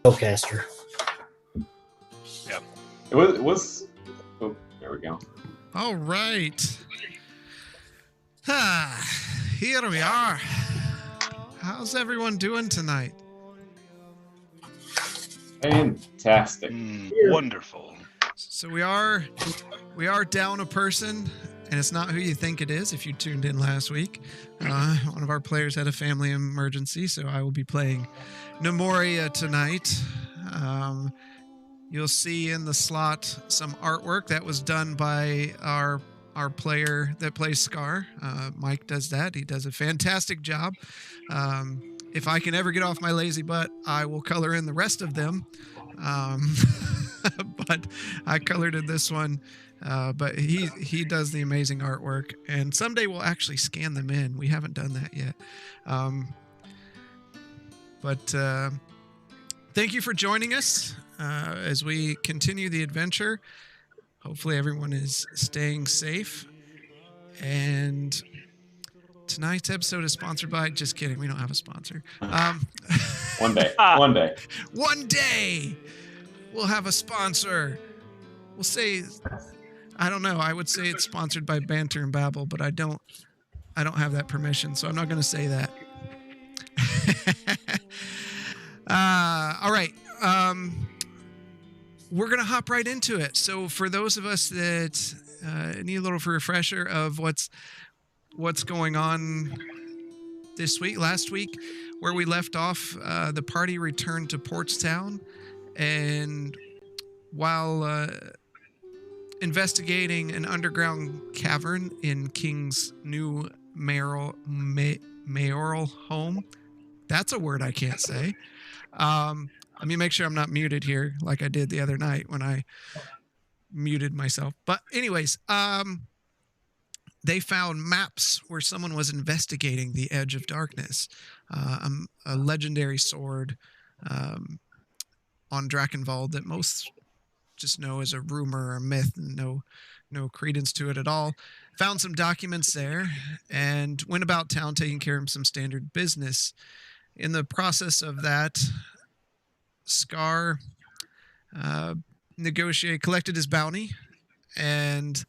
Spellcaster. Yep. It was. Oh, there we go. All right. Here we are. How's everyone doing tonight? Fantastic. Wonderful. So we are down a person, and it's not who you think it is if you tuned in last week. One of our players had a family emergency, so I will be playing Nemoria tonight. You'll see in the slot some artwork that was done by our player that plays Scar. Mike does that. He does a fantastic job. If I can ever get off my lazy butt, I will color in the rest of them. But I colored in this one. But he does the amazing artwork, and someday we'll actually scan them in. We haven't done that yet. But thank you for joining us as we continue the adventure. Hopefully everyone is staying safe. And tonight's episode is sponsored by... Just kidding, we don't have a sponsor. One day. One day we'll have a sponsor. We'll say... I don't know. I would say it's sponsored by Banter and Babble, but I don't have that permission, so I'm not going to say that. All right. We're going to hop right into it. So for those of us that need a little refresher of what's going on this week, last week, where we left off, the party returned to Portstown, and while investigating an underground cavern in King's new mayoral home. That's a word I can't say. Let me make sure I'm not muted here like I did the other night when I muted myself. But anyways, they found maps where someone was investigating the Edge of Darkness, a legendary sword on Drakenwald that most just know as a rumor or a myth and no credence to it at all. Found some documents there and went about town taking care of some standard business. In the process of that, Scar collected his bounty, and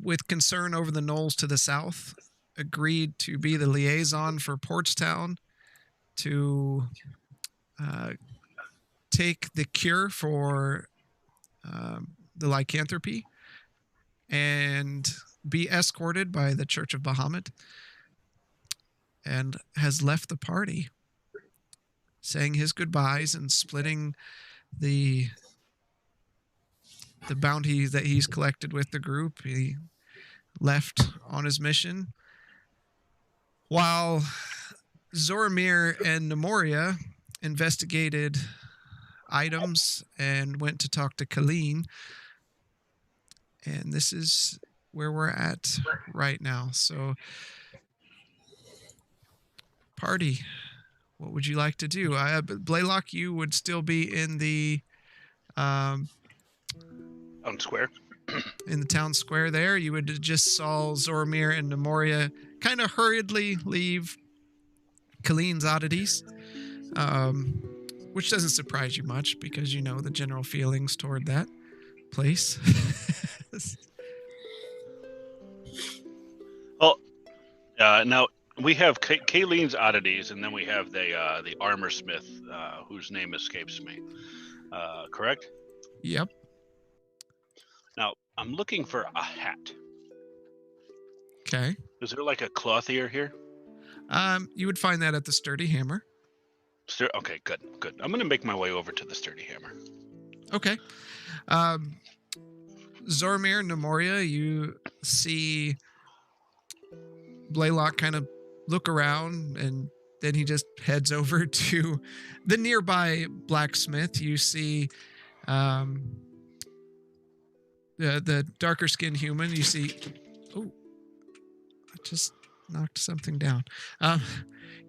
with concern over the knolls to the south, agreed to be the liaison for Portstown to take the cure for the lycanthropy and be escorted by the Church of Bahamut, and has left the party, saying his goodbyes and splitting the bounty that he's collected with the group. He left on his mission, while Zoramir and Nemoria investigated items and went to talk to Colleen, and this is where we're at right now. So, party, what would you like to do? Blaylock, you would still be in the Town square. In the town square there. You would just saw Zoramir and Nemoria kind of hurriedly leave Colleen's oddities, which doesn't surprise you much because you know the general feelings toward that place. Well, now we have Kayleen's oddities, and then we have the armor smith, whose name escapes me. Correct? Yep. Now I'm looking for a hat. Okay. Is there like a clothier here? You would find that at the Sturdy Hammer. Okay, good. I'm going to make my way over to the Sturdy Hammer. Okay. Zoramir and Nemoria, you see Blaylock kind of look around, and then he just heads over to the nearby blacksmith. You see the darker skinned human. You see... Oh, I just knocked something down.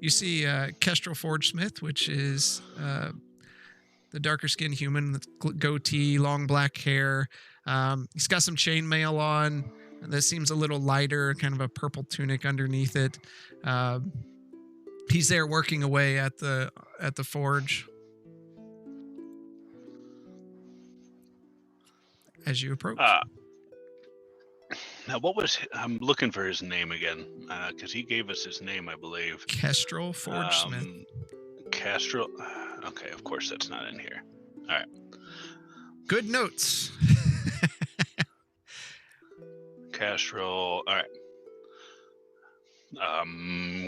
You see Kestrel Forge Smith, which is the darker skinned human with goatee, long black hair. He's got some chainmail on that seems a little lighter, kind of a purple tunic underneath it. He's there working away at the forge. as you approach. Now, what was I'm looking for his name again, because he gave us his name, I believe. Kestrel Forgesmith. Castro. Okay, of course that's not in here. All right. Good notes. Castro. All right.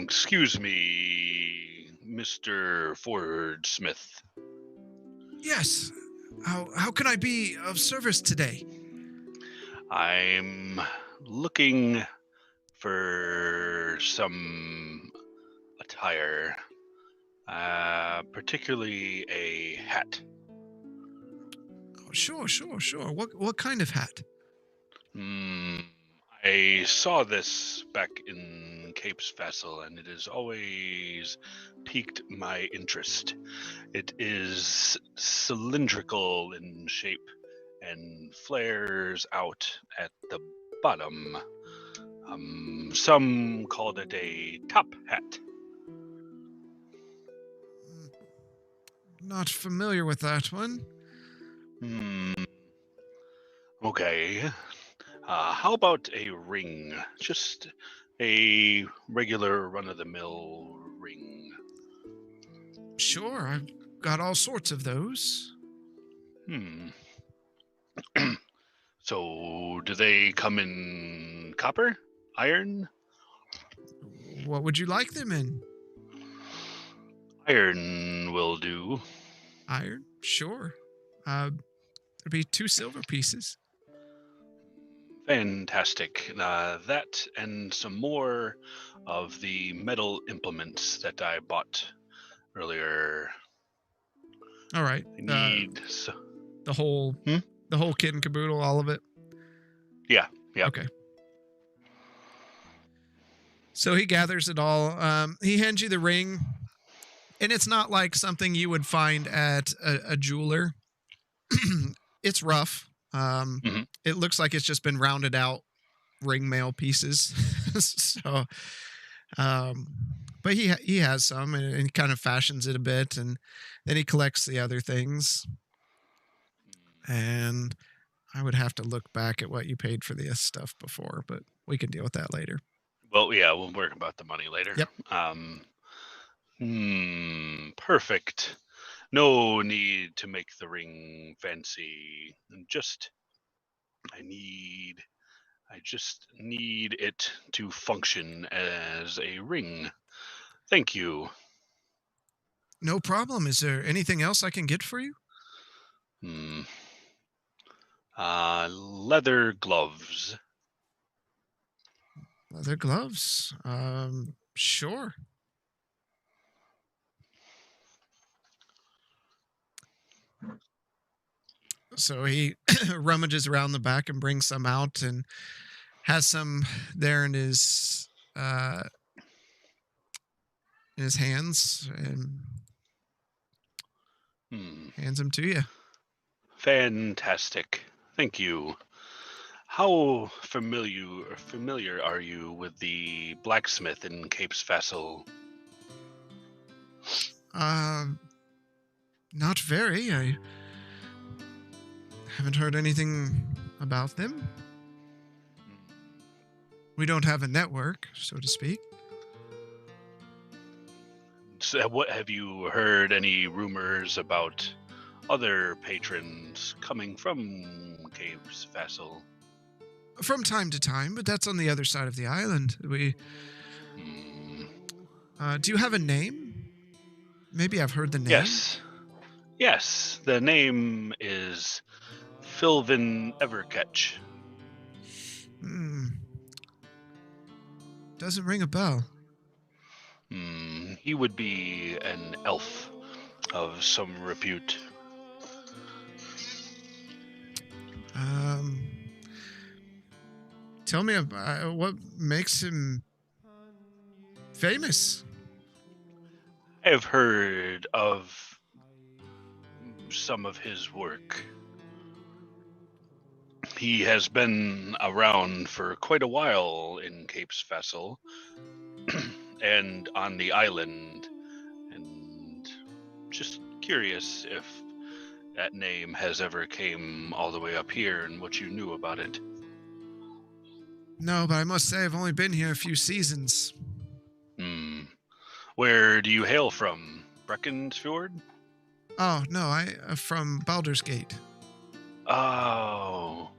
Excuse me, Mr. Forgesmith. Yes. How can I be of service today? I'm looking for some attire, particularly a hat. Oh, sure. What kind of hat? I saw this back in Cape's Vessel, and it has always piqued my interest. It is cylindrical in shape and flares out at the bottom. Some called it a top hat. Not familiar with that one. Okay. How about a ring? Just a regular run-of-the-mill ring. Sure, I've got all sorts of those. So, do they come in copper? Iron? What would you like them in? Iron will do. Iron? Sure. There'd be 2 silver pieces. Fantastic. That and some more of the metal implements that I bought earlier. All right. I need the whole kit and caboodle, all of it. Yeah. Okay. So he gathers it all. He hands you the ring, and it's not like something you would find at a jeweler. It's rough. It looks like it's just been rounded out ring mail pieces. So, but he has some, and he kind of fashions it a bit, and then he collects the other things. And I would have to look back at what you paid for this stuff before, but we can deal with that later. Well, yeah, we'll work about the money later. Yep. Perfect. No need to make the ring fancy. I just need it to function as a ring. Thank you. No problem. Is there anything else I can get for you? Leather gloves. Leather gloves? Sure. So he rummages around the back and brings some out and has some there in his hands and hands them to you. Fantastic. Thank you. How familiar are you with the blacksmith in Cape's Vessel? Not very. I haven't heard anything about them. We don't have a network, so to speak. So what have you heard any rumors about other patrons coming from Cape's Vessel? From time to time, but that's on the other side of the island. Do you have a name? Maybe I've heard the name. Yes. The name is Philvin Evercatch. Doesn't ring a bell. He would be an elf of some repute. Tell me about what makes him famous. I have heard of some of his work. He has been around for quite a while in Cape's Vessel and on the island, and just curious if that name has ever came all the way up here and what you knew about it. No, but I must say I've only been here a few seasons. Where do you hail from? Breckenfjord? Oh, no, I from Baldur's Gate. Oh.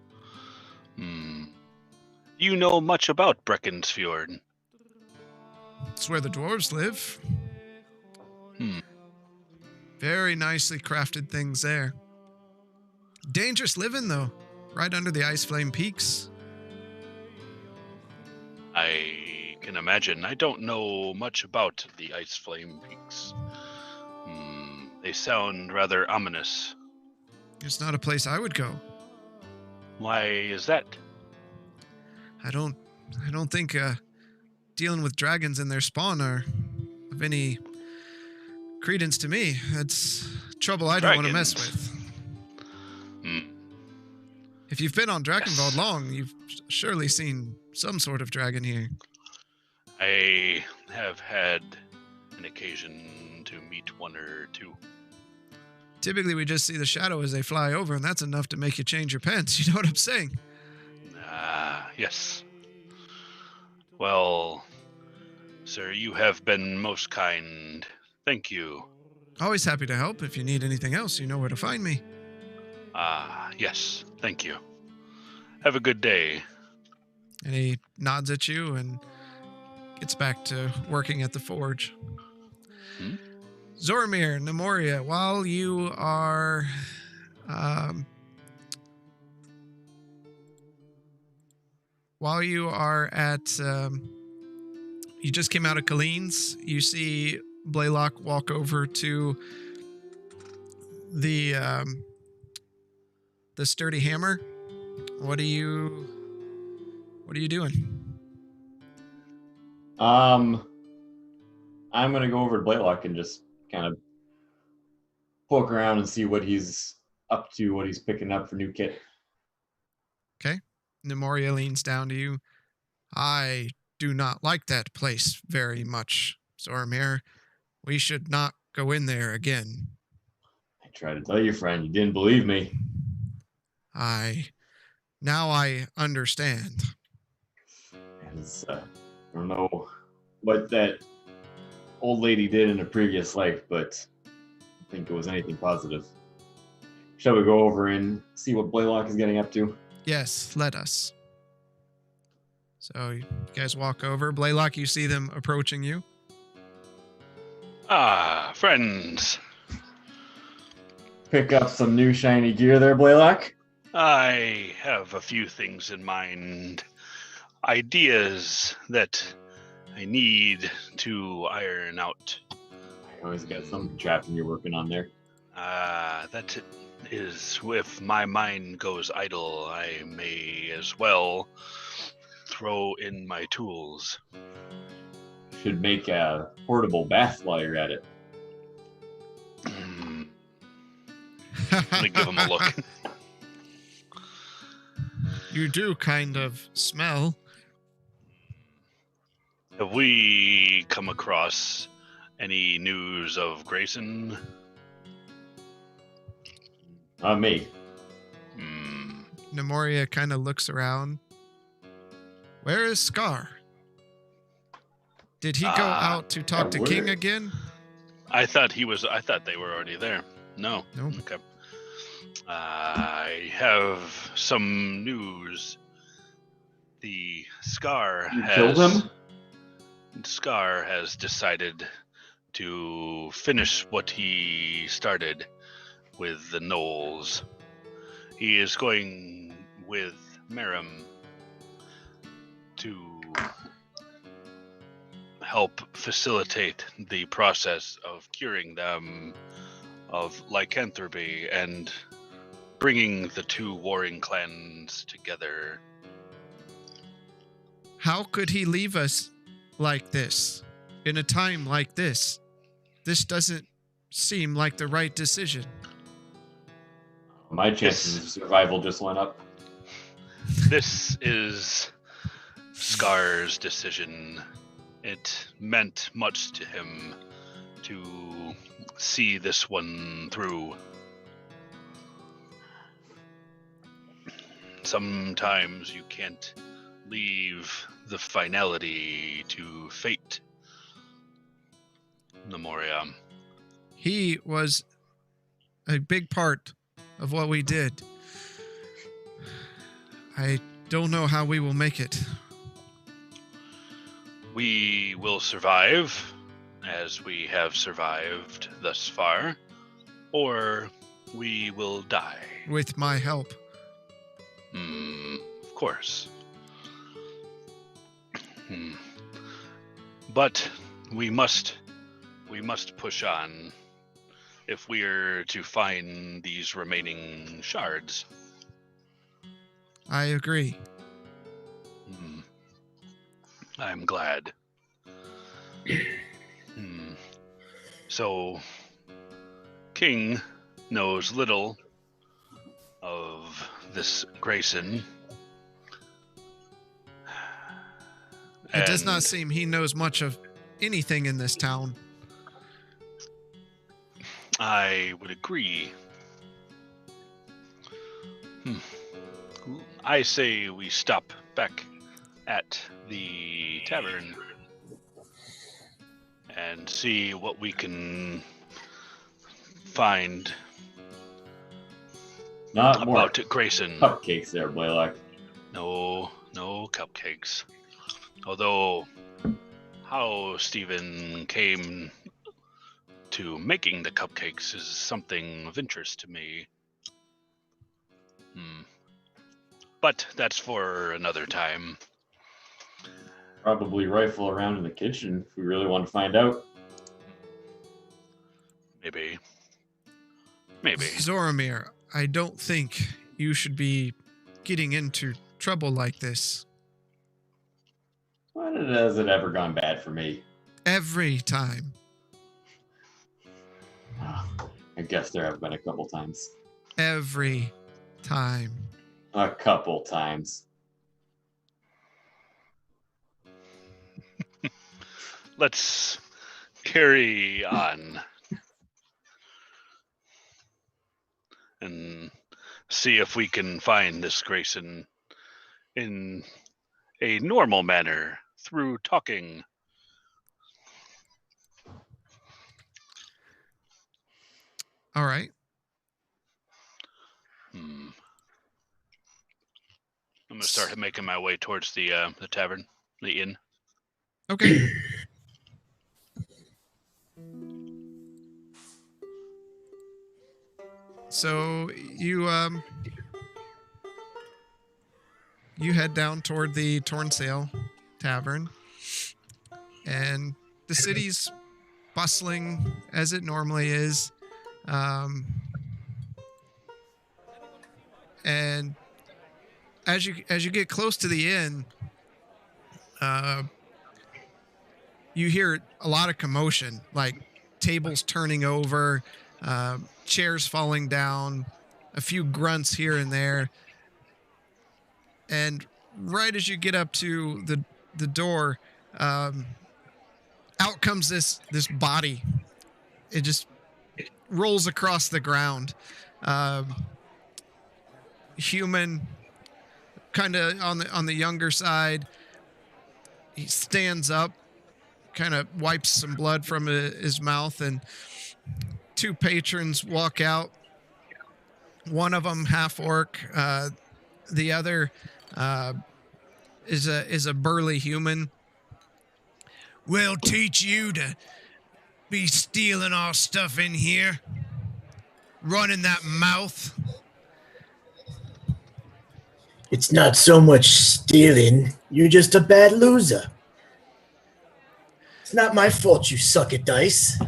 You know much about Breckenfjord? It's where the dwarves live. Very nicely crafted things there. Dangerous living, though. Right under the Ice Flame Peaks. I can imagine. I don't know much about the Ice Flame Peaks. They sound rather ominous. It's not a place I would go. Why is that? I don't think dealing with dragons and their spawn are of any credence to me. It's trouble I don't want to mess with. If you've been on Drakenwald long, you've surely seen some sort of dragon here. I have had an occasion to meet one or two. Typically, we just see the shadow as they fly over, and that's enough to make you change your pants. You know what I'm saying? Yes. Well, sir, you have been most kind. Thank you. Always happy to help. If you need anything else, you know where to find me. Yes. Thank you. Have a good day. And he nods at you and gets back to working at the forge. Zormir, Nemoria, while you are at you just came out of Colleen's, you see Blaylock walk over to the sturdy hammer. What are you doing? I'm gonna go over to Blaylock and just kind of poke around and see what he's up to, what he's picking up for new kit. Okay. Nemoria leans down to you. I do not like that place very much, Zormir. We should not go in there again. I tried to tell you, friend. You didn't believe me. Now I understand. I don't know what that old lady did in a previous life, but I think it was anything positive. Shall we go over and see what Blaylock is getting up to? Yes, let us. So you guys walk over. Blaylock, you see them approaching you. Friends. Pick up some new shiny gear there, Blaylock? I have a few things in mind. Ideas that I need to iron out. I always got something trapped you're working on there. That is, if my mind goes idle, I may as well throw in my tools. Should make a portable bath while you're at it. Let me give him a look. You do kind of smell. Have we come across any news of Grayson? Not me. Nemoria kind of looks around. Where is Scar? Did he go out to talk to King again? I thought they were already there. No. Nope. Okay. I have some news. The Scar killed him? Scar has decided to finish what he started with the Knolls. He is going with Merrim to help facilitate the process of curing them of lycanthropy and bringing the two warring clans together. How could he leave us like this, in a time like this? This doesn't seem like the right decision. My chances of survival just went up. This is Scar's decision. It meant much to him to see this one through. sometimes you can't leave the finality to fate. Nemoria. He was a big part of what we did. I don't know how we will make it. We will survive, as we have survived thus far, or we will die. With my help. Of course. But we must push on if we are to find these remaining shards. I agree. I'm glad. So, King knows little of this Grayson. It does not seem he knows much of anything in this town. I would agree. I say we stop back at the tavern and see what we can find Not more about Grayson. cupcakes there, Blaylock. No cupcakes. Although, how Stephen came to making the cupcakes is something of interest to me. But that's for another time. Probably rifle around in the kitchen if we really want to find out. Maybe. Zoromir, I don't think you should be getting into trouble like this. When has it ever gone bad for me? Every time. I guess there have been a couple times. Every time. A couple times. Let's carry on and see if we can find this Grayson in a normal manner through talking. All right. I'm gonna start making my way towards the tavern, the inn. Okay. So you head down toward the Torn Sail Tavern, and the city's bustling as it normally is. And as you get close to the inn, you hear a lot of commotion, like tables turning over, chairs falling down, a few grunts here and there. And right as you get up to the door, out comes this body. It just rolls across the ground. Human, kind of on the younger side. He stands up, kind of wipes some blood from his mouth, and two patrons walk out. One of them half orc, the other is a burly human. We'll teach you to be stealing our stuff in here, running that mouth. It's not so much stealing. You're just a bad loser. It's not my fault you suck at dice.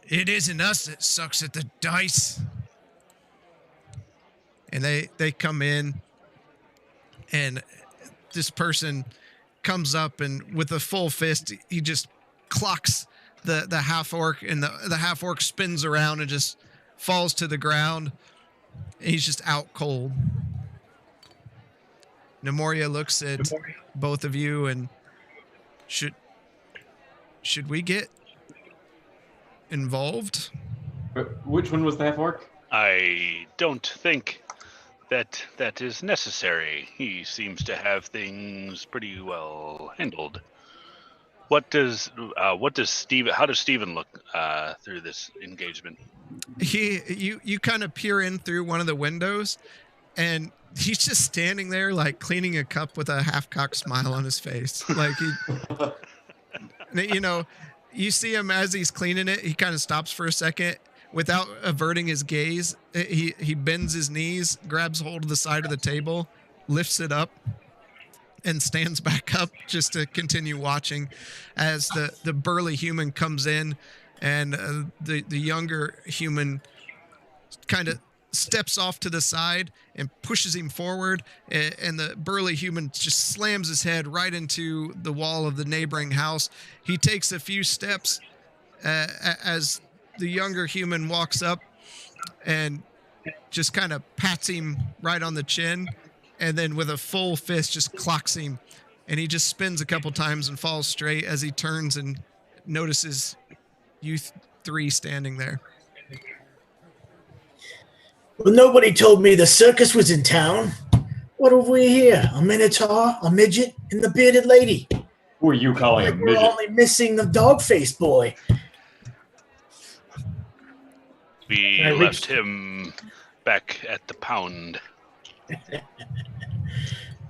It isn't us that sucks at the dice. And they come in, and this person comes up, and with a full fist, he just clocks the half orc, and the half orc spins around and just falls to the ground. And he's just out cold. Nemoria looks at both of you, and should we get involved? Which one was the half orc? I don't think that is necessary. He seems to have things pretty well handled. How does Stephen look through this engagement? You kind of peer in through one of the windows, and he's just standing there like cleaning a cup with a half-cocked smile on his face. Like you see him as he's cleaning it, he kind of stops for a second without averting his gaze. He bends his knees, grabs hold of the side of the table, lifts it up, and stands back up just to continue watching as the burly human comes in, and the younger human kind of steps off to the side and pushes him forward, and the burly human just slams his head right into the wall of the neighboring house. He takes a few steps as the younger human walks up and just kind of pats him right on the chin, and then with a full fist just clocks him, and he just spins a couple times and falls straight as he turns and notices you three standing there. Well, nobody told me the circus was in town. What have we here? A minotaur, a midget, and the bearded lady. Who are you calling a We're midget? only missing the dog-faced boy. We I left him back at the pound.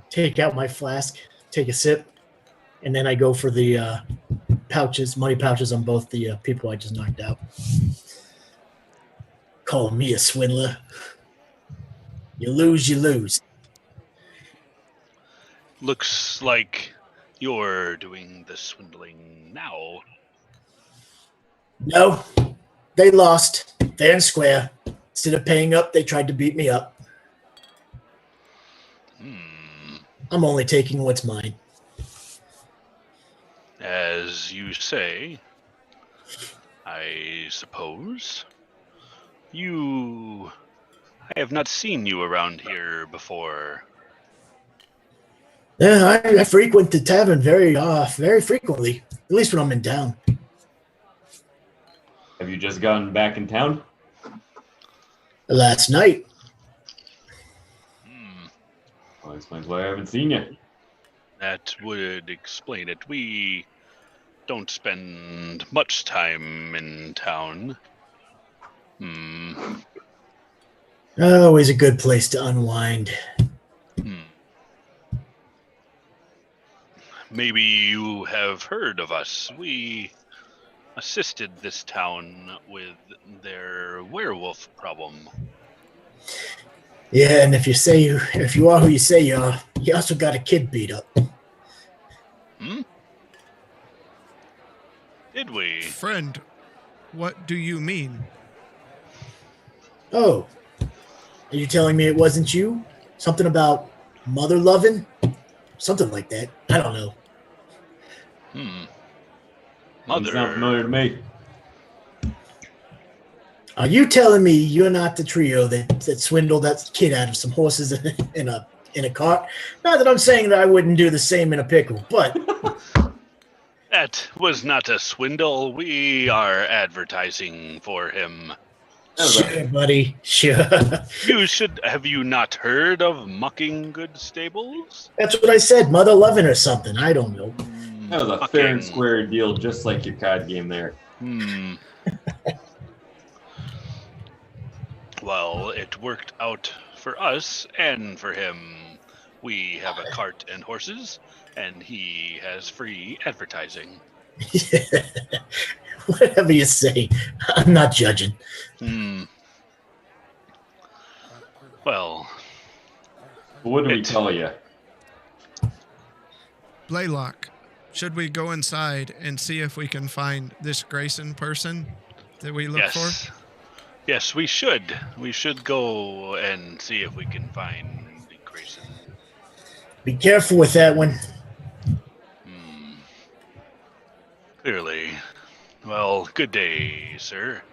Take out my flask, take a sip, and then I go for the pouches, money pouches on both the people I just knocked out. Calling me a swindler. You lose, you lose. Looks like you're doing the swindling now. No, they lost, fair and square. Instead of paying up, they tried to beat me up. I'm only taking what's mine. As you say, I suppose. I have not seen you around here before. Yeah, I frequent the tavern very frequently. At least when I'm in town. Have you just gotten back in town? Last night. Well, that explains why I haven't seen you. That would explain it. We don't spend much time in town. Always a good place to unwind. Maybe you have heard of us. We assisted this town with their werewolf problem. Yeah, and if you are who you say you are, you also got a kid beat up. Did we? Friend, what do you mean? Oh, are you telling me it wasn't you? Something about mother loving? Something like that. I don't know. Doesn't sound familiar to me. Are you telling me you're not the trio that swindled that kid out of some horses in a cart? Not that I'm saying that I wouldn't do the same in a pickle, but That was not a swindle. We are advertising for him. sure, buddy, sure. Have you not heard of Mucking Good Stables? That's what I said, mother loving or something. I don't know. That was a fair and square deal, just like your card game there. Well, it worked out for us and for him. We have a cart and horses, and he has free advertising. Whatever you say, I'm not judging. Well, What do we tell you? Blaylock, should we go inside and see if we can find this Grayson person that we look for? Yes, we should. We should go and see if we can find Grayson. Be careful with that one. Clearly. Well, good day, sir.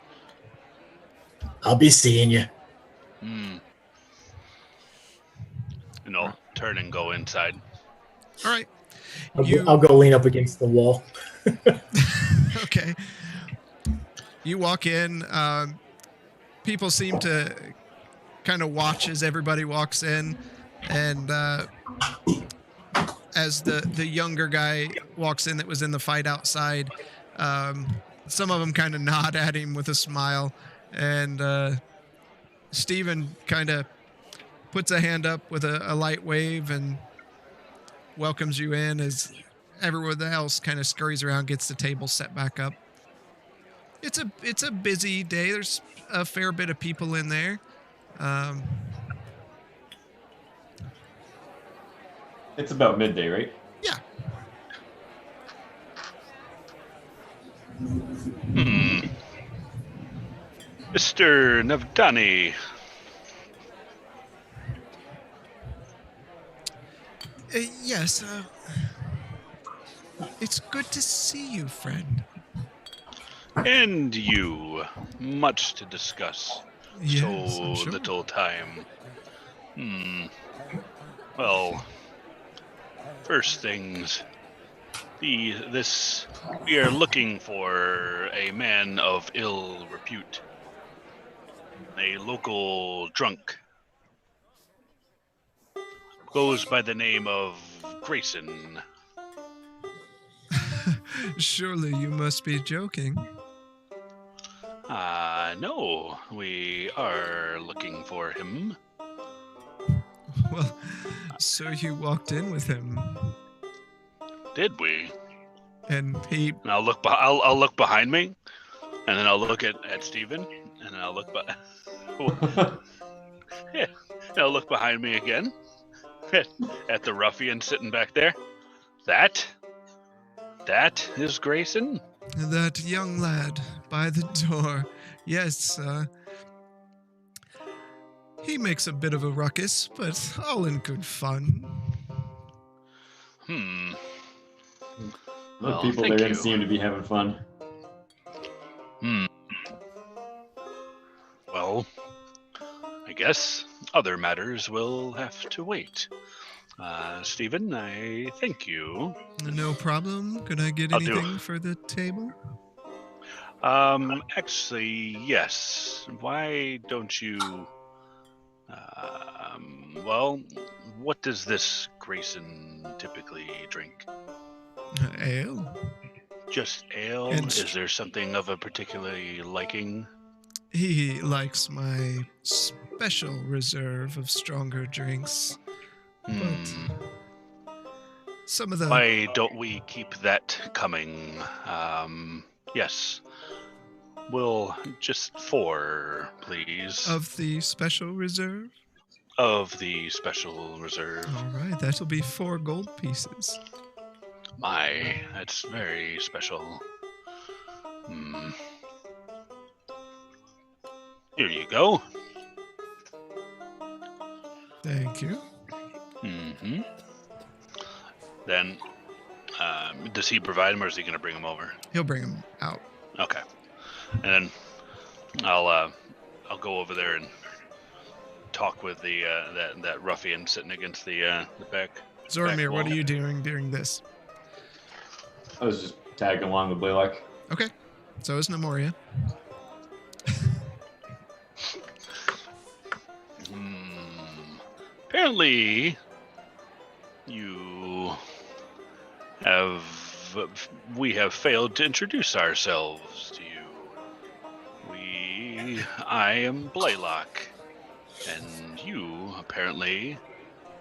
I'll be seeing you. And I'll turn and go inside. All right. I'll go lean up against the wall. Okay. You walk in. people seem to kind of watch as everybody walks in, and as the younger guy walks in that was in the fight outside, some of them kind of nod at him with a smile, and Steven kind of puts a hand up with a light wave and welcomes you in as everyone else kind of scurries around, gets the table set back up. It's a busy day. There's a fair bit of people in there. It's about midday, right? Yeah. Mr. Navdani. Yes. It's good to see you, friend. And you. Much to discuss. Yes, So I'm sure. little time. Well, first things. We are looking for a man of ill repute. A local drunk. Goes by the name of Grayson. Surely you must be joking. No, we are looking for him. Well, so you walked in with him, Did we? and he... And I'll look. I'll look behind me, and then I'll look at Steven, and then I'll look yeah, and I'll look behind me again at the ruffian sitting back there. That is Grayson. That young lad by the door. Yes, he makes a bit of a ruckus, but all in good fun. The Well, people thank there you. seem to be having fun. Well, I guess other matters will have to wait. Steven, I thank you. No problem. Could I get I'll do. anything for the table? Actually, yes. Why don't you... well, what does this Grayson typically drink? Ale. Just ale? And Is there something of a particular liking? He likes my special reserve of stronger drinks. But some of the... Why don't we keep that coming? Yes. We'll just 4, please. Of the special reserve? Of the special reserve. All right, that'll be 4 gold pieces. My, that's very special. Here you go. Thank you. Then, does he provide him, or is he going to bring him over? He'll bring him out. Okay. And then I'll go over there and talk with the that ruffian sitting against the back. Zormir, what wall. are you doing during this? I was just tagging along with Blaylock. Okay. So is Nemoria. Apparently, we have failed to introduce ourselves to you. I am Blaylock, and you apparently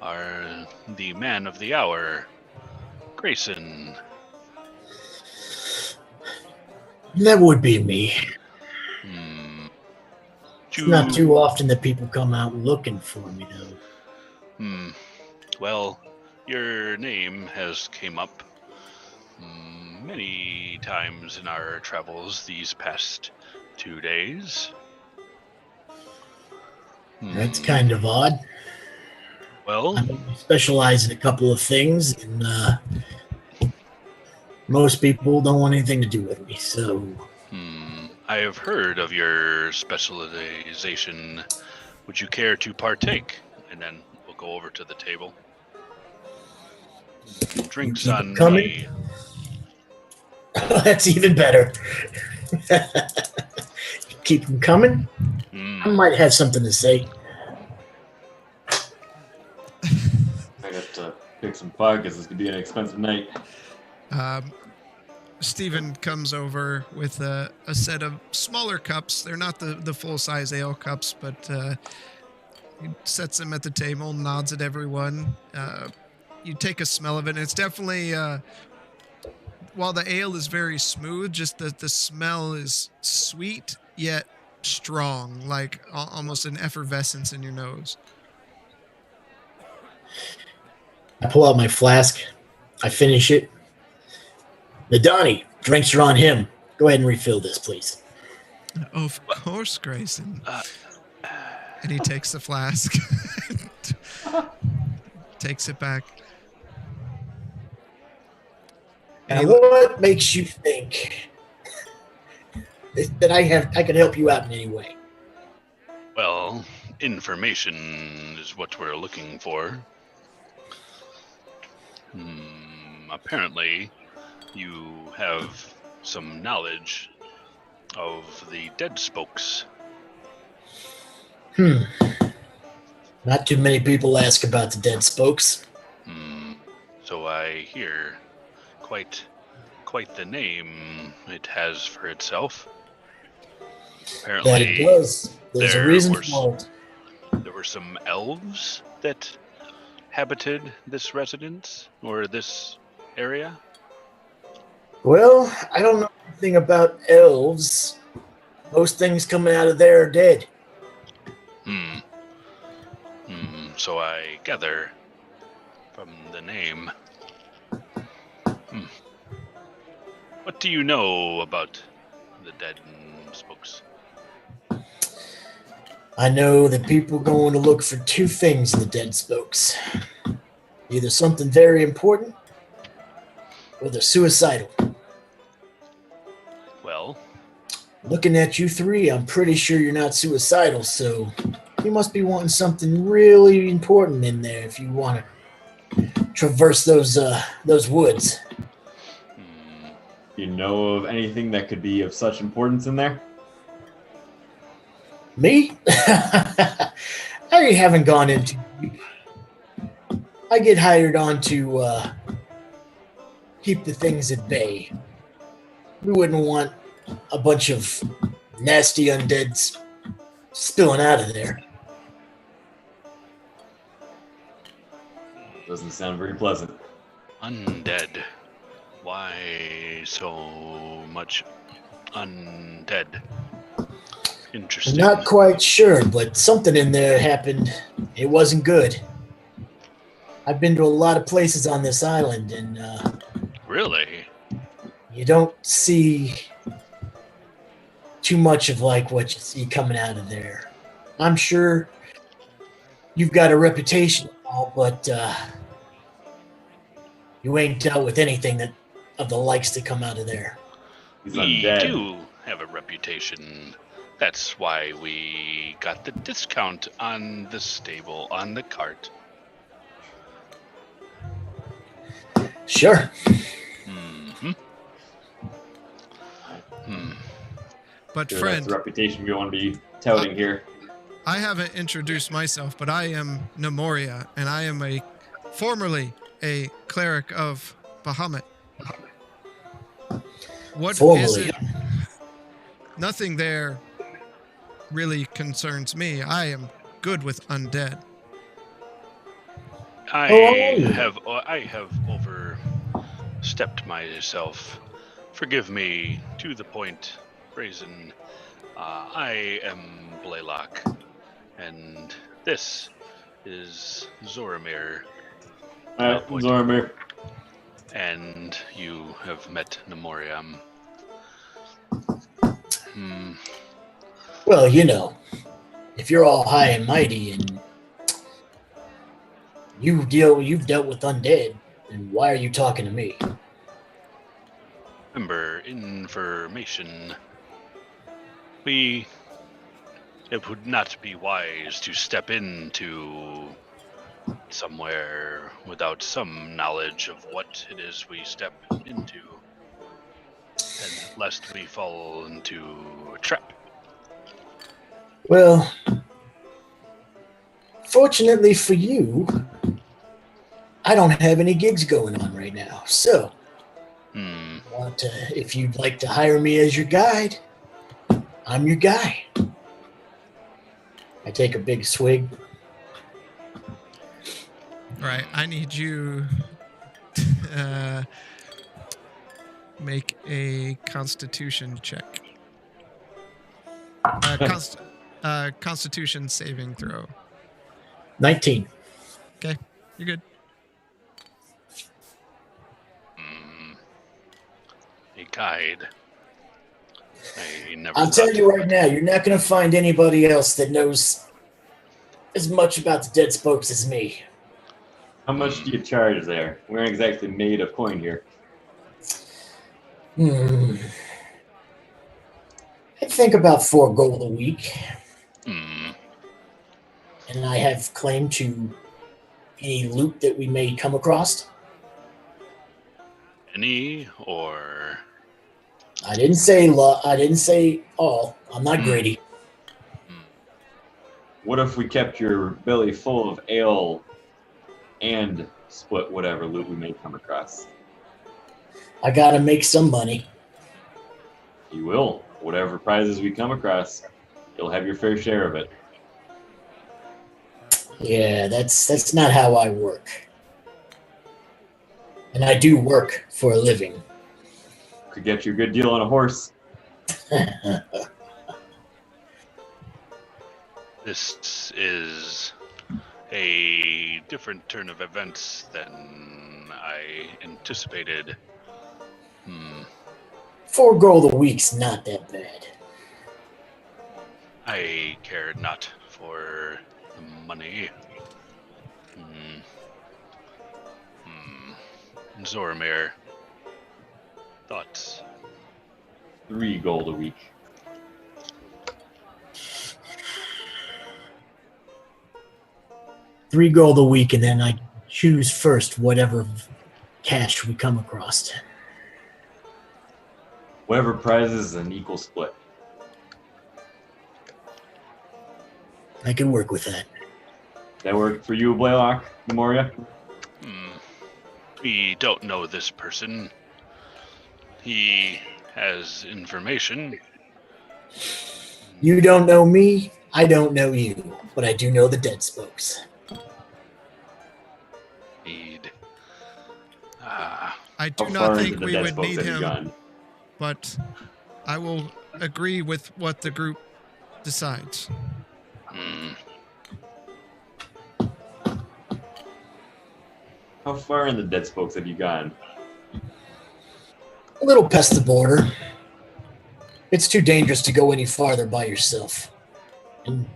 are the man of the hour, Grayson. That would be me. It's You- not too often that people come out looking for me, though. Well, your name has came up many times in our travels these past 2 days. That's kind of odd. Well, I specialize in a couple of things, and most people don't want anything to do with me, so... I have heard of your specialization. Would you care to partake? And then we'll go over to the table. Drinks Keep it on coming. me. That's even better. Keep them coming. I might have something to say. I got to pick some pockets. This could be an expensive night. Stephen comes over with a set of smaller cups. They're not the full-size ale cups, but he sets them at the table, nods at everyone. You take a smell of it, and it's definitely, while the ale is very smooth, just the smell is sweet, yet strong, like almost an effervescence in your nose. I pull out my flask. I finish it. Nadani, drinks are on him. Go ahead and refill this, please. Of course, Grayson. And he takes the flask, takes it back. And what makes you think that I can help you out in any way? Well, information is what we're looking for. Apparently, you have some knowledge of the dead spokes. Not too many people ask about the dead spokes. So I hear quite the name it has for itself. Apparently, That it does. There's a reason for it. There were some elves that habited this residence or this area. Well, I don't know anything about elves. Most things coming out of there are dead. So I gather from the name. What do you know about the dead spokes? I know that people are going to look for two things in the dead spokes. Either something very important, or they're suicidal. Well, looking at you three, I'm pretty sure you're not suicidal, so you must be wanting something really important in there if you want to traverse those woods. Do you know of anything that could be of such importance in there? Me? I haven't gone into. I get hired on to keep the things at bay. We wouldn't want a bunch of nasty undeads spilling out of there. Doesn't sound very pleasant. Undead. Why so much undead? Interesting. I'm not quite sure, but something in there happened. It wasn't good. I've been to a lot of places on this island, and Really? you don't see too much of like what you see coming out of there. I'm sure you've got a reputation, but you ain't dealt with anything that of the likes that come out of there. He's We undead. do have a reputation. That's why we got the discount on the stable, on the cart. Sure. But Sure, friend, that's the reputation we want to be touting here. I haven't introduced myself, but I am Nemoria, and I am formerly a cleric of Bahamut. What is Formerly. it? Nothing there really concerns me. I am good with undead. I have overstepped myself. Forgive me, to the point, brazen. I am Blaylock, and this is Zoramir. Zoramir. And you have met Nemoriam. Well, you know, if you're all high and mighty and you've dealt with undead, then why are you talking to me? Remember, information. It would not be wise to step into somewhere without some knowledge of what it is we step into, and lest we fall into a trap. Well, fortunately for you, I don't have any gigs going on right now. So, if you'd like to hire me as your guide, I'm your guy. I take a big swig. All right, I need you make a Constitution check. Constitution saving throw. 19. Okay, you're good. A guide. I never. I'll tell you right now, you're not going to find anybody else that knows as much about the dead spokes as me. How much do you charge there? We aren't exactly made of coin here. I think about 4 gold a week. And I have claim to any loot that we may come across. Any or? I didn't say I didn't say all. I'm not greedy. What if we kept your belly full of ale and split whatever loot we may come across? I gotta make some money. You will. Whatever prizes we come across, you'll have your fair share of it. Yeah, that's not how I work. And I do work for a living. Could get you a good deal on a horse. This is a different turn of events than I anticipated. 4 gold a week's not that bad. I care not for the money. Zoramir, thoughts? 3 gold a week. $3 gold a week, and then I choose first whatever cash we come across. Whatever prizes is an equal split. I can work with that. That work for you, Blaylock, Memoria? We don't know this person. He has information. You don't know me, I don't know you, but I do know the dead spokes. Need. I do How not far think into the we dead would spokes need have you him, gone? but I will agree with what the group decides. How far in the dead spokes have you gone? A little past the border. It's too dangerous to go any farther by yourself. And,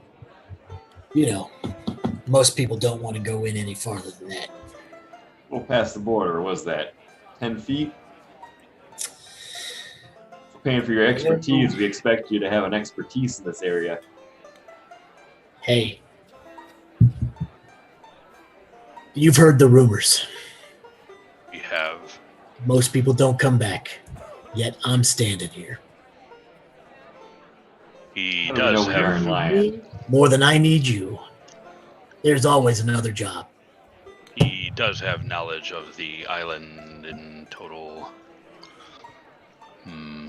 you know, most people don't want to go in any farther than that. Well, past the border, was that 10 feet? For paying for your expertise, we expect you to have an expertise in this area. Hey, you've heard the rumors. We have. Most people don't come back, yet I'm standing here. He How do we know does we aren't have. lying? More than I need you. There's always another job. He does have knowledge of the island in total.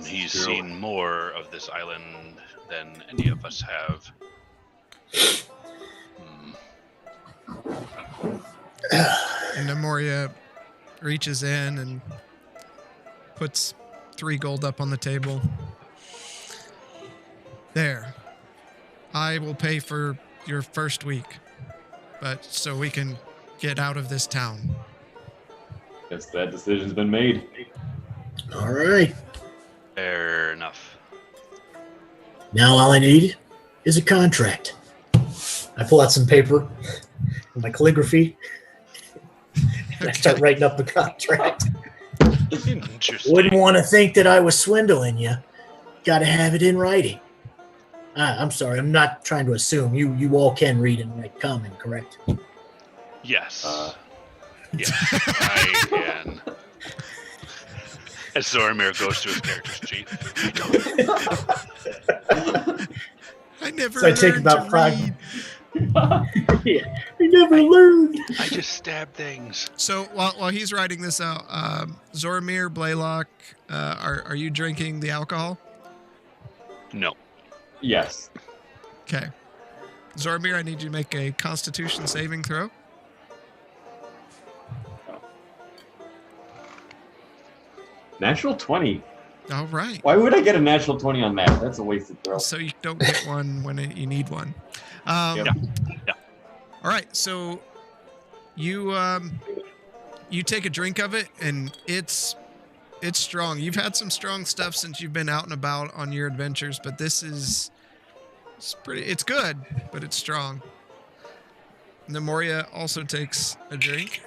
He's True. seen more of this island than any of us have. And Nemoria reaches in and puts 3 gold up on the table. There. I will pay for your first week, but so we can get out of this town. Guess that decision's been made. All right. Fair enough. Now all I need is a contract. I pull out some paper and my calligraphy, and I start writing up the contract. Interesting. Wouldn't want to think that I was swindling you. Got to have it in writing. I'm sorry, I'm not trying to assume. You all can read and write common, correct? Yes. Yes, I can. As Zoramir goes to his character's sheet. I never So I take learned about to 5. read. Yeah, I never learned. I just stab things. So while he's writing this out, Zoramir, Blaylock, are you drinking the alcohol? No. Yes. Okay. Zoramir, I need you to make a Constitution saving throw. Natural 20. All right. Why would I get a natural 20 on that? That's a wasted throw. So you don't get one when you need one. Yep. Yeah. All right. So you take a drink of it, and it's strong. You've had some strong stuff since you've been out and about on your adventures, but this is it's good, but it's strong. Nemoria also takes a drink.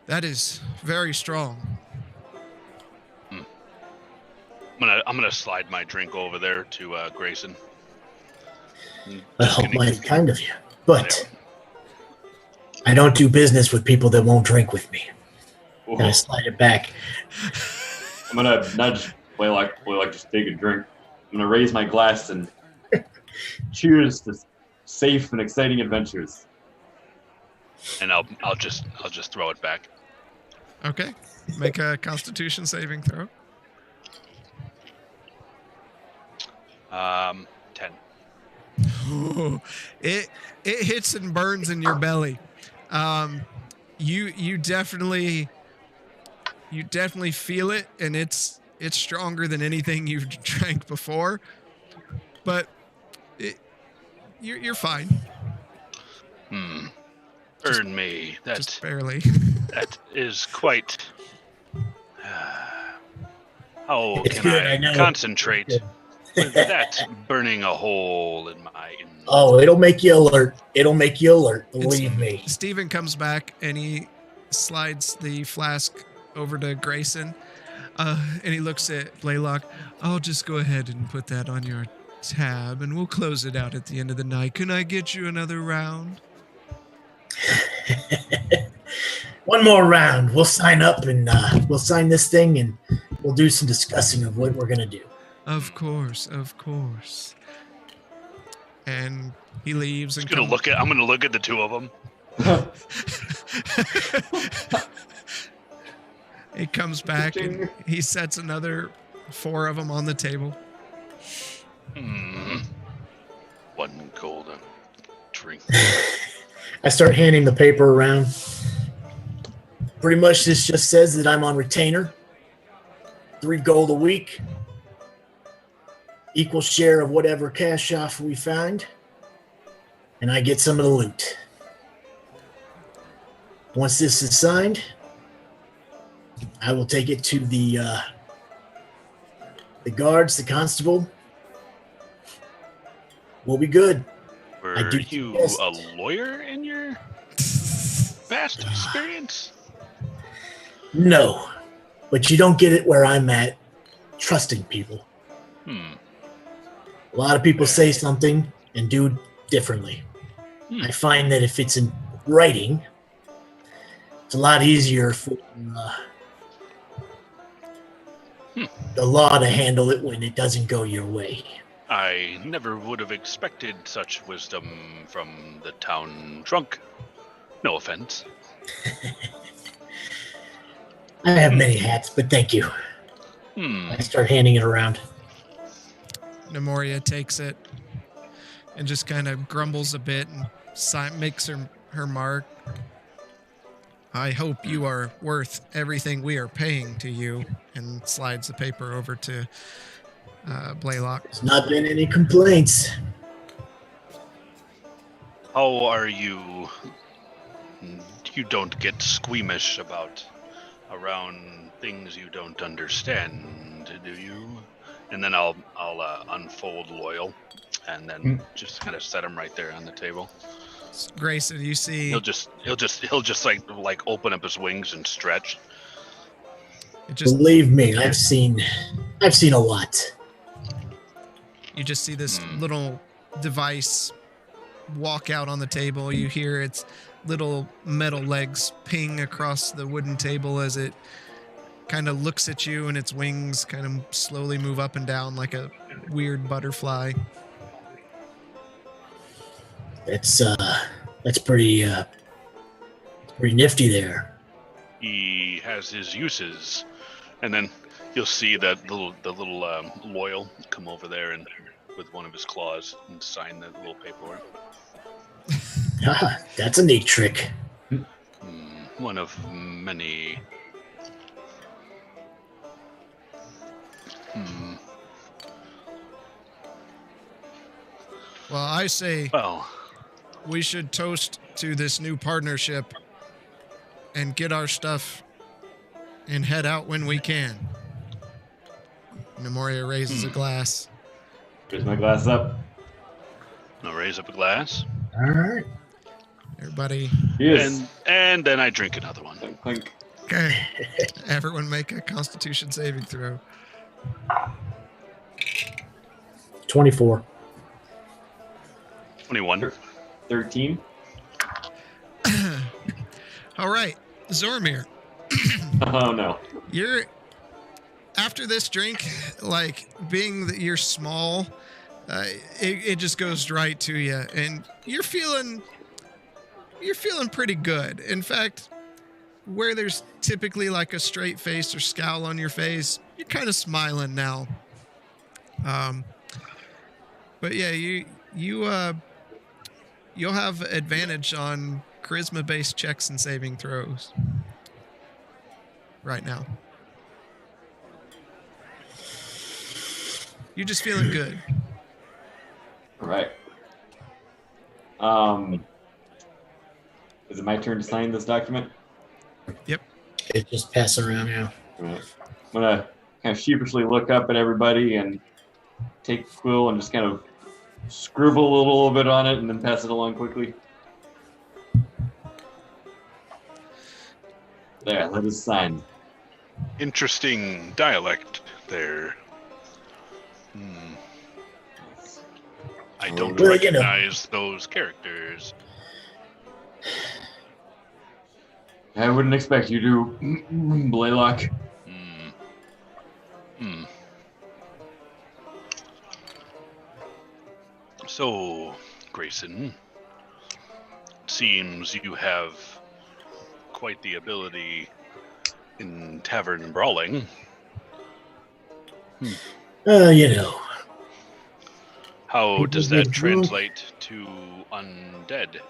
That is very strong. I'm gonna slide my drink over there to Grayson. Well, mighty kind of you. But I don't do business with people that won't drink with me. Ooh. And I slide it back. I'm gonna nudge Blaylock, just take a drink. I'm gonna raise my glass and cheers to safe and exciting adventures. And I'll just throw it back. Okay. Make a Constitution saving throw. 10. Ooh, it hits and burns in your belly. You definitely feel it, and it's stronger than anything you've drank before. But you're fine. Earn me. Just barely. That is quite. How It's can good, I I know. concentrate with that burning a hole in my? Oh, it'll make you alert. It'll make you alert. Believe me. Steven comes back and he slides the flask over to Grayson, and he looks at Blaylock. I'll just go ahead and put that on your tab, and we'll close it out at the end of the night. Can I get you another round? One more round. We'll sign up and we'll sign this thing and we'll do some discussing of what we're gonna do. Of course. And he leaves and I'm gonna look at the two of them. He comes back and he sets another 4 of them on the table. One golden drink. I start handing the paper around. Pretty much this just says that I'm on retainer. 3 gold a week. Equal share of whatever cash off we find. And I get some of the loot. Once this is signed, I will take it to the guards, the constable. We'll be good. Were you a lawyer in your past experience? No, but you don't get it where I'm at, trusting people. A lot of people say something and do differently. I find that if it's in writing, it's a lot easier for the law to handle it when it doesn't go your way. I never would have expected such wisdom from the town drunk. No offense. I have many hats, but thank you. I start handing it around. Nemoria takes it and just kind of grumbles a bit and makes her mark. I hope you are worth everything we are paying to you, and slides the paper over to Blaylock. There's not been any complaints. How are you? You don't get squeamish around things you don't understand, do you? And then I'll unfold Loyal, and then just kind of set him right there on the table. Grayson, you see He'll just like open up his wings and stretch. Believe me, I've seen a lot. You just see this little device walk out on the table. You hear its little metal legs ping across the wooden table as it kind of looks at you, and its wings kind of slowly move up and down like a weird butterfly. That's pretty nifty there. He has his uses, and then you'll see that the little loyal come over there and with one of his claws and sign that little paperwork. Ah, that's a neat trick. One of many. Well, I say Well, we should toast to this new partnership and get our stuff and head out when we can. Nemoria raises a glass. Raise my glass up. I'll raise up a glass, All right. Everybody, Yes. and then I drink another one. Clink, clink. okay. Everyone make a Constitution saving throw. 24. 21. 13. All right, Zormir, Oh no. you're after this drink, like being that you're small, it just goes right to you, and you're feeling pretty good. In fact, where there's typically like a straight face or scowl on your face, you're kind of smiling now. But yeah, you'll have advantage on charisma-based checks and saving throws right now. You're just feeling good. All right. Is it my turn to sign this document? Yep. It just pass around now. All right. I'm gonna kind of sheepishly look up at everybody and take the quill and just kind of scribble a little bit on it and then pass it along quickly. There, that is signed. Interesting dialect there. I don't Well, you know. recognize those characters. I wouldn't expect you to, Blaylock. So, Grayson, seems you have quite the ability in tavern brawling. You know. How does People that get drunk. translate to undead?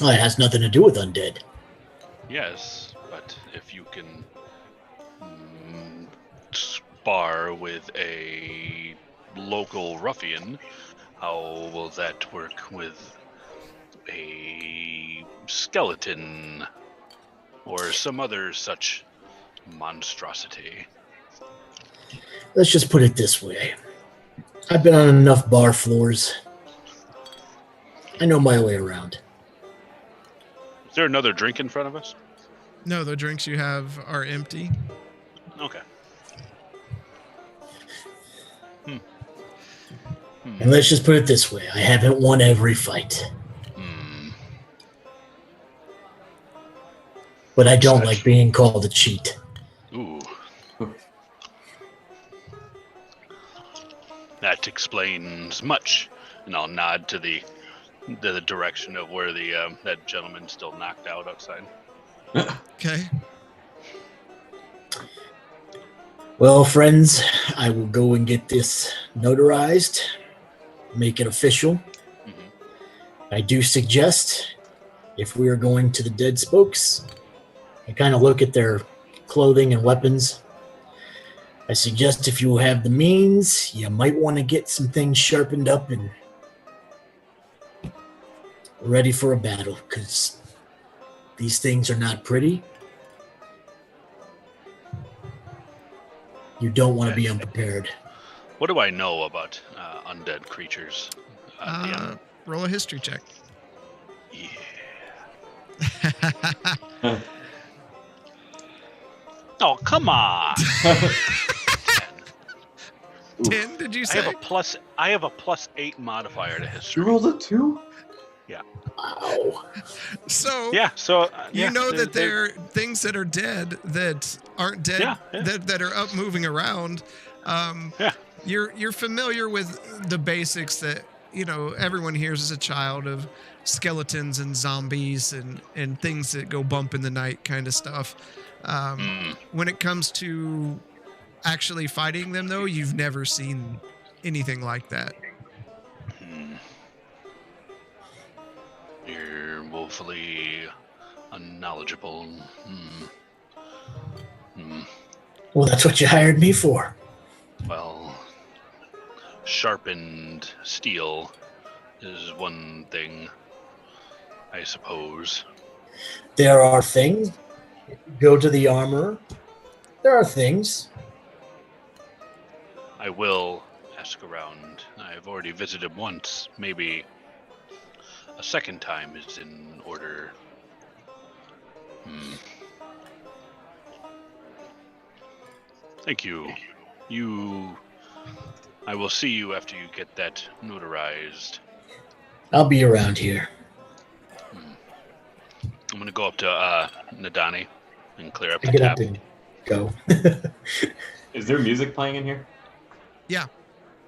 Well, it has nothing to do with undead. Yes, but if you can spar with a local ruffian, how will that work with a skeleton or some other such monstrosity? Let's just put it this way. I've been on enough bar floors. I know my way around. Is there another drink in front of us? No, the drinks you have are empty. Okay. And let's just put it this way. I haven't won every fight. But I don't like being called a cheat. Ooh. That explains much, and I'll nod to the direction of where the that gentleman's still knocked out outside. Okay. Well, friends, I will go and get this notarized, make it official. I do suggest, if we are going to the Dead Spokes, I kind of look at their clothing and weapons. I suggest if you have the means, you might want to get some things sharpened up and ready for a battle, because these things are not pretty. You don't want to be unprepared. What do I know about undead creatures? Roll a history check. Yeah. Oh, come on! 10, did you say? I have a plus 8 modifier to history. You rolled a 2? Wow. So Yeah, so you know that there are things that are dead that aren't dead, Yeah. that are up moving around. Yeah. You're familiar with the basics that everyone hears as a child of skeletons and zombies and things that go bump in the night kind of stuff. When it comes to actually fighting them, though, you've never seen anything like that. You're woefully unknowledgeable. Well, that's what you hired me for. Well, sharpened steel is one thing, I suppose. There are things. Go to the armor. There are things. I will ask around. I've already visited once. Maybe a second time is in order. Thank you. I will see you after you get that notarized. I'll be around here. I'm going to go up to Nadani and clear up I the get tap. up and go. Is there music playing in here? Yeah.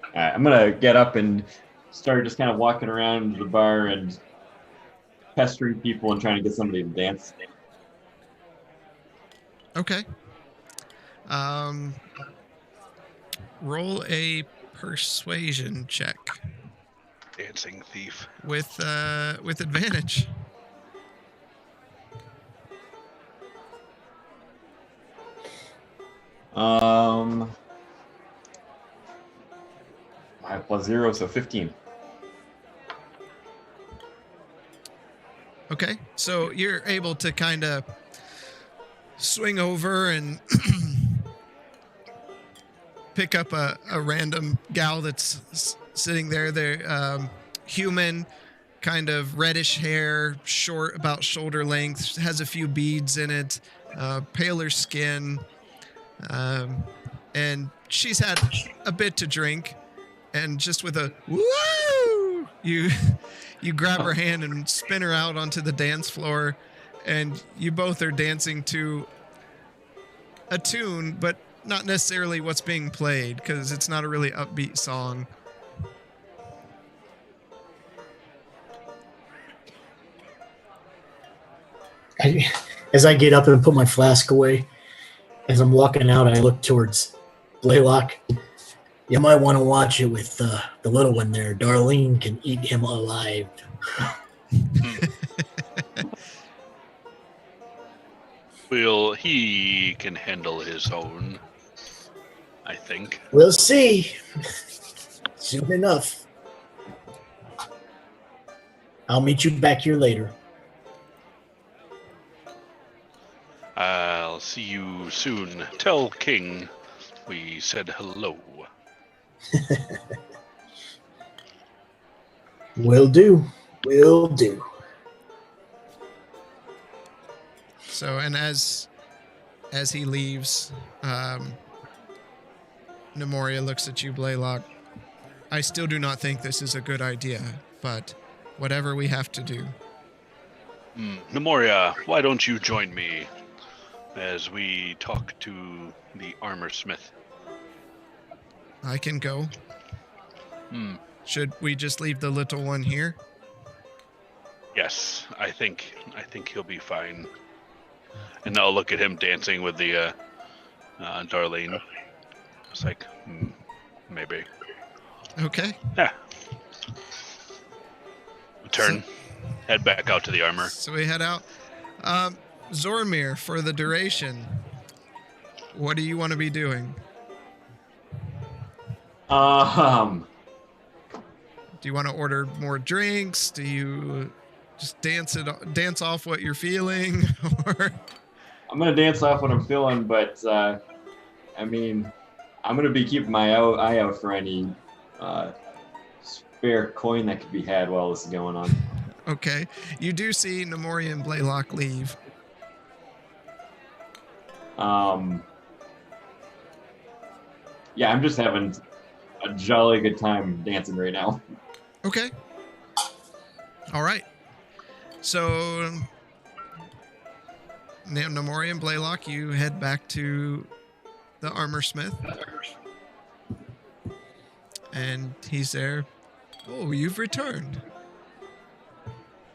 All right, I'm gonna get up and start just kind of walking around the bar and pestering people and trying to get somebody to dance. Okay. Roll a persuasion check Dancing thief. with advantage. Um, 5 plus 0, so 15. Okay, so you're able to kind of swing over and pick up a random gal that's sitting there. They're human, kind of reddish hair, short, about shoulder length, has a few beads in it, paler skin, and she's had a bit to drink, and just with a woo, you grab her hand and spin her out onto the dance floor, and you both are dancing to a tune, but not necessarily what's being played, because it's not a really upbeat song. As I get up and put my flask away, as I'm walking out, I look towards Blaylock. You might want to watch it with the little one there. Darlene can eat him alive. Well, he can handle his own, I think. We'll see. Soon enough. I'll meet you back here later. I'll see you soon. Tell King we said hello. Will do. Will do. So, and as he leaves, Nemoria looks at you, Blaylock. I still do not think this is a good idea, but whatever we have to do. Nemoria, why don't you join me as we talk to the armor smith? I can go. Should we just leave the little one here? Yes, I think he'll be fine. And I'll look at him dancing with the Darlene. It's like, maybe. Okay. Yeah. Turn. Head back out to the armor. So we head out. Zormir, for the duration, what do you want to be doing? Um, Do you want to order more drinks? Do you just dance off what you're feeling? Or I'm gonna dance off what I'm feeling, but I mean, I'm gonna be keeping my eye out for any spare coin that could be had while this is going on. okay, you do see Nemoria and Blaylock leave. Yeah, I'm just having a jolly good time dancing right now. Okay. All right. So, Nemoria and Blaylock, you head back to the armor smith. And he's there. Oh, you've returned.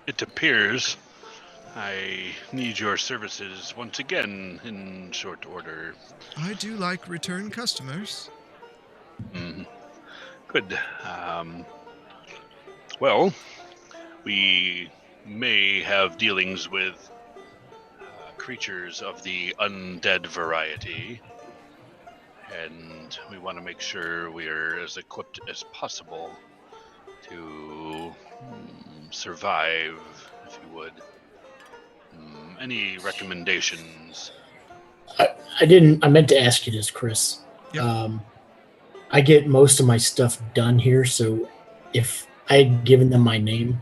It appears I need your services once again in short order. I do like return customers. Good. Well, we may have dealings with creatures of the undead variety, and we want to make sure we're as equipped as possible to survive, if you would. Any recommendations? I meant to ask you this, Chris. Yep. I get most of my stuff done here, so if I had given them my name,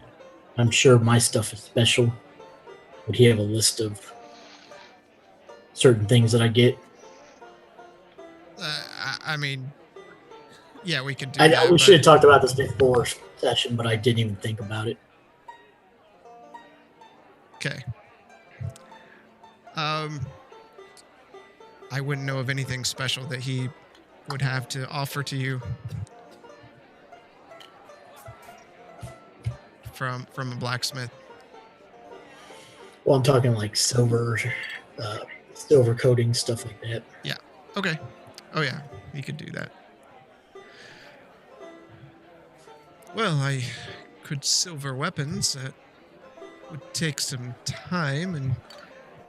I'm sure my stuff is special. Would he have a list of certain things that I get? I mean, yeah, we could do We that. should have talked about this before session, but I didn't even think about it. Okay. I wouldn't know of anything special that he would have to offer to you from a blacksmith. Well, I'm talking like silver coating, stuff like that. Yeah. Okay. Oh yeah, he could do that. Well, I could silver weapons. That would take some time and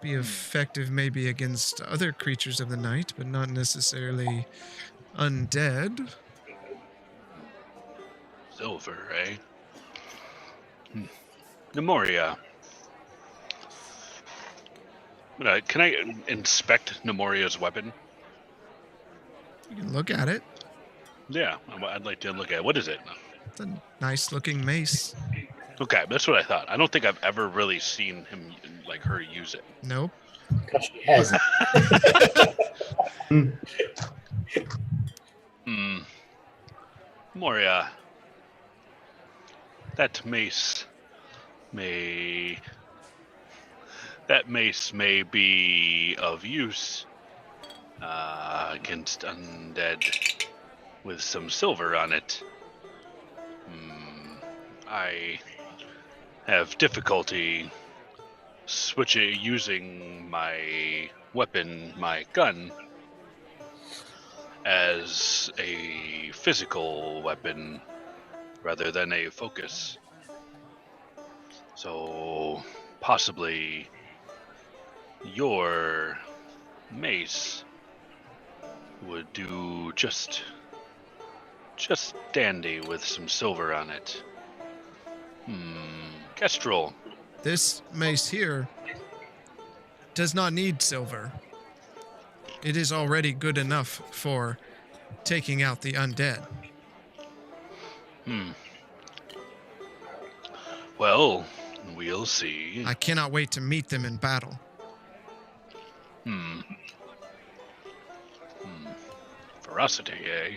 be effective maybe against other creatures of the night, but not necessarily undead. Silver, eh? Nemoria. Can I inspect Nemoria's weapon? You can look at it. Yeah, I'd like to look at it. What is it? It's a nice looking mace. Okay, that's what I thought. I don't think I've ever really seen him, like her, use it. Nope. Because she hasn't. Moria, that mace may be of use against undead with some silver on it. I have difficulty using my weapon, my gun, as a physical weapon rather than a focus. So possibly your mace would do just dandy with some silver on it. Kestrel. This mace here does not need silver. It is already good enough for taking out the undead. Well, we'll see. I cannot wait to meet them in battle. Ferocity, eh?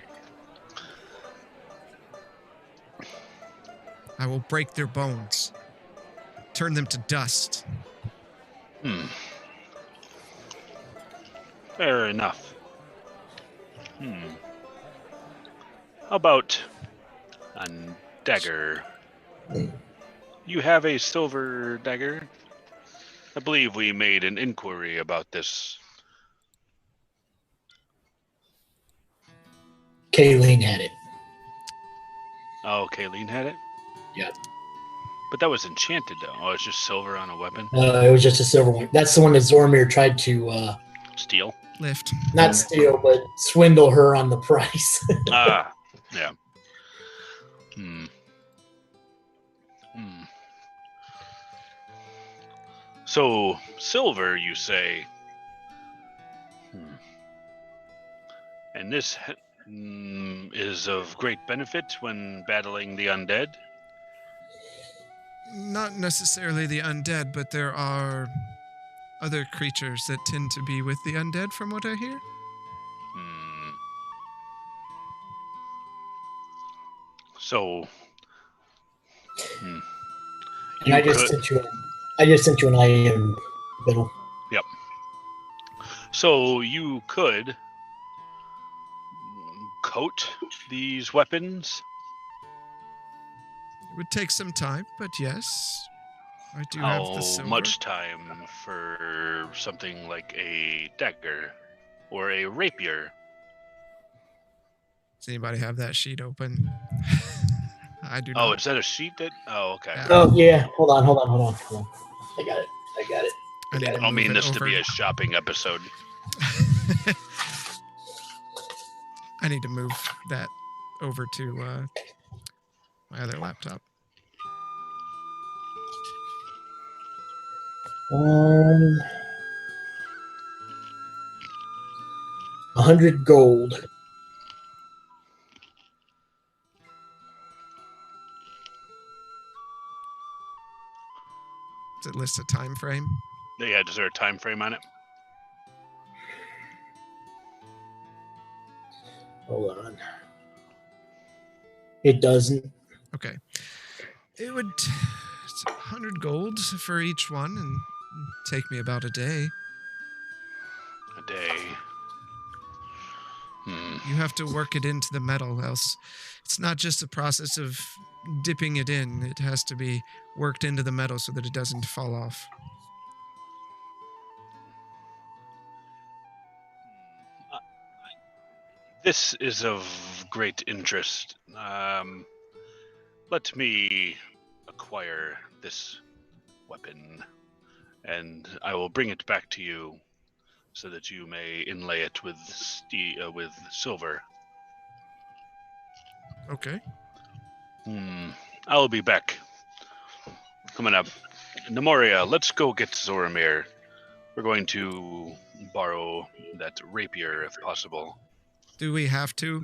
I will break their bones, turn them to dust. Fair enough. How about a dagger? You have a silver dagger? I believe we made an inquiry about this. Kayleen had it. Oh, Kayleen had it? Yeah. But that was enchanted, though. Oh, it's just silver on a weapon? It was just a silver one. That's the one that Zormir tried to Steal? Lift. not steal, but swindle her on the price. Yeah. So, silver, you say? And this is of great benefit when battling the undead? Not necessarily the undead, but there are other creatures that tend to be with the undead, from what I hear. So, And I just sent you an IM biddle. Yep. So you could coat these weapons? It would take some time, but yes, I do have the How silver. much time for something like a dagger or a rapier? Does anybody have that sheet open? I do Oh, not. is that a sheet that? Oh, okay. Yeah. Oh yeah, hold on. I got it. I need I to don't move mean it this over. to be a shopping episode. I need to move that over to my other laptop. 100 gold. Does it list a time frame? Yeah, is there a time frame on it? Hold on. It doesn't. Okay. It would. It's 100 gold for each one, and take me about a day. A day. You have to work it into the metal, else it's not just a process of dipping it in. It has to be worked into the metal so that it doesn't fall off. This is of great interest. Let me acquire this weapon, and I will bring it back to you so that you may inlay it with with silver. Okay. I will be back. Coming up. Nemoria, let's go get Zoramir. We're going to borrow that rapier if possible. Do we have to?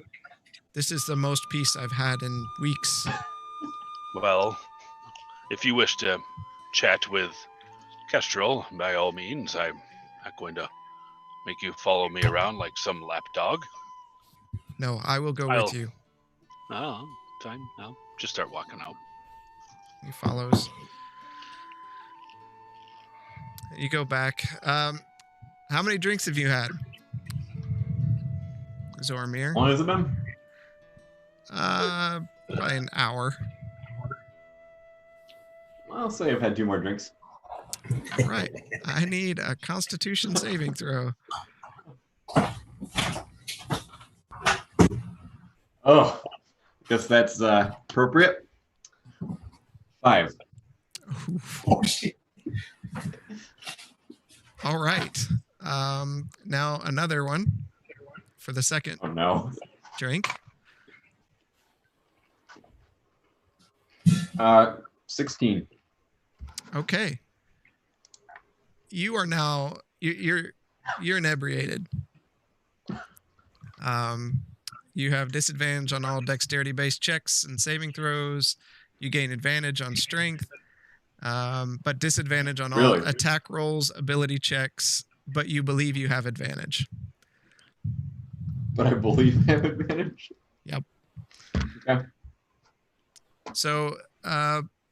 This is the most peace I've had in weeks. Well, if you wish to chat with Kestrel, by all means, I'm not going to make you follow me around like some lapdog. No, I will go with you. Oh, fine. I'll just start walking out. He follows. You go back. How many drinks have you had, Zoramir? How long has it been? Probably an hour. I'll say I've had 2 more drinks. All right. I need a Constitution saving throw. Oh, guess that's appropriate. 5. Oh shit. All right. Now another one for the second Oh no. drink. 16. Okay. You are now you're inebriated. You have disadvantage on all dexterity-based checks and saving throws. You gain advantage on strength, but disadvantage on all attack rolls, ability checks. But you believe you have advantage. But I believe I have advantage. Yep. Okay. So,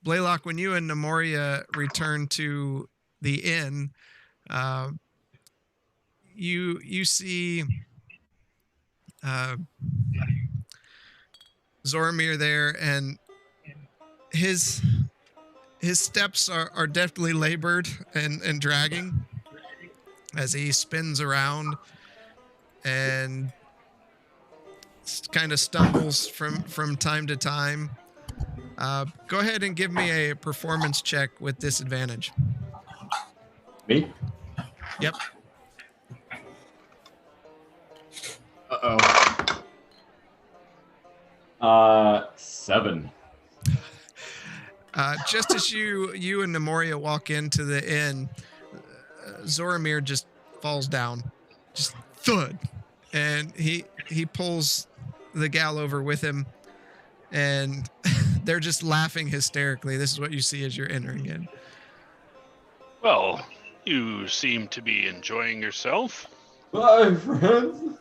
Blaylock, when you and Nemoria return to the inn, you see Zoramir there, and his steps are definitely labored and dragging as he spins around and kind of stumbles from time to time. Go ahead and give me a performance check with disadvantage. Me? Yep. Uh-oh. 7. Just as you and Nemoria walk into the inn, Zoramir just falls down, just thud, and he pulls the gal over with him, and they're just laughing hysterically. This is what you see as you're entering in. Well, you seem to be enjoying yourself. Bye, friends.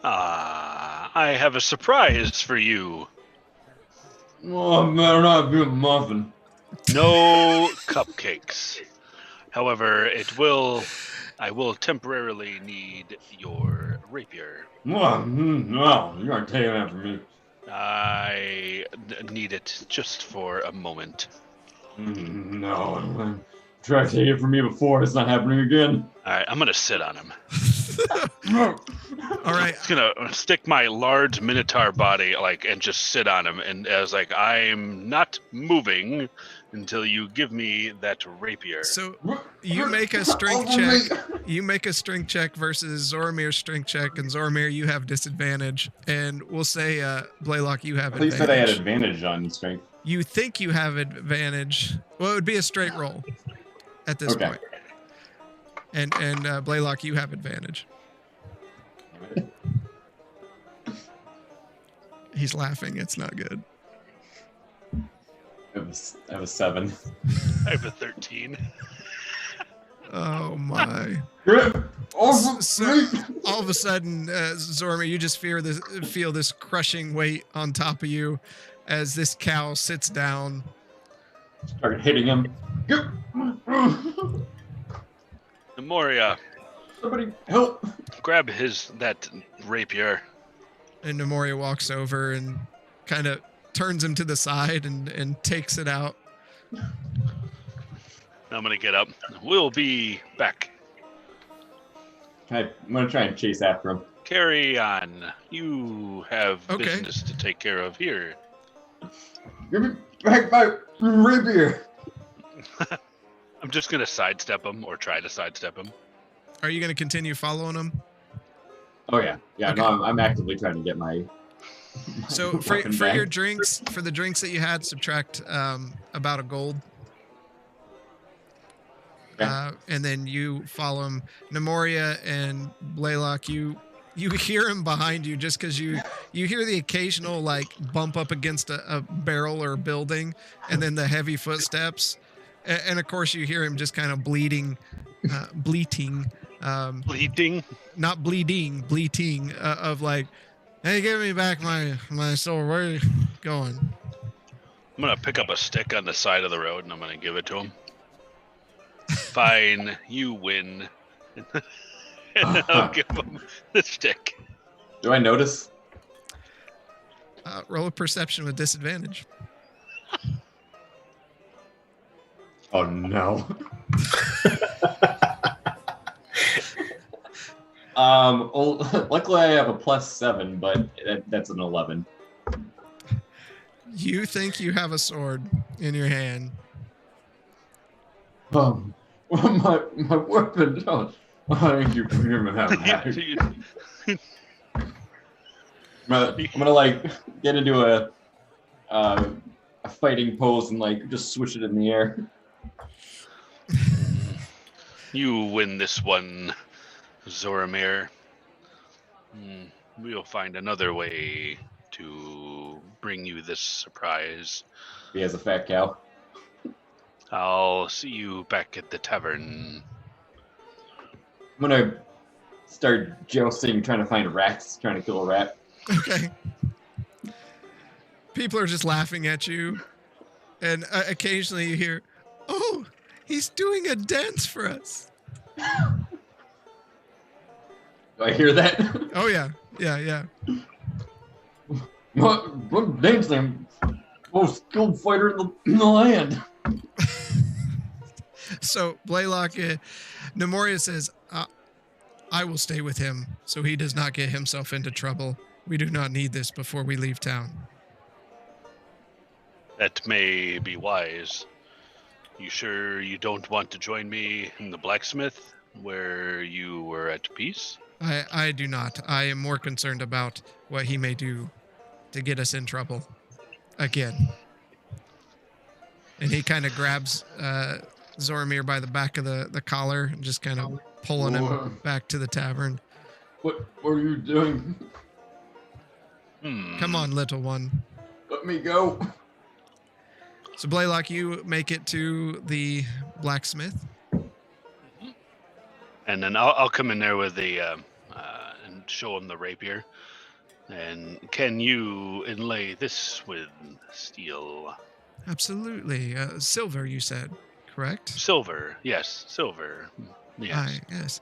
I have a surprise for you. Oh, it better not be a muffin. No cupcakes. However, I will temporarily need your rapier. No, you aren't taking that from me. I need it just for a moment. No, tried to take it from me before. It's not happening again. All right, I'm gonna sit on him. All right. I'm gonna stick my large minotaur body and just sit on him, and as I'm not moving until you give me that rapier. So you make a strength check. You make a strength check versus Zoromir's strength check, and Zoromir, you have disadvantage. And we'll say, Blaylock, you have At least advantage. said I had advantage on strength. You think you have advantage. Well, it would be a straight roll at this Okay. point. And Blaylock, you have advantage. He's laughing. It's not good. I have a 7. I have a 13. Oh my! Awesome. So all of a sudden, Zoromir, you just feel this crushing weight on top of you as this cow sits down. Start hitting him. Moria, Somebody help! grab that rapier. And Nemoria walks over and kind of turns him to the side and takes it out. I'm gonna get up. We'll be back. I'm gonna try and chase after him. Carry on. You have Okay. business to take care of here. Give me back my rapier. I'm just gonna sidestep him or try to sidestep him. Are you going to continue following him? Oh yeah, yeah. Okay. No, I'm actively trying to get my. So for weapon back. your drinks, for the drinks that you had, subtract about a gold. Okay. And then you follow him. Nemoria and Blaylock, you hear him behind you just because you hear the occasional bump up against a barrel or a building, and then the heavy footsteps, and of course you hear him just kind of bleating. Bleeding. Not bleeding, bleating of hey, give me back my sword. Where are you going? I'm gonna pick up a stick on the side of the road and I'm gonna give it to him. Fine, you win. And I'll give him the stick. Do I notice? Roll a perception with disadvantage. Oh no. Luckily I have a +7, but that's an 11. You think you have a sword in your hand. My weapon. Oh, thank you for hearing me that back. I'm gonna get into a fighting pose and just switch it in the air. You win this one, Zoromir. We'll find another way to bring you this surprise. He has a fat cow. I'll see you back at the tavern. I'm gonna start jousting, trying to find rats, trying to kill a rat. Okay. People are just laughing at you, and occasionally you hear, "Oh, he's doing a dance for us." Do I hear that? Oh yeah, yeah. I'm dancing. Most skilled fighter in the land. So Blaylock, Nemoria says, "I will stay with him, so he does not get himself into trouble. We do not need this before we leave town." That may be wise. You sure you don't want to join me in the blacksmith, where you were at peace? I do not. I am more concerned about what he may do to get us in trouble again. And he kind of grabs Zoromir by the back of the collar and just kind of pulling him back to the tavern. What are you doing? Come on, little one. Let me go. So Blaylock, you make it to the blacksmith. And then I'll come in there with the and show him the rapier. And can you inlay this with steel? Absolutely. Silver, you said, correct? Silver, yes, silver. Yes. Yes.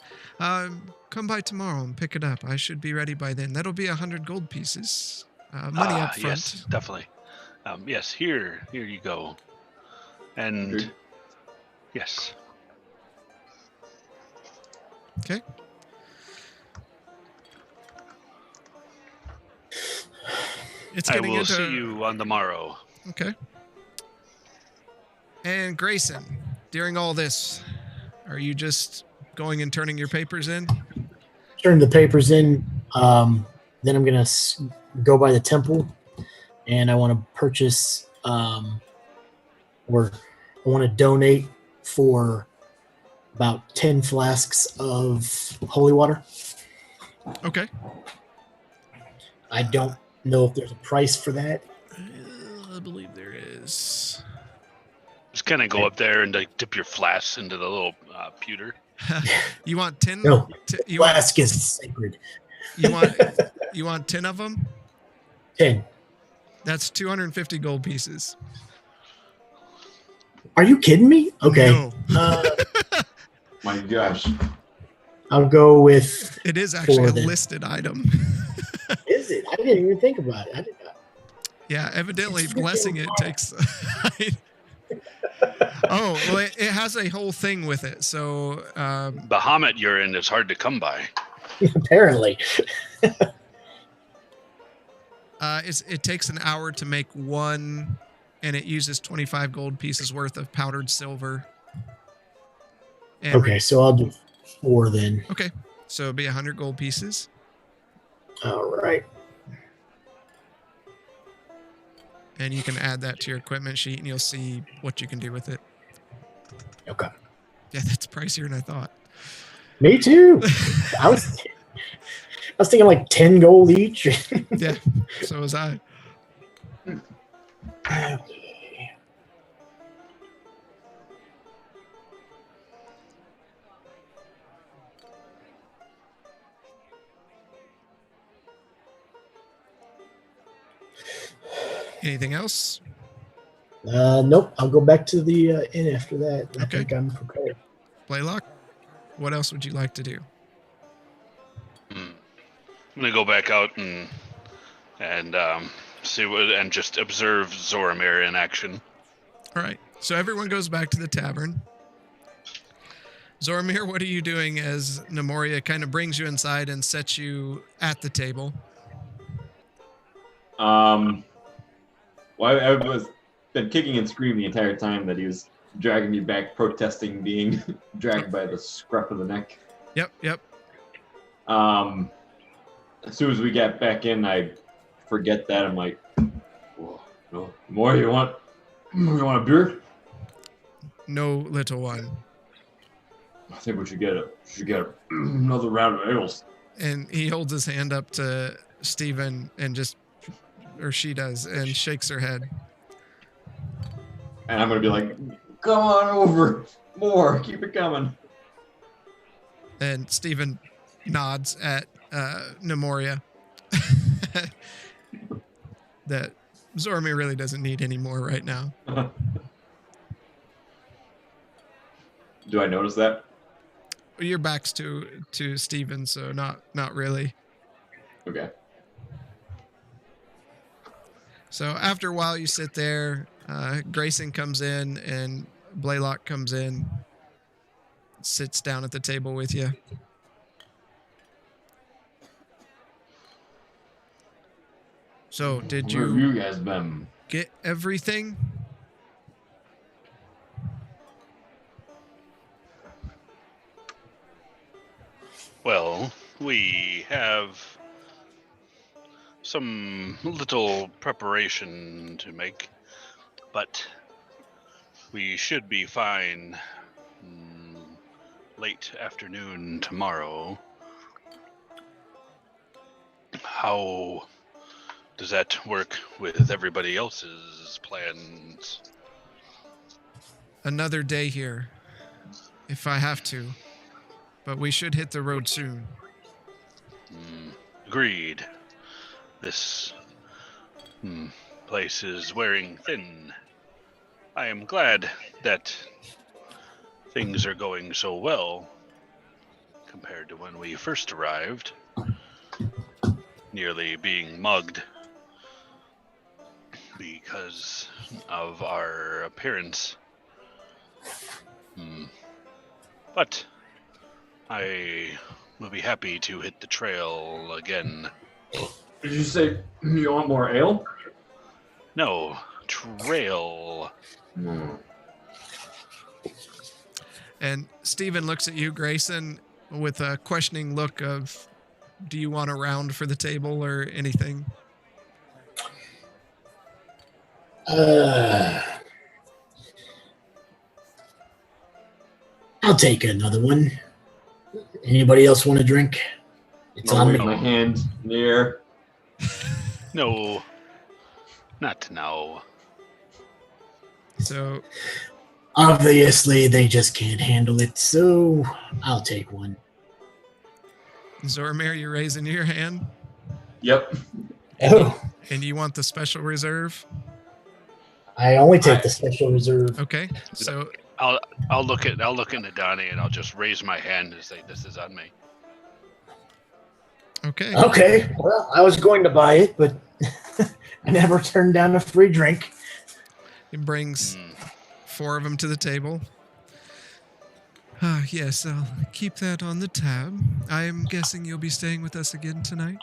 Come by tomorrow and pick it up. I should be ready by then. That'll be 100 gold pieces. Money up front. Yes, definitely. Yes, here you go. And Good. yes. Okay. It's I getting will into. see you on the morrow. Okay. And Grayson, during all this, are you just going and turning your papers in? Turn the papers in. Then I'm gonna go by the temple, and I want to purchase, or I want to donate for about 10 flasks of holy water. Okay. I don't know if there's a price for that. I believe there is. Just kind of go up there and like dip your flasks into the little pewter. You want 10? No, You want, flask is sacred. you want 10 of them? 10. That's 250 gold pieces. Are you kidding me? Okay. No. My gosh. I'll go with. It is actually a then. listed item. Is it? I didn't even think about it. I did not. Yeah, evidently It's blessing freaking it takes. Oh, well, it has a whole thing with it. So, Bahamut urine is hard to come by. Apparently. it takes an hour to make one, and it uses 25 gold pieces worth of powdered silver. And Okay, so I'll do 4 then. Okay, so it'll be 100 gold pieces. All right. And you can add that to your equipment sheet, and you'll see what you can do with it. Okay. Yeah, that's pricier than I thought. Me too. I was thinking like 10 gold each. Yeah, so was I. Okay. Anything else? Nope. I'll go back to the inn after that. I Okay. think I'm prepared. Blaylock, what else would you like to do? I'm gonna go back out and see what and just observe Zoramir in action. All right, so everyone goes back to the tavern. Zoramir, what are you doing as Nemoria kind of brings you inside and sets you at the table? Well, I was been kicking and screaming the entire time that he was dragging me back, protesting being dragged by the scruff of the neck. Yep. As soon as we get back in, I forget that. I'm like, whoa, no more. You want a beer? No, little one. I think we should get another round of ales. And he holds his hand up to Steven and she does, and shakes her head. And I'm gonna be like, come on over, more, keep it coming. And Steven nods at Nemoria. That Zoramir really doesn't need any more right now. Do I notice that? Your back's to Steven, so not really. Okay. So after a while, you sit there. Grayson comes in, and Blaylock comes in, sits down at the table with you. So, did Where have you you guys been? get everything? Well, we have some little preparation to make, but we should be fine late afternoon tomorrow. How does that work with everybody else's plans? Another day here, if I have to. But we should hit the road soon. Agreed. This place is wearing thin. I am glad that things are going so well. compared to when we first arrived, nearly being mugged because of our appearance. But I will be happy to hit the trail again. Did you say you want more ale? No, trail. And Steven looks at you, Grayson, with a questioning look of, do you want a round for the table or anything? I'll take another one. Anybody else want a drink? It's on me. My hand in the air. No, not now. So Obviously, they just can't handle it, so I'll take one. Zoramir, you're raising your hand, Yep. Oh, and you want the special reserve? I only take the special reserve. Okay, so I'll look at Nadani and I'll just raise my hand and say, "This is on me." okay. Okay, well, I was going to buy it, but I never turned down a free drink. He brings 4 of them to the table. Yes, I'll keep that on the tab. I'm guessing you'll be staying with us again tonight?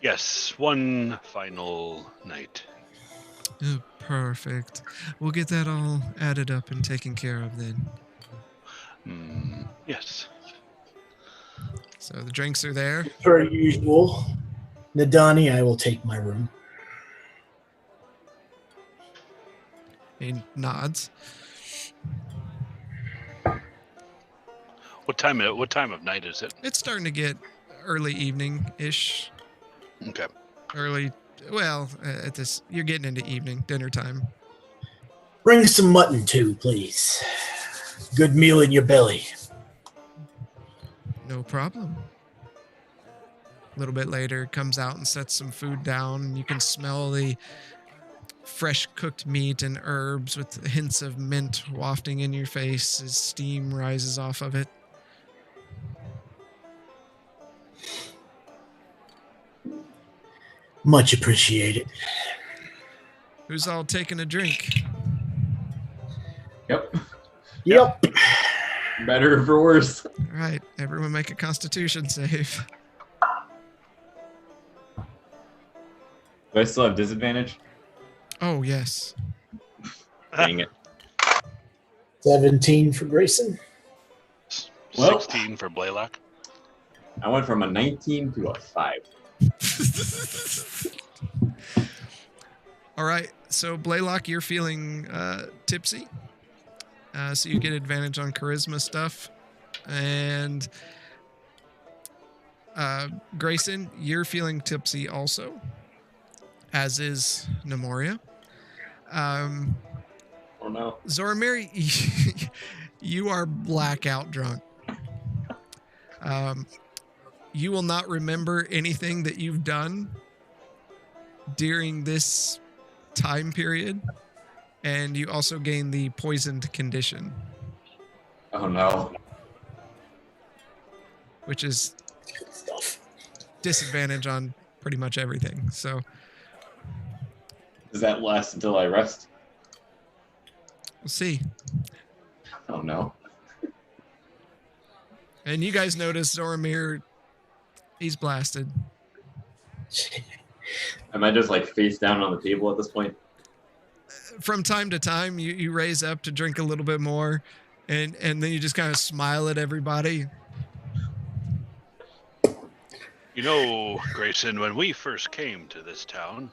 Yes, one final night. Oh, perfect. We'll get that all added up and taken care of then. Yes. So the drinks are there. Per usual, Nadani, I will take my room. He nods. What time of night is it? It's starting to get early evening-ish. Okay. At this, you're getting into evening, dinner time. Bring some mutton too, please. Good meal in your belly. No problem. A little bit later, comes out and sets some food down, and you can smell the fresh cooked meat and herbs with hints of mint wafting in your face as steam rises off of it. Much appreciated. Who's all taking a drink? Yep. Better or for worse. All right, everyone make a Constitution save. Do I still have disadvantage? Oh, yes. Dang it. 17 for Grayson. 16 for Blaylock. I went from a 19 to a 5. All right, so Blaylock, you're feeling tipsy. So you get advantage on charisma stuff. And Grayson, you're feeling tipsy also, as is Nemoria. Oh no. Zoramir, you are blackout drunk. You will not remember anything that you've done during this time period, and you also gain the poisoned condition, Oh no. which is Good stuff. disadvantage on pretty much everything. So Does that last until I rest? we'll see. Oh no. And you guys notice Zoramir, he's blasted. Am I just like face down on the table at this point? From time to time, you raise up to drink a little bit more, and then you just kind of smile at everybody. You know, Grayson, when we first came to this town,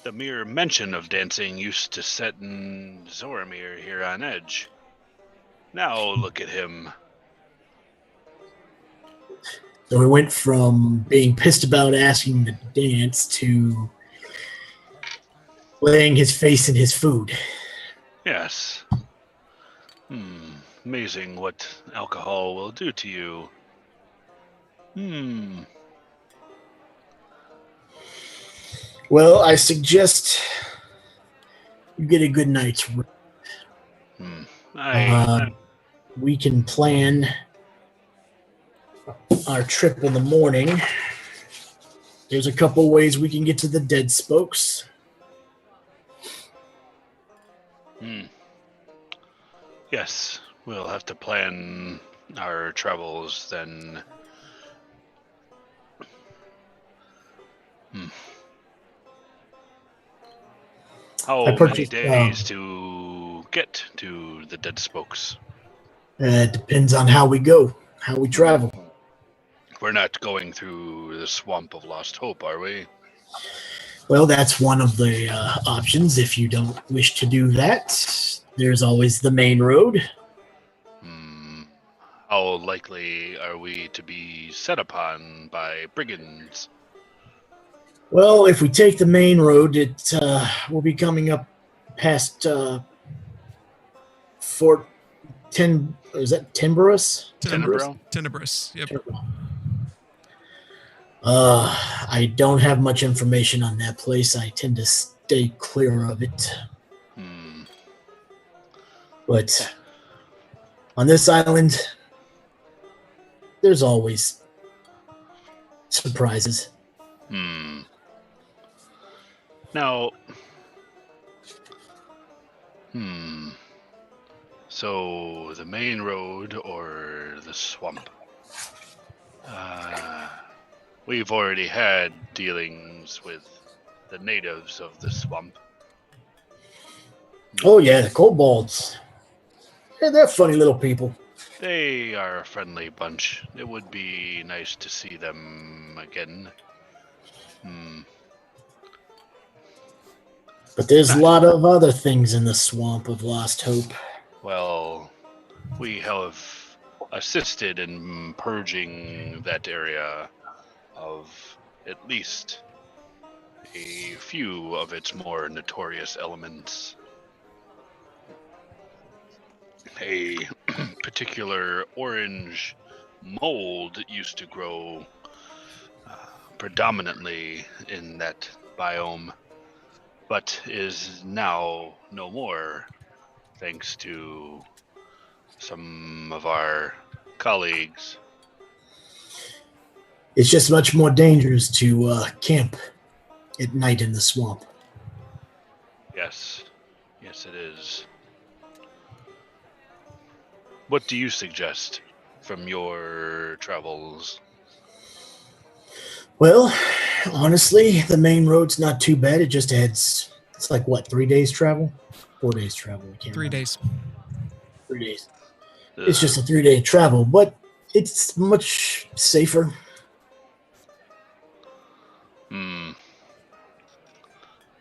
the mere mention of dancing used to set Zoramir here on edge. Now look at him. So we went from being pissed about asking to dance to laying his face in his food. Yes. Amazing what alcohol will do to you. Well, I suggest you get a good night's rest. We can plan our trip in the morning, there's a couple ways we can get to the Dead Spokes. Yes, we'll have to plan our travels then. How I many purchased, days to get to the Dead Spokes? It depends on how we go, how we travel. We're not going through the swamp of Lost Hope, are we? Well, that's one of the options. If you don't wish to do that, there's always the main road. How likely are we to be set upon by brigands? Well, if we take the main road, it will be coming up past Fort Is that Timbrous? Tenebrous. Yep. I don't have much information on that place. I tend to stay clear of it. But on this island, there's always surprises. Now, so the main road or the swamp? We've already had dealings with the natives of the swamp. Oh yeah, the kobolds. Yeah, they're funny little people. They are a friendly bunch. It would be nice to see them again. But there's a lot of other things in the swamp of Lost Hope. Well, we have assisted in purging that area of at least a few of its more notorious elements. A particular orange mold used to grow predominantly in that biome, but is now no more, thanks to some of our colleagues. It's just much more dangerous to camp at night in the swamp. Yes, it is. What do you suggest from your travels? Well, honestly, the main road's not too bad. It just adds, it's like what, 3 days travel? 4 days travel. I can't 3 remember. days. 3 days. It's just a 3-day travel, but it's much safer.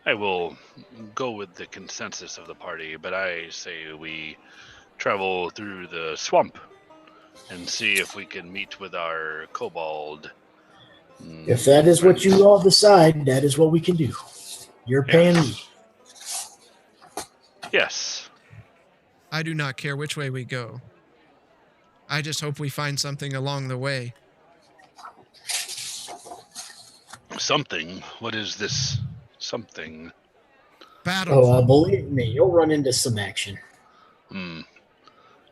I will go with the consensus of the party, but I say we travel through the swamp and see if we can meet with our kobold. If that is what you all decide, that is what we can do. You're paying me. Yes. I do not care which way we go. I just hope we find something along the way. Something? What is this something? Battle. Oh, believe me, you'll run into some action.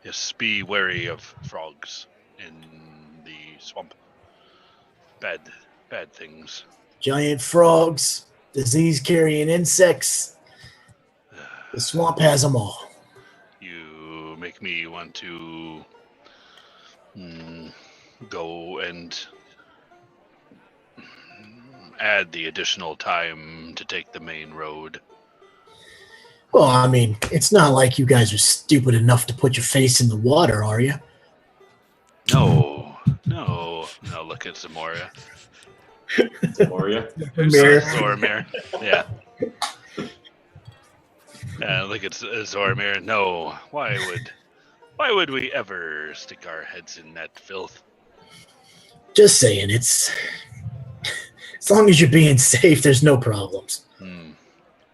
Yes, be wary of frogs in the swamp. Bad things. Giant frogs, disease-carrying insects. The swamp has them all. You make me want to go and add the additional time to take the main road. Well, I mean, it's not like you guys are stupid enough to put your face in the water, are you? No. Look at Zamoria. Zamoria? Zoramir. Yeah. Look at Zoramir. No. Why would we ever stick our heads in that filth? Just saying, it's as long as you're being safe, there's no problems.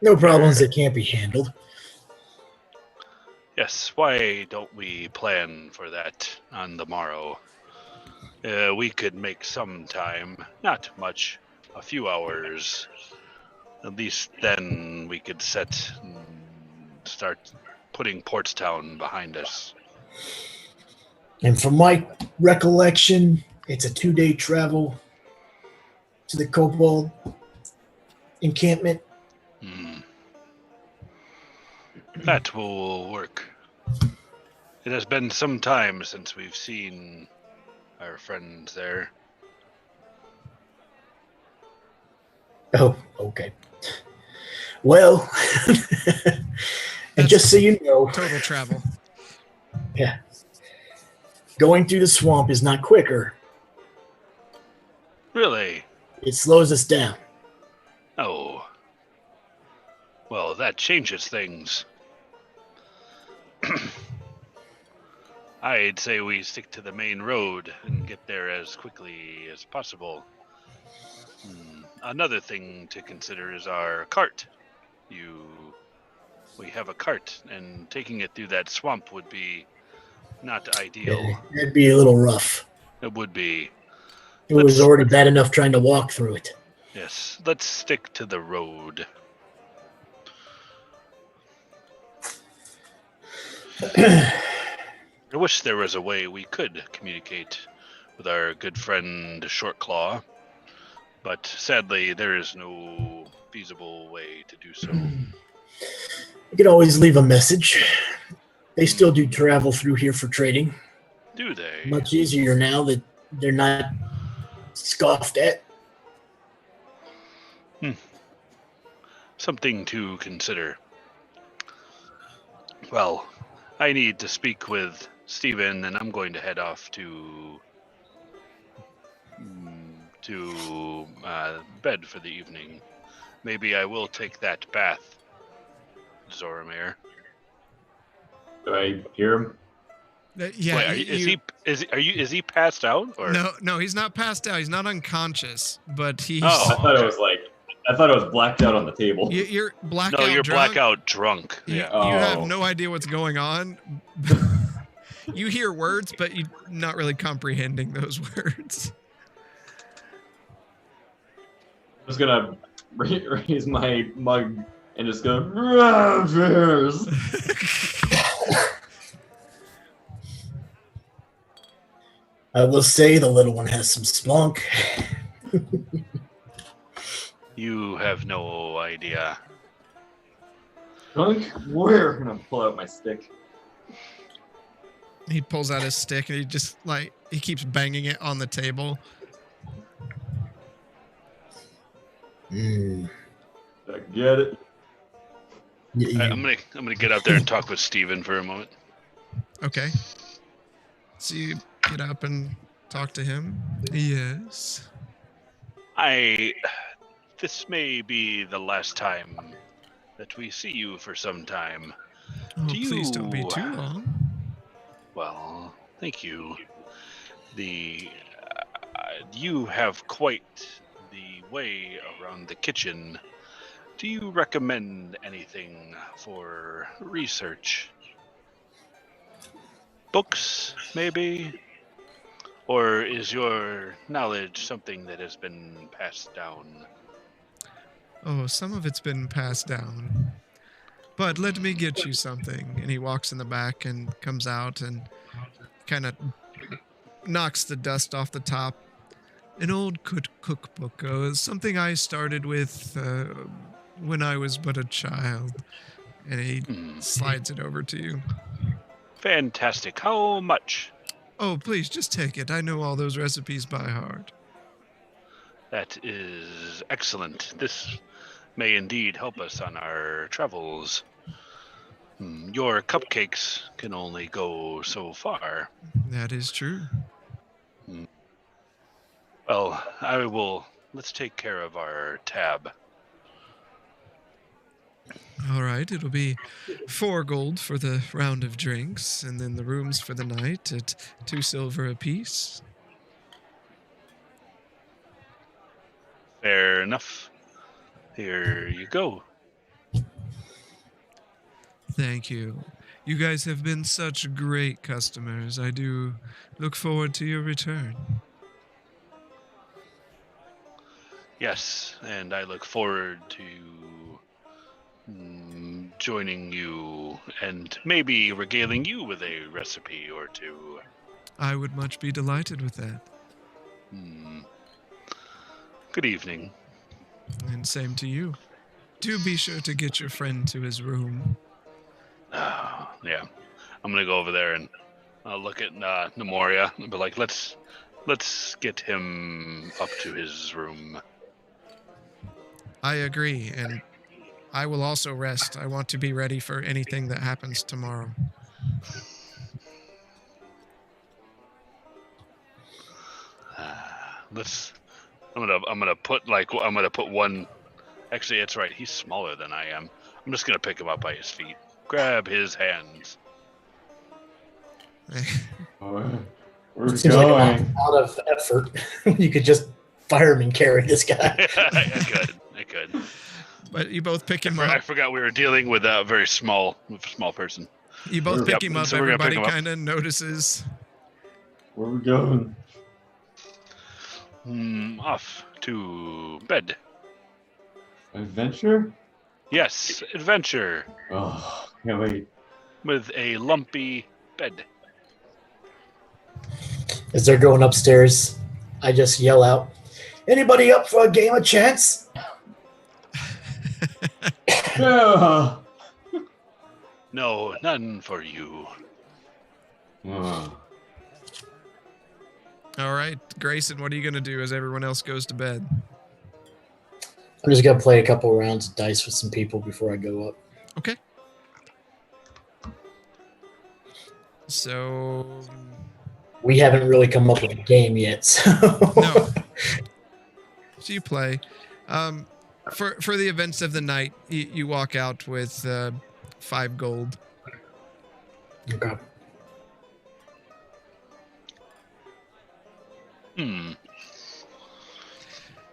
No problems that can't be handled. Yes, why don't we plan for that on the morrow? We could make some time, not much, a few hours. At least then we could start putting Portstown behind us. And from my recollection, It's a 2-day travel to the Kobold encampment. That will work. It has been some time since we've seen our friends there. Oh, okay. Well, and That's just so you know, Total travel. yeah, going through the swamp is not quicker. Really? It slows us down. Oh. Well, that changes things. I'd say we stick to the main road and get there as quickly as possible. Another thing to consider is our cart. We have a cart, and taking it through that swamp would be not ideal. It'd be a little rough. It would be. It was already bad enough trying to walk through it. Yes, let's stick to the road. I wish there was a way we could communicate with our good friend Shortclaw, but sadly there is no feasible way to do so. You could always leave a message. They still do travel through here for trading. Do they? Much easier now that they're not scoffed at. Something to consider. Well, I need to speak with Steven, and I'm going to head off to bed for the evening. Maybe I will take that bath, Zoramir. Do I hear him? Yeah. Wait, is he passed out? Or? No, he's not passed out. He's not unconscious, but he's. Oh. I thought it was blacked out on the table. You're blackout. No, you're drunk. blackout drunk. You Yeah. have no idea what's going on. You hear words, but you're not really comprehending those words. I'm just gonna raise my mug and just go, Ravers! I will say the little one has some spunk. You have no idea. Drunk? Where? And I pull out my stick. He pulls out his stick and he keeps banging it on the table. Mm. I get it. I'm gonna get out there and talk with Steven for a moment. Okay. So you get up and talk to him. Yes. This may be the last time that we see you for some time. Oh, please don't be too long. Well, thank you. You have quite the way around the kitchen. Do you recommend anything for research? Books, maybe? Or is your knowledge something that has been passed down? Oh, some of it's been passed down. But let me get you something. And he walks in the back and comes out and kind of knocks the dust off the top. An old cookbook. Something I started with when I was but a child. And he slides it over to you. Fantastic. How much? Oh, please, just take it. I know all those recipes by heart. That is excellent. This may indeed help us on our travels. Your cupcakes can only go so far. That is true. Well, let's take care of our tab. All right, it'll be 4 gold for the round of drinks, and then the rooms for the night at 2 silver apiece. Fair enough. Here you go. Thank you. You guys have been such great customers. I do look forward to your return. Yes, and I look forward to joining you and maybe regaling you with a recipe or two. I would much be delighted with that. Good evening. And same to you. Do be sure to get your friend to his room. Yeah, I'm gonna go over there and look at Nemoria and be like, let's get him up to his room. I agree, and I will also rest. I want to be ready for anything that happens tomorrow. I'm gonna put one. Actually, it's right. He's smaller than I am. I'm just gonna pick him up by his feet, grab his hands. We're It seems like going. a lot of effort. You could just fireman carry this guy. I could. But you both pick him I up. forgot we were dealing with a very small person. You both pick Yep, him up. so we're gonna pick Everybody him up. kind of notices. Where we going? Off to bed. Adventure? Yes, adventure Oh, can't wait. with a lumpy bed. As they're going upstairs, I just yell out, "Anybody up for a game of chance?" Yeah. No, none for you. All right, Grayson, what are you going to do as everyone else goes to bed? I'm just gonna play a couple rounds of dice with some people before I go up. Okay. So, We haven't really come up with a game yet, so no. So you play. For the events of the night, you walk out with 5 gold. Okay.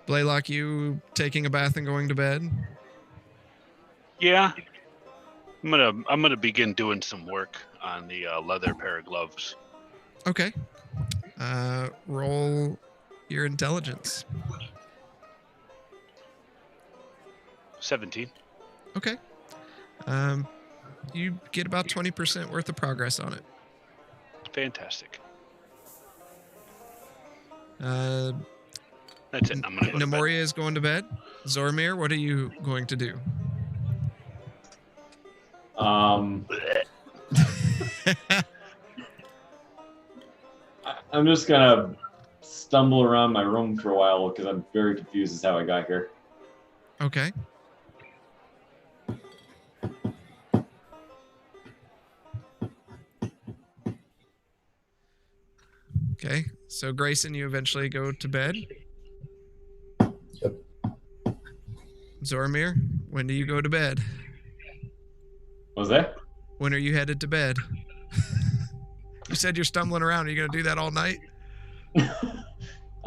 Blaylock, you taking a bath and going to bed? Yeah. I'm gonna begin doing some work on the leather pair of gloves. Okay. Roll your intelligence. 17. Okay. You get about 20% worth of progress on it. Fantastic. That's it. I'm gonna go to bed. Nemoria is going to bed. Zormir, what are you going to do? I'm just gonna stumble around my room for a while because I'm very confused as how I got here. Okay. Okay. So Grayson, you eventually go to bed. Yep. Zormir, when do you go to bed? What was that? When are you headed to bed? You said you're stumbling around. Are you going to do that all night? Yeah,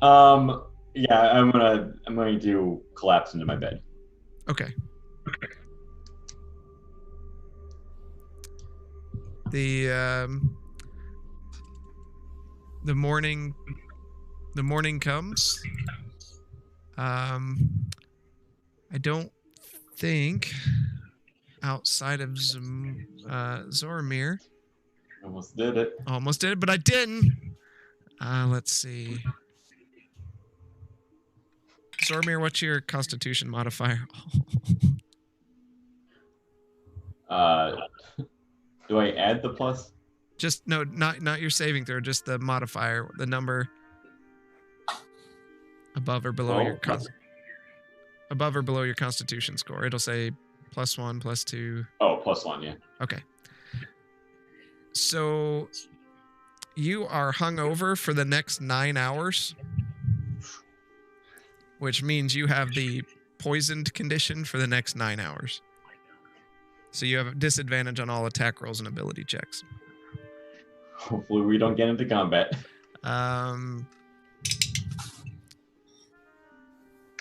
I'm going to collapse into my bed. Okay. The morning comes. I don't think outside of Zormir. Almost did it. Almost did, but I didn't. Let's see. Zormir, what's your Constitution modifier? Do I add the plus? Just no, not your saving throw. Just the modifier, the number above or below your Constitution score. It'll say +1, +2. Oh, +1, yeah. Okay. So you are hungover for the next 9 hours, which means you have the poisoned condition for the next 9 hours. So you have a disadvantage on all attack rolls and ability checks. Hopefully we don't get into combat.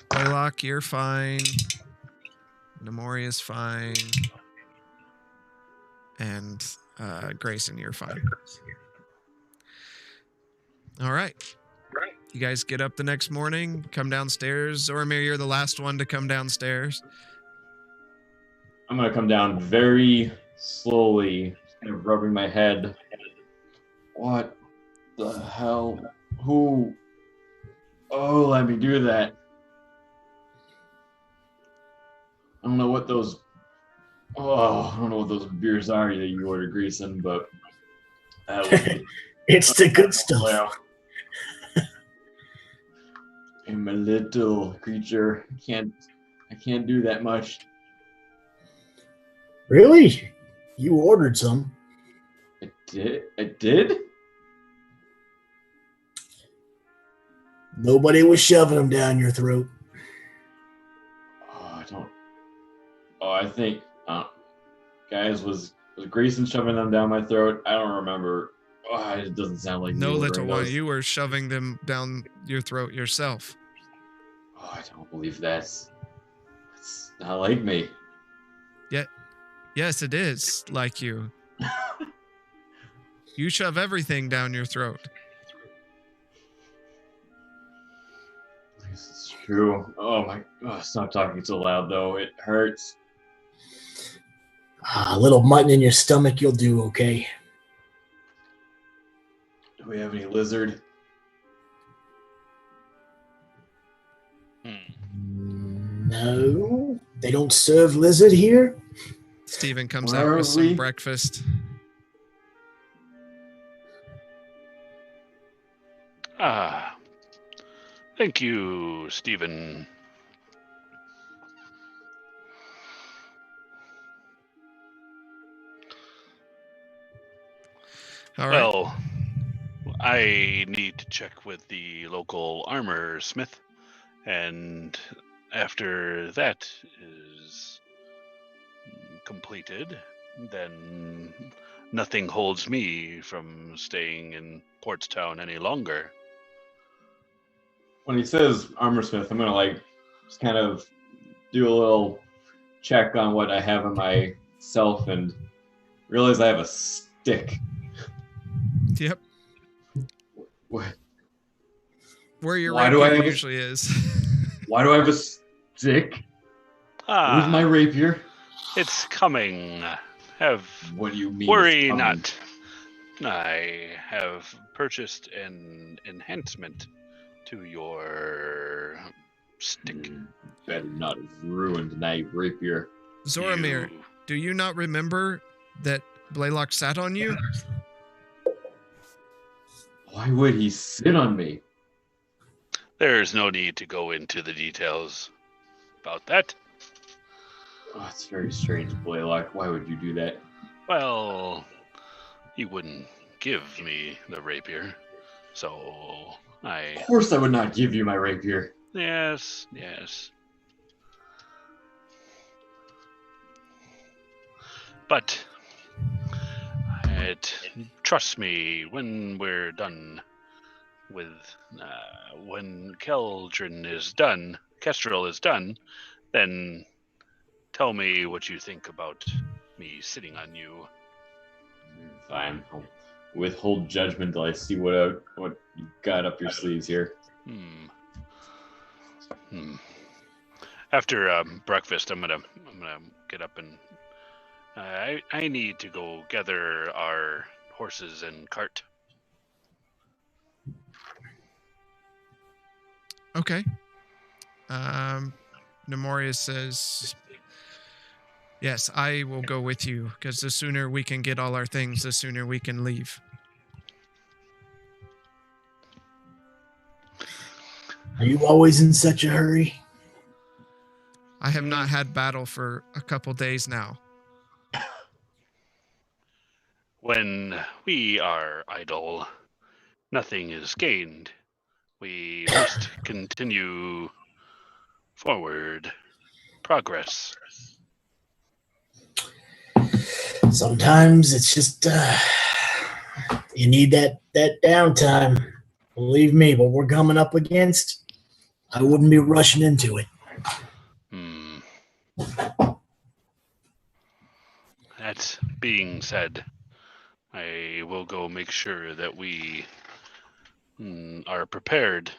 Blaylock, you're fine. Nemoria's fine. And Grayson, you're fine. All right. You guys get up the next morning, come downstairs. Zormir, you're the last one to come downstairs. I'm going to come down very slowly, kind of rubbing my head. What the hell? Who Oh, let me do that. I don't know what those. Oh, I don't know what those beers are that you ordered, Greason, but that would be. It's the good stuff. Well, I'm a little creature. I can't do that much. Really? You ordered some. I did. I did. Nobody was shoving them down your throat. Oh, I don't. Oh, I think, guys, was Grayson shoving them down my throat? I don't remember. Oh, it doesn't sound like No, me little ordering one, those. you were shoving them down your throat yourself. Oh, I don't believe that's not like me. Yes, it is like you. You shove everything down your throat. This is true. Oh my! Oh, stop talking so loud, though. It hurts. A little mutton in your stomach, you'll do okay. Do we have any lizard? No, they don't serve lizard here. Steven comes Where out are with some we? breakfast. Ah, thank you, Stephen. All right. Well, I need to check with the local armor smith, and after that is completed, then nothing holds me from staying in Portstown any longer. When he says armorsmith, I'm gonna just kind of do a little check on what I have in myself and realize I have a stick. Yep. What? Where your Why do I rapier have a- usually is. Why do I have a stick? Where's my rapier? It's coming. Have What do you mean? worry it's coming? not. I have purchased an enhancement to your stick. Better not have ruined my rapier. Zoramir, You- do you not remember that Blaylock sat on you? Why would he sit on me? There's no need to go into the details about that. Oh, it's very strange, Blaylock. Why would you do that? Well, you wouldn't give me the rapier, so Of course I would not give you my rapier. yes. But trust me, when we're done with, when Kestrel is done, then tell me what you think about me sitting on you. Fine. I'll withhold judgment till I see what you got up your sleeves here. After breakfast, I'm gonna get up and I need to go gather our horses and cart. Okay. Nemorius says, yes, I will go with you, because the sooner we can get all our things, the sooner we can leave. Are you always in such a hurry? I have not had battle for a couple days now. When we are idle, nothing is gained. We must continue forward. Progress. Sometimes it's just you need that downtime. Believe me, what we're coming up against, I wouldn't be rushing into it. That being said, I will go make sure that we are prepared.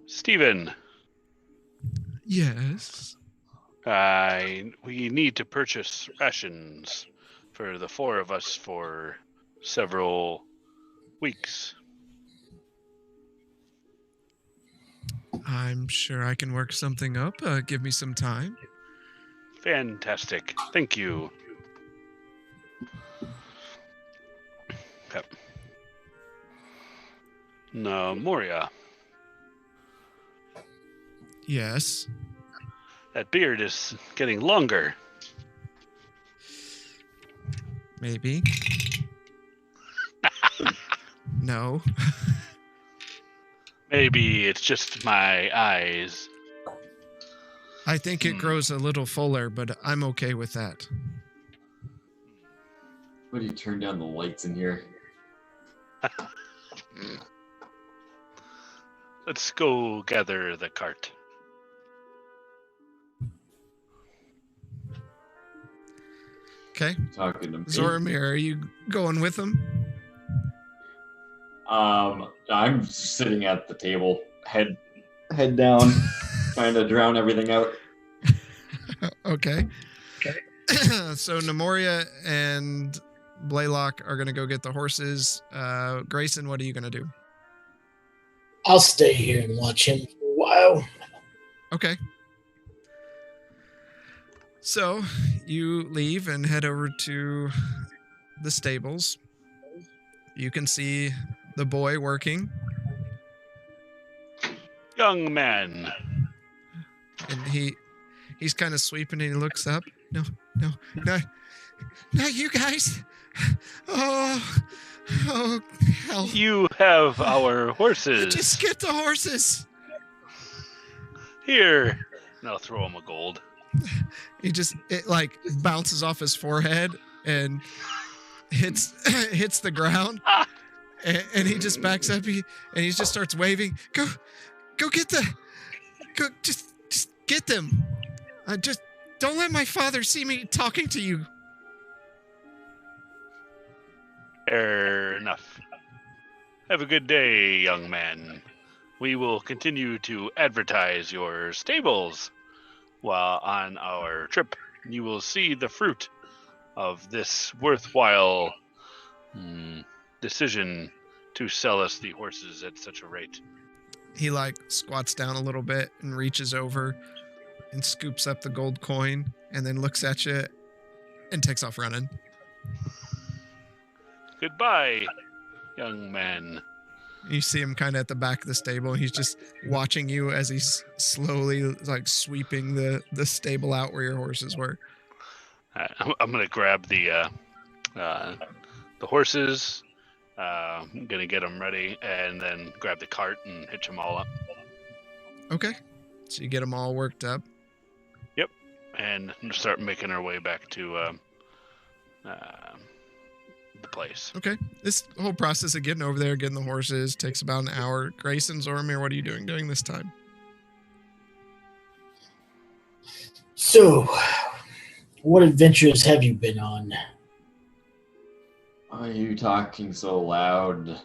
Stephen. Yes. We need to purchase rations for the four of us for several weeks. I'm sure I can work something up. Give me some time. Fantastic. Thank you. Yep. No, Moria. Yes. That beard is getting longer. Maybe. No. Maybe it's just my eyes. I think it grows a little fuller, but I'm okay with that. Why do you turn down the lights in here? Let's go gather the cart. Okay. Talking to me. Zoramir, are you going with him? I'm sitting at the table, head down, trying to drown everything out. Okay. So Nemoria and Blaylock are going to go get the horses. Grayson, what are you going to do? I'll stay here and watch him for a while. Okay. So you leave and head over to the stables. You can see the boy working. Young man. And he's kind of sweeping and he looks up. No, not you guys. Oh, hell. You have our horses. Just get the horses. Here. And I'll throw him a gold. It like bounces off his forehead and hits the ground. And he just backs up and he just starts waving. Go get just get them. Just don't let my father see me talking to you. Fair enough. Have a good day, young man. We will continue to advertise your stables while on our trip. You will see the fruit of this worthwhile decision to sell us the horses at such a rate. He like squats down a little bit and reaches over and scoops up the gold coin and then looks at you and takes off running. Goodbye, young man. You see him kind of at the back of the stable. He's just watching you as he's slowly like sweeping the stable out where your horses were. I'm gonna grab the horses. I'm gonna get them ready and then grab the cart and hitch them all up. Okay. So you get them all worked up. Yep. And start making our way back to the place. Okay. This whole process of getting over there, getting the horses, takes about an hour. Grayson, Zoramir, what are you doing during this time? So, what adventures have you been on? Why are you talking so loud?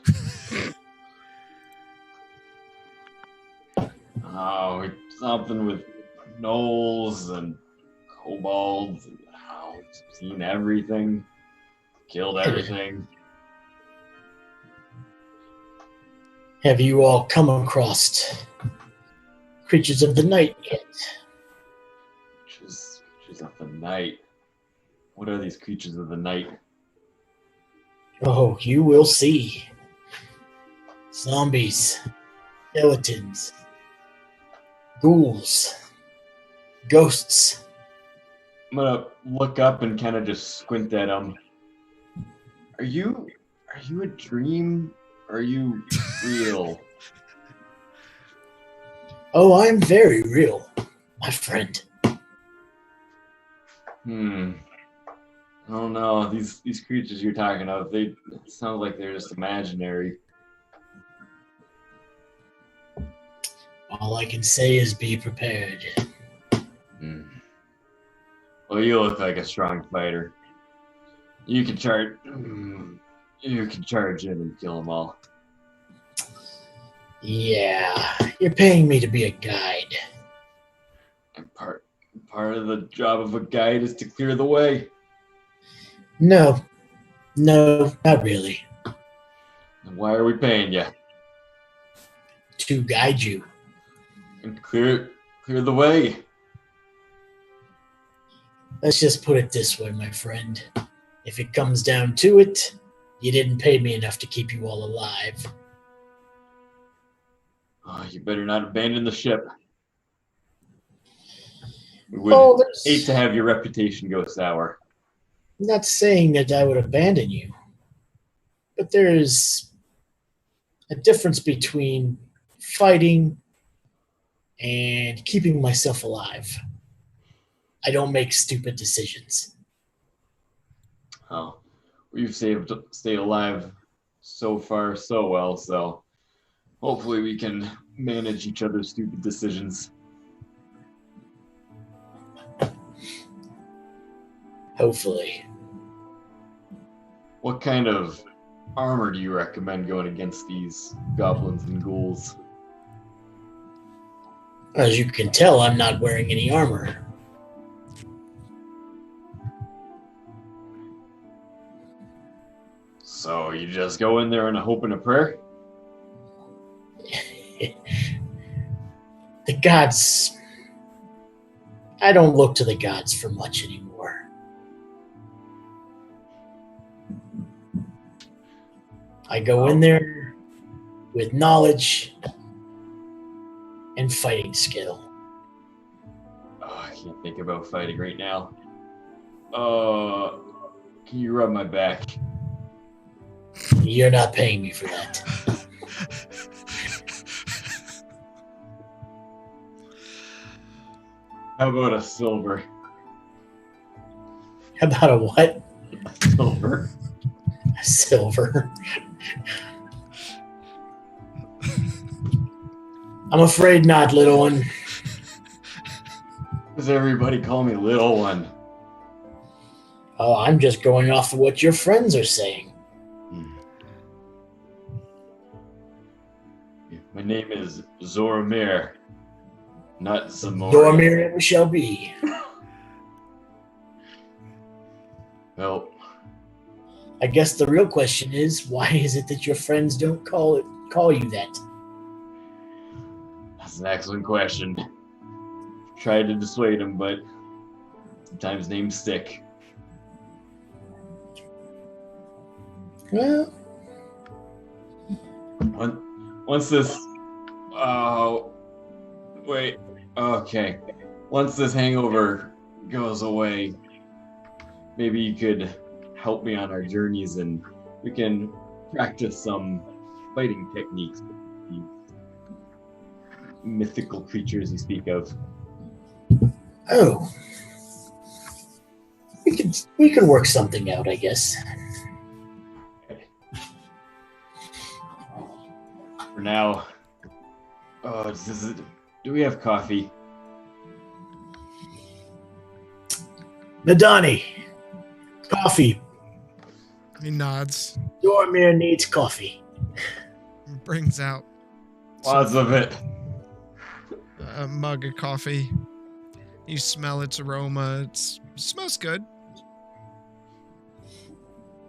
Oh, it's something with gnolls and kobolds and hounds. Seen everything. Killed everything. Have you all come across creatures of the night yet? Creatures of the night. What are these creatures of the night? Oh, you will see. Zombies, skeletons, ghouls, ghosts. I'm gonna look up and kind of just squint at them. Are you a dream? Are you real? Oh, I'm very real, my friend. I don't know. These creatures you're talking of, they sound like they're just imaginary. All I can say is be prepared. Well, you look like a strong fighter. You can charge in and kill them all. Yeah, you're paying me to be a guide. And part of the job of a guide is to clear the way. No, not really. And why are we paying you? To guide you. And clear the way. Let's just put it this way, my friend. If it comes down to it, you didn't pay me enough to keep you all alive. Oh, you better not abandon the ship. We would hate to have your reputation go sour. I'm not saying that I would abandon you, but there's a difference between fighting and keeping myself alive. I don't make stupid decisions. Oh, we've stayed alive so far so well, so hopefully we can manage each other's stupid decisions. Hopefully. What kind of armor do you recommend going against these goblins and ghouls? As you can tell, I'm not wearing any armor. So you just go in there and a hope and a prayer? The gods... I don't look to the gods for much anymore. I go in there with knowledge and fighting skill. Oh, I can't think about fighting right now. Can you rub my back? You're not paying me for that. How about a silver? How about a what? Silver. A silver. I'm afraid not, little one. Does everybody call me little one? Oh, I'm just going off of what your friends are saying. My name is Zoramir, not Zamora. Dormir it shall be. Well, I guess the real question is, why is it that your friends don't call you that? that's an excellent question. Tried to dissuade him, but sometimes names stick. Well, Once this, wait, okay. Once this hangover goes away, maybe you could help me on our journeys and we can practice some fighting techniques with these mythical creatures you speak of. oh. We can work something out, I guess. For now, do we have coffee? Nadani, coffee. He nods, Dormir needs coffee. and brings out Lots of it. a mug of coffee. You smell its aroma. It smells good.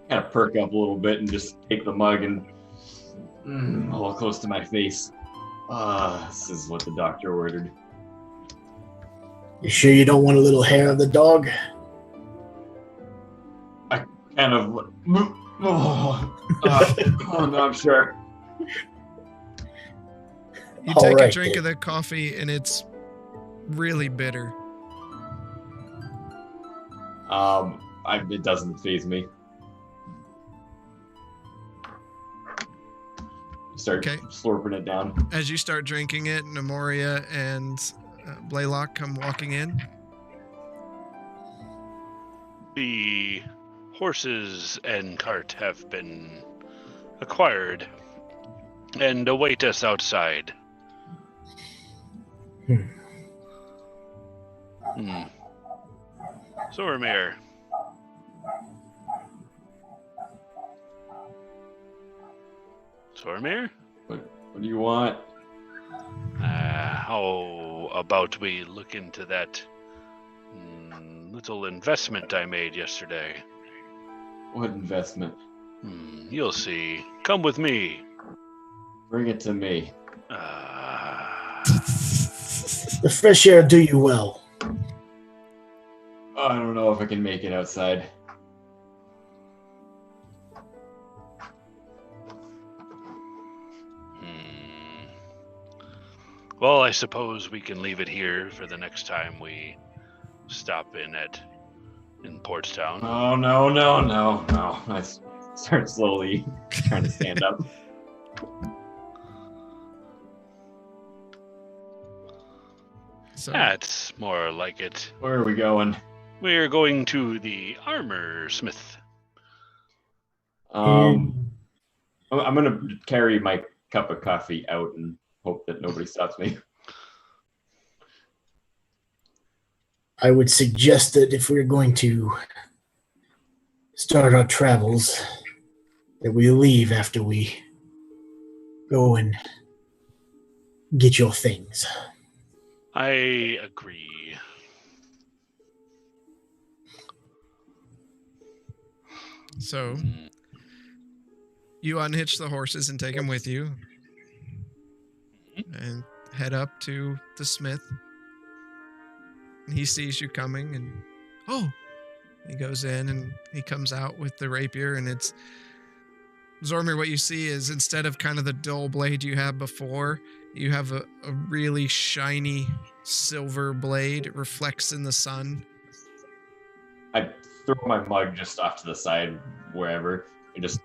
Kind of perk up a little bit and just take the mug and a little close to my face. This is what the doctor ordered. You sure you don't want a little hair of the dog? Kind of. No, I'm sure. You All take right, a drink then. of the coffee, and it's really bitter. It doesn't faze me. Start Okay. slurping it down. As you start drinking it, Nemoria and Blaylock come walking in. The horses and cart have been acquired and await us outside. Zoramir. Zoramir? What do you want? How about we look into that little investment I made yesterday? What investment? You'll see. Come with me. Bring it to me. The fresh air do you well. I don't know if I can make it outside. Well, I suppose we can leave it here for the next time we stop in Portstown. Oh, no. I start slowly trying to stand up. So That's more like it. Where are we going? We're going to the armor smith. I'm gonna carry my cup of coffee out and hope that nobody stops me. I would suggest that if we're going to start our travels, that we leave after we go and get your things. I agree. So you unhitch the horses and take them with you and head up to the smith. And he sees you coming and, he goes in and he comes out with the rapier, and it's, Zormir, what you see is instead of kind of the dull blade you had before, you have a really shiny silver blade. It reflects in the sun. I throw my mug just off to the side, wherever, and just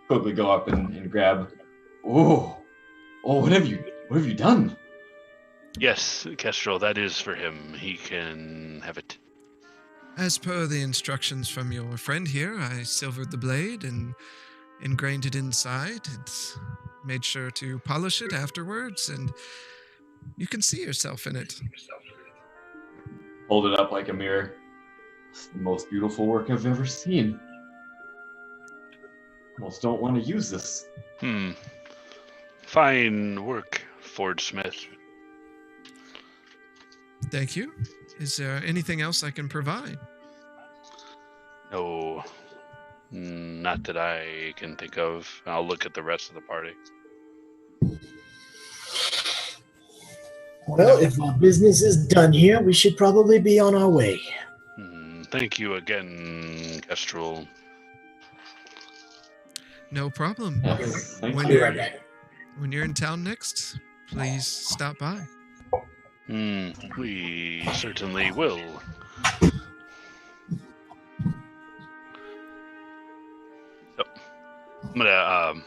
quickly go up and grab. Oh, what have you done? Yes, Kestrel, that is for him. He can have it. As per the instructions from your friend here, I silvered the blade and ingrained it inside. It's made sure to polish it afterwards, and you can see yourself in it. Hold it up like a mirror. It's the most beautiful work I've ever seen. Almost don't want to use this. Fine work, Ford Smith. Thank you. Is there anything else I can provide? No, not that I can think of. I'll look at the rest of the party. Well, if our business is done here, we should probably be on our way. Thank you again, Kestrel. No problem. Yes, thank When you. when you're in town next, please stop by. We certainly will. So, I'm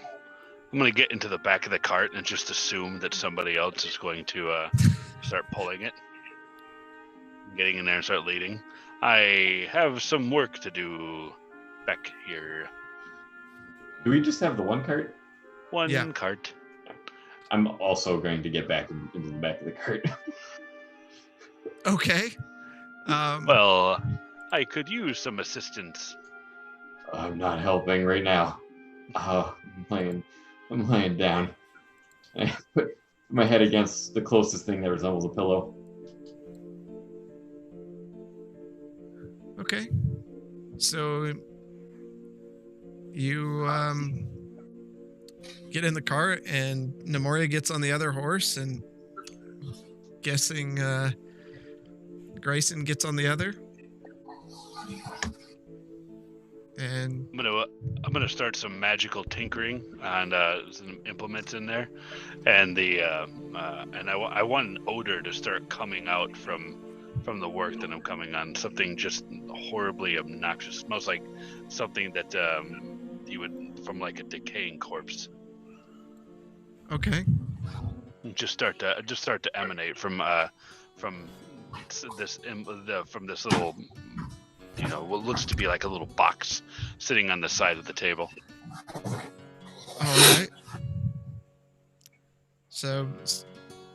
gonna get into the back of the cart and just assume that somebody else is going to start pulling it, getting in there and start leading. I have some work to do back here. Do we just have the one cart? One cart. I'm also going to get back into the back of the cart. Okay. Well, I could use some assistance. I'm not helping right now. I'm laying down. I put my head against the closest thing that resembles a pillow. Okay. So you get in the cart, and Nemoria gets on the other horse, and guessing Grayson gets on the other. And I'm gonna start some magical tinkering on some implements in there, and I want an odor to start coming out from the work that I'm coming on. Something just horribly obnoxious. Smells like something that you would from like a decaying corpse. okay. Just start to emanate from this little, what looks to be like a little box sitting on the side of the table. All right. So,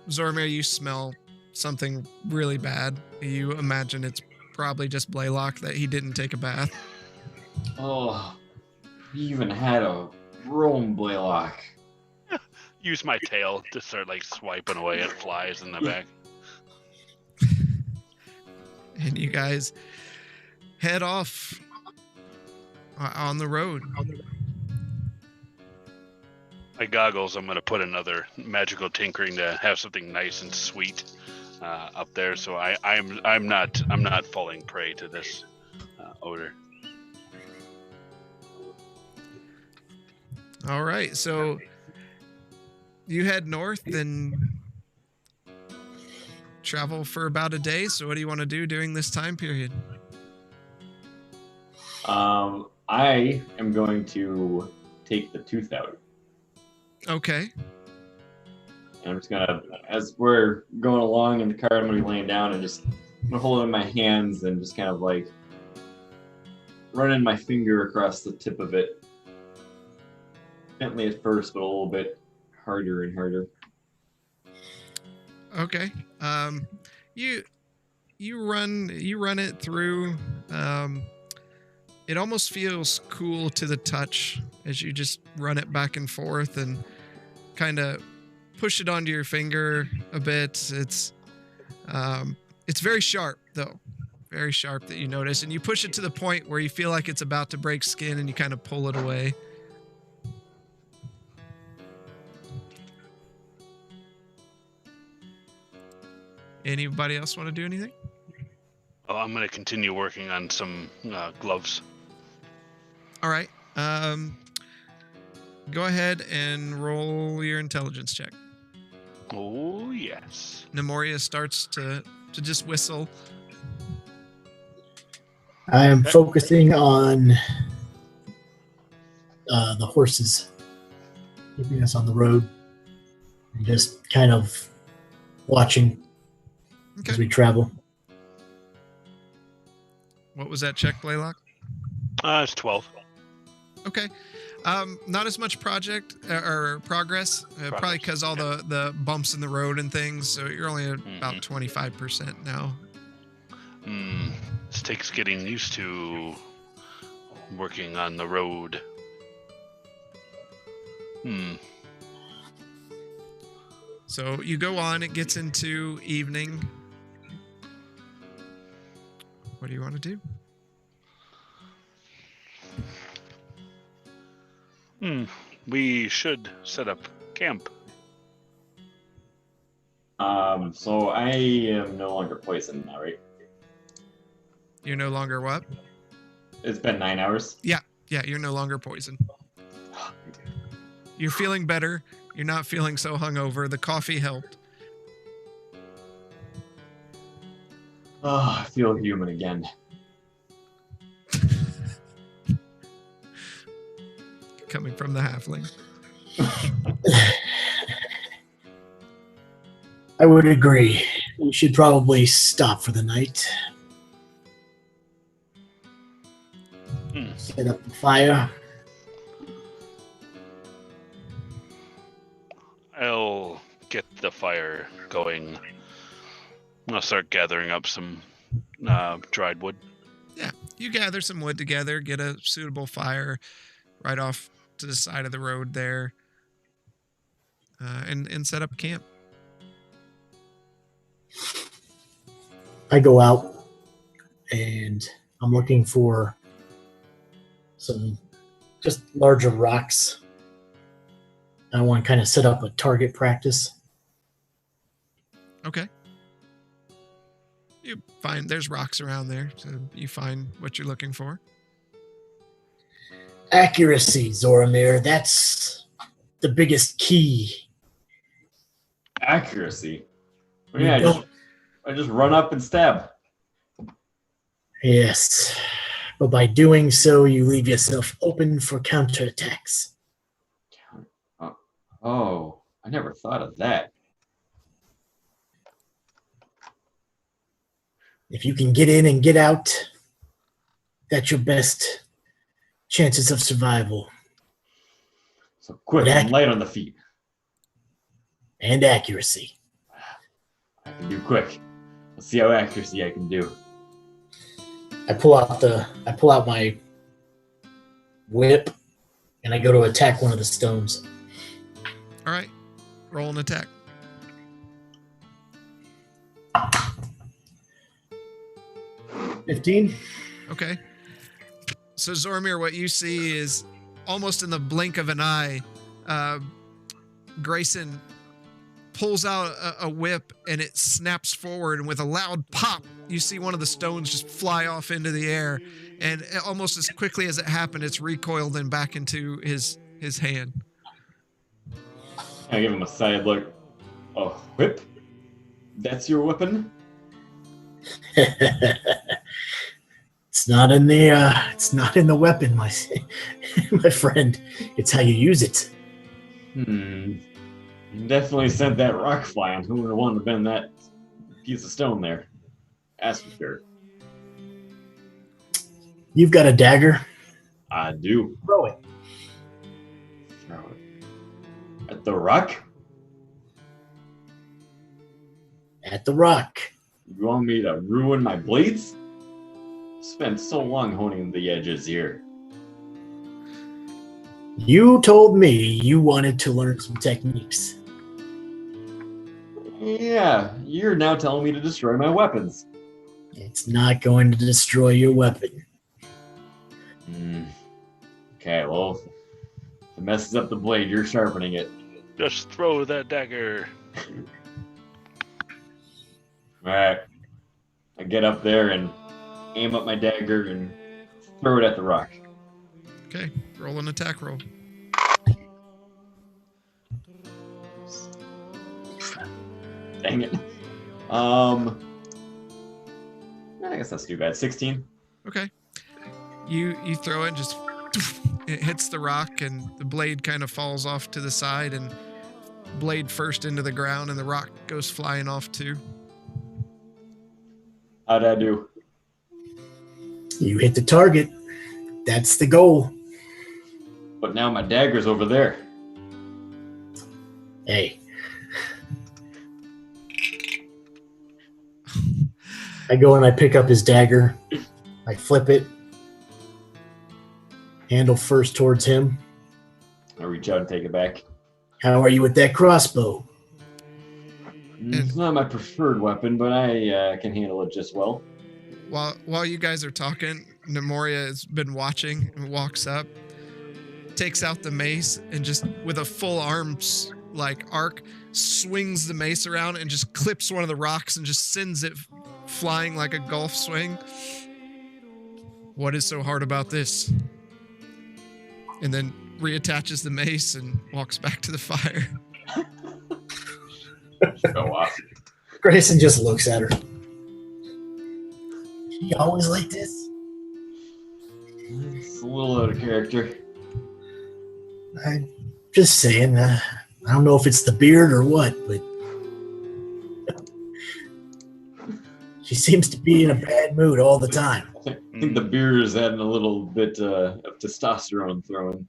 Zormir, you smell something really bad. You imagine it's probably just Blaylock that he didn't take a bath. Oh, we even had a Rome Blaylock. Use my tail to start like swiping away at flies in the back. And you guys head off on the road. My goggles, I'm going to put another magical tinkering to have something nice and sweet up there, so I'm not falling prey to this odor. All right, so you head north and travel for about a day. So what do you want to do during this time period? I am going to take the tooth out. Okay. And I'm just gonna, as we're going along in the car, I'm gonna be laying down and just I'm gonna hold it in my hands and just kind of like running my finger across the tip of it. Gently at first, but a little bit harder and harder. Okay. You run it through. It almost feels cool to the touch as you just run it back and forth and kind of push it onto your finger a bit. It's very sharp though. Very sharp that you notice, and you push it to the point where you feel like it's about to break skin and you kind of pull it away. Anybody else want to do anything? Oh, I'm going to continue working on some gloves. All right. Go ahead and roll your intelligence check. Oh, yes. Nemoria starts to just whistle. I am focusing on the horses, keeping us on the road, and just kind of watching as we travel. What was that check, Blaylock? It's 12. Okay. Not as much project or progress, probably because all the bumps in the road and things. So you're only at about 25% now. This takes getting used to working on the road. So you go on, it gets into evening. What do you want to do? We should set up camp. So I am no longer poisoned now, right? You're no longer what? It's been 9 hours. Yeah, you're no longer poisoned. You're feeling better. You're not feeling so hungover. The coffee helped. Oh, I feel human again. Coming from the halfling. I would agree. We should probably stop for the night. Set up the fire. I'll get the fire going. I'll start gathering up some dried wood. Yeah, you gather some wood together, get a suitable fire right off to the side of the road there, and set up camp. I go out and I'm looking for some just larger rocks. I want to kind of set up a target practice. Okay. You find there's rocks around there, so you find what you're looking for. Accuracy, Zoramir. That's the biggest key. Accuracy? Yeah, I just run up and stab. Yes. But by doing so, you leave yourself open for counterattacks. Oh, I never thought of that. If you can get in and get out, that's your best chances of survival. So quick and light on the feet. And accuracy. I can do quick. Let's see how accuracy I can do. I pull out my whip and I go to attack one of the stones. All right. Roll an attack. $15. Okay. So Zoramir, what you see is almost in the blink of an eye, Grayson pulls out a whip and it snaps forward, and with a loud pop, you see one of the stones just fly off into the air, and almost as quickly as it happened, it's recoiled and back into his hand. I give him a side look. A whip? That's your weapon? It's not in the weapon, my friend. It's how you use it. You definitely sent that rock flying. Who would have wanted to bend that piece of stone there? That's for sure. You've got a dagger. I do. Throw it. Throw it. At the rock? At the rock. You want me to ruin my blades? Spent so long honing the edges here. You told me you wanted to learn some techniques. Yeah, you're now telling me to destroy my weapons. It's not going to destroy your weapon. Okay, well, if it messes up the blade, you're sharpening it. Just throw that dagger. Alright. I get up there and aim up my dagger and throw it at the rock. Okay, roll an attack roll. Dang it. I guess that's too bad. 16. Okay. You throw it, just it hits the rock, and the blade kind of falls off to the side, and blade first into the ground, and the rock goes flying off too. How'd I do? You hit the target. That's the goal. But now my dagger's over there. Hey. I go and I pick up his dagger. I flip it. Handle first towards him. I reach out and take it back. How are you with that crossbow? It's not my preferred weapon, but I can handle it just well. While you guys are talking, Nemoria has been watching and walks up, takes out the mace, and just with a full arms arc, swings the mace around and just clips one of the rocks and just sends it flying like a golf swing. What is so hard about this? And then reattaches the mace and walks back to the fire. Show off. Grayson just looks at her. She always like this? It's a little out of character. I'm just saying. I don't know if it's the beard or what, but she seems to be in a bad mood all the time. I think the beer is adding a little bit of testosterone flowing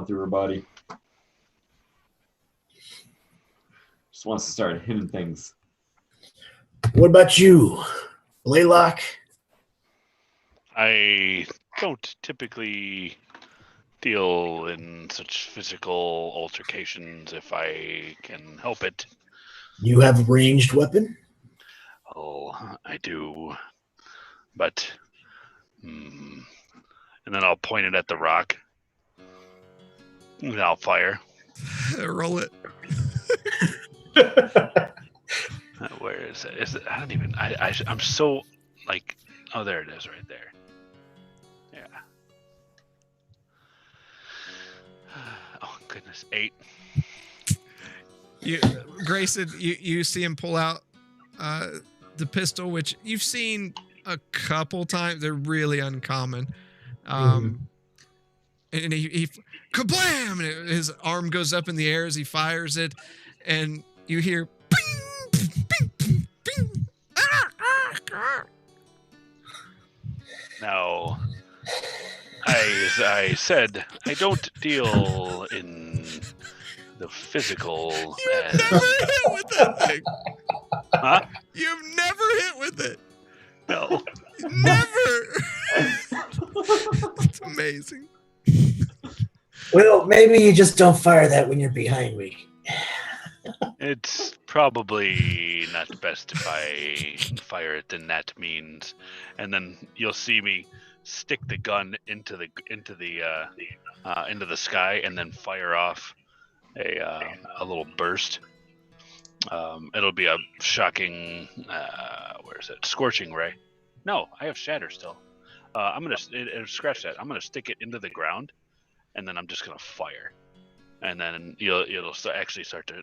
through her body. Just wants to start hitting things. What about you, Blaylock? I don't typically deal in such physical altercations if I can help it. You have a ranged weapon? Oh, I do. But, and then I'll point it at the rock. And I'll fire. Roll it. Where is it? Is it? I don't even. I'm so Oh, there it is, right there. Yeah. Oh goodness, 8. Grayson, you see him pull out the pistol, which you've seen a couple times. They're really uncommon. And he kablam! And his arm goes up in the air as he fires it, and you hear ping, ping, ping, ping. Now, as I said, I don't deal in the physical. You've never hit with that thing. Huh? You've never hit with it. No. Never. It's amazing. Well, maybe you just don't fire that when you're behind me. It's probably not best if I fire it in that means, and then you'll see me stick the gun into the sky and then fire off a little burst, It'll be a shocking. Where is it? Scorching ray. No, I have shatter still. I'm gonna scratch that. I'm gonna stick it into the ground, and then I'm just gonna fire, and then it'll actually start to.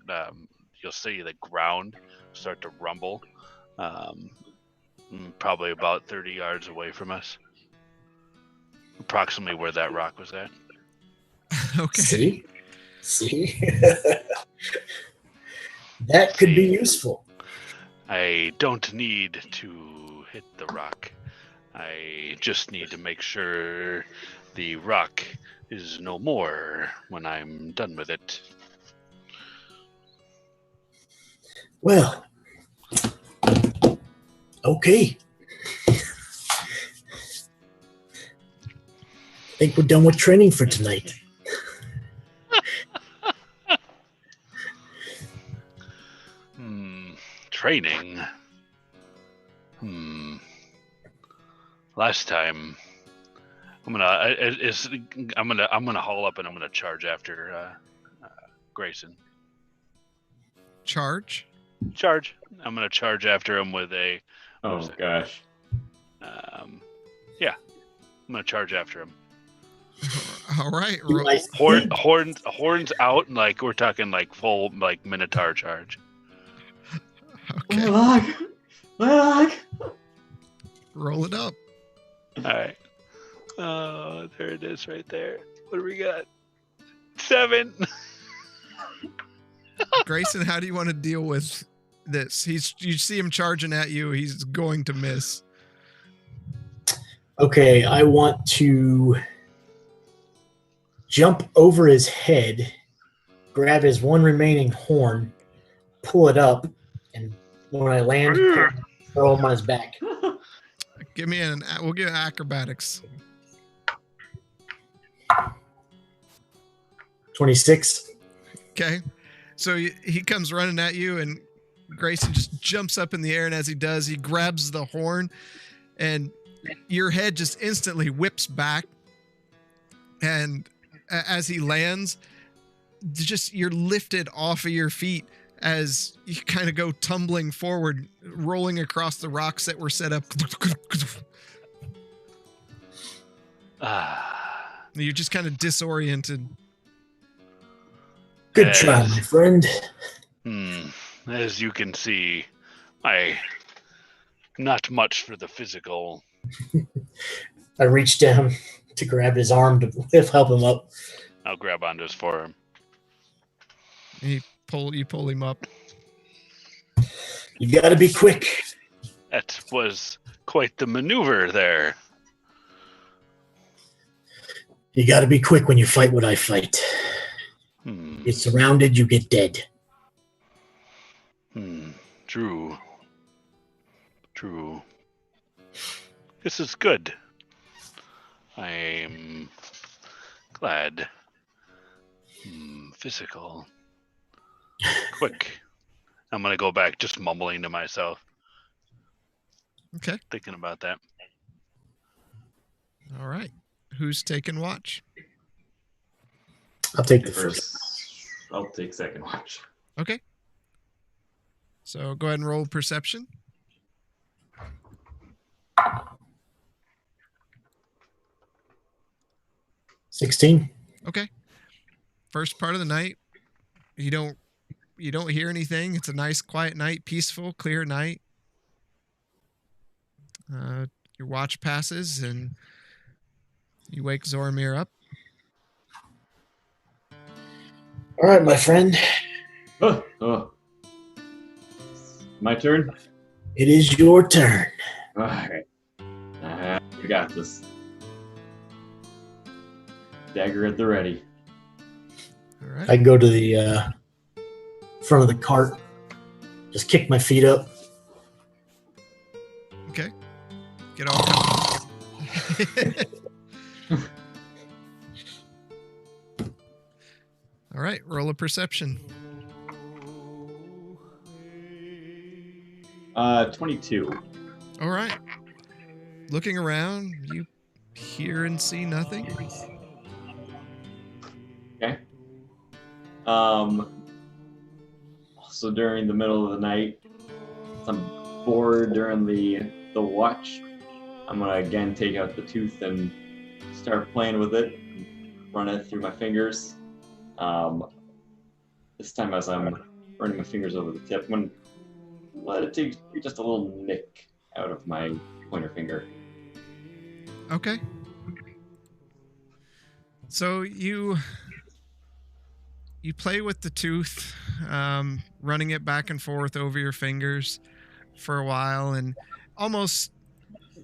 You'll see the ground start to rumble, probably about 30 yards away from us, approximately where that rock was at. Okay. See, that could be useful. I don't need to hit the rock. I just need to make sure the rock is no more when I'm done with it. Well, okay. I think we're done with training for tonight. Training. Last time, I'm gonna haul up and I'm gonna charge after Grayson. Charge? Charge. I'm gonna charge after him with a. Oh gosh. Yeah, I'm gonna charge after him. All right. Horns out, like we're talking like full like Minotaur charge. Okay. Look. Roll it up. All right. Oh, there it is, right there. What do we got? 7. Grayson, how do you want to deal with this? You see him charging at you. He's going to miss. Okay, I want to jump over his head, grab his one remaining horn, pull it up, and when I land, throw him on his back. We'll give acrobatics. 26. Okay. So he comes running at you, and Grayson just jumps up in the air, and as he does, he grabs the horn, and your head just instantly whips back, and as he lands, you're lifted off of your feet as you kind of go tumbling forward, rolling across the rocks that were set up. You're just kind of disoriented. Good try, my friend. As you can see, not much for the physical. I reached down to grab his arm to help him up. I'll grab onto his forearm. You pull him up. You gotta be quick. That was quite the maneuver there. You gotta be quick when you fight what I fight. Get surrounded, you get dead. True. This is good. I'm glad. Physical. Quick. I'm gonna go back just mumbling to myself. Okay. Thinking about that. All right. Who's taking watch? I'll take the first. I'll take second watch. Okay. So go ahead and roll perception. 16. Okay. First part of the night, you don't hear anything. It's a nice, quiet night, peaceful, clear night. Your watch passes, and you wake Zoramir up. All right, my friend. My turn? It is your turn. All right. We got this. Dagger at the ready. All right. I go to the front of the cart, just kick my feet up. Okay. Get all comfortable. All right. Roll a perception. 22. All right. Looking around, you hear and see nothing. Okay. I'll So during the middle of the night, if I'm bored during the watch, I'm gonna again take out the tooth and start playing with it, run it through my fingers. This time as I'm running my fingers over the tip, I'm gonna let it take just a little nick out of my pointer finger. Okay. So you play with the tooth, running it back and forth over your fingers for a while and almost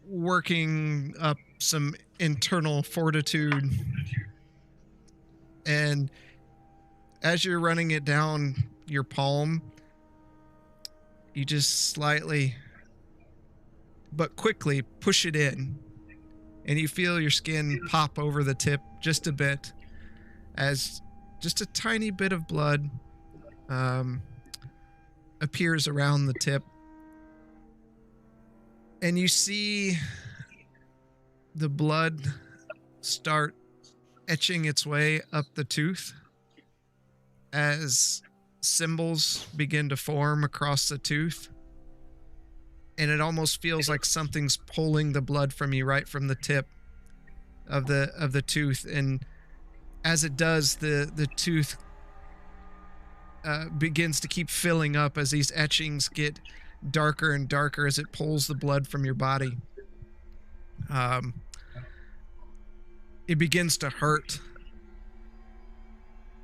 working up some internal fortitude. And as you're running it down your palm, you just slightly but quickly push it in, and you feel your skin pop over the tip just a bit as just a tiny bit of blood appears around the tip. And you see the blood start etching its way up the tooth as symbols begin to form across the tooth. And it almost feels like something's pulling the blood from you right from the tip of the tooth. And as it does, the tooth begins to keep filling up as these etchings get darker and darker as it pulls the blood from your body. It begins to hurt,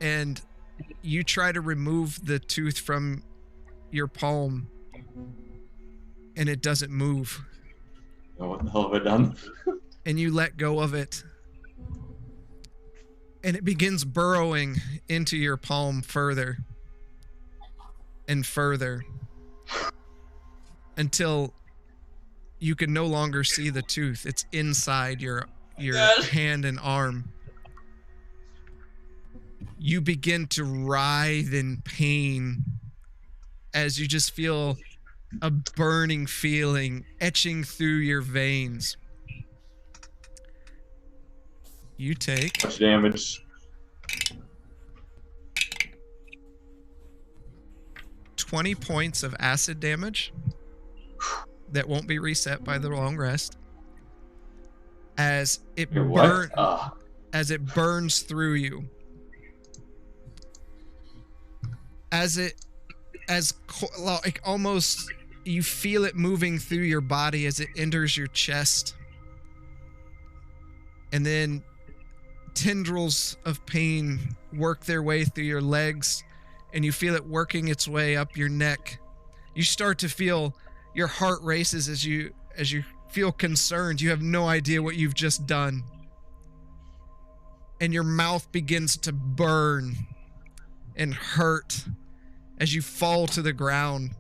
and you try to remove the tooth from your palm, and it doesn't move. Oh, what the hell have I done? And you let go of it, and it begins burrowing into your palm further and further until you can no longer see the tooth. It's inside your hand and arm. You begin to writhe in pain as you just feel a burning feeling etching through your veins. You take Much damage. 20 points of acid damage that won't be reset by the long rest as it burns through you. Like almost you feel it moving through your body as it enters your chest, and then tendrils of pain work their way through your legs, and you feel it working its way up your neck. You start to feel your heart races as you feel concerned. You have no idea what you've just done, and your mouth begins to burn and hurt as you fall to the ground,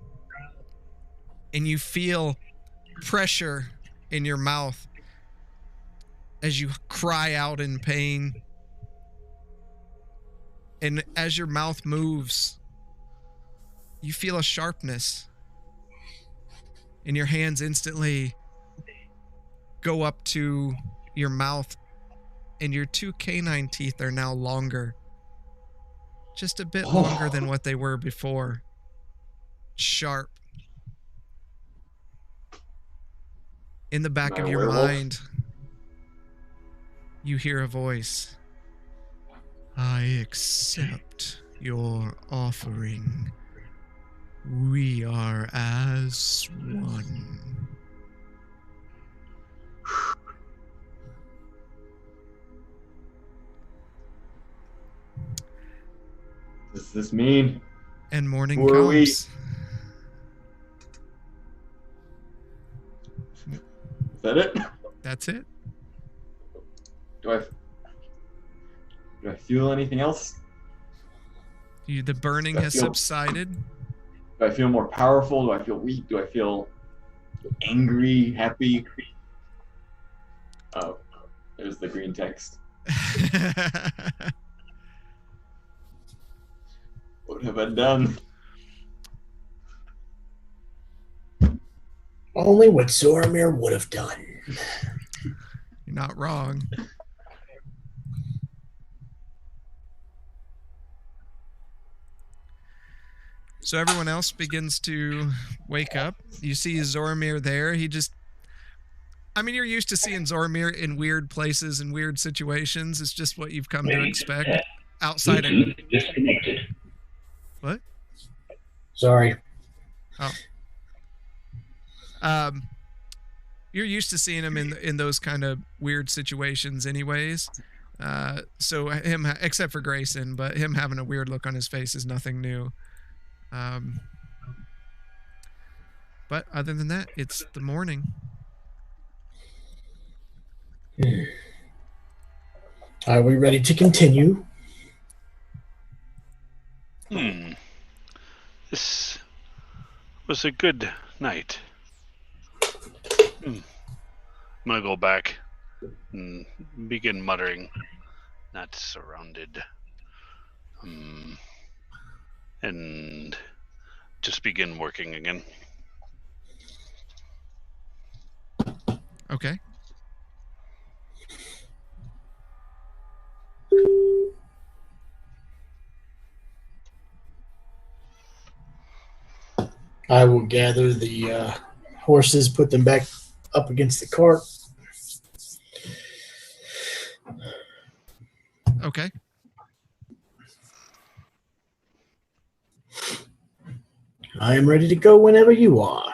and you feel pressure in your mouth as you cry out in pain. And as your mouth moves, you feel a sharpness, and your hands instantly go up to your mouth, and your 2 canine teeth are now longer. Just a bit longer than what they were before. Sharp. In the back of your mind, you hear a voice. I accept your offering. We are as one. Does this mean? And morning Who are we? comes. Is that it? That's it. Do I feel anything else? The burning has subsided. Do I feel more powerful? Do I feel weak? Do I feel angry, happy? Oh, there's the green text. What have I done? Only what Zoramir would have done. You're not wrong. So everyone else begins to wake up. You see Zoromir there. You're used to seeing Zoromir in weird places and weird situations. It's just what you've come to expect outside of... Disconnected. What? Sorry. Oh. You're used to seeing him in those kind of weird situations anyways. So him, except for Grayson, but him having a weird look on his face is nothing new. But other than that, it's the morning. Are we ready to continue? This was a good night. I'm gonna go back and begin muttering, not surrounded. And just begin working again. Okay. I will gather the horses, put them back up against the cart. Okay. I am ready to go whenever you are.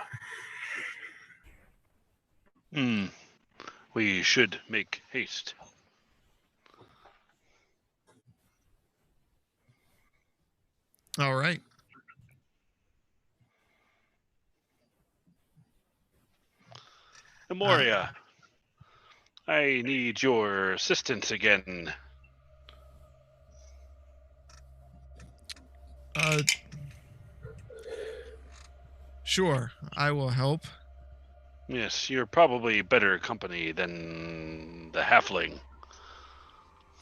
We should make haste. All right. Amoria, I need your assistance again. Sure, I will help. Yes, you're probably better company than the halfling.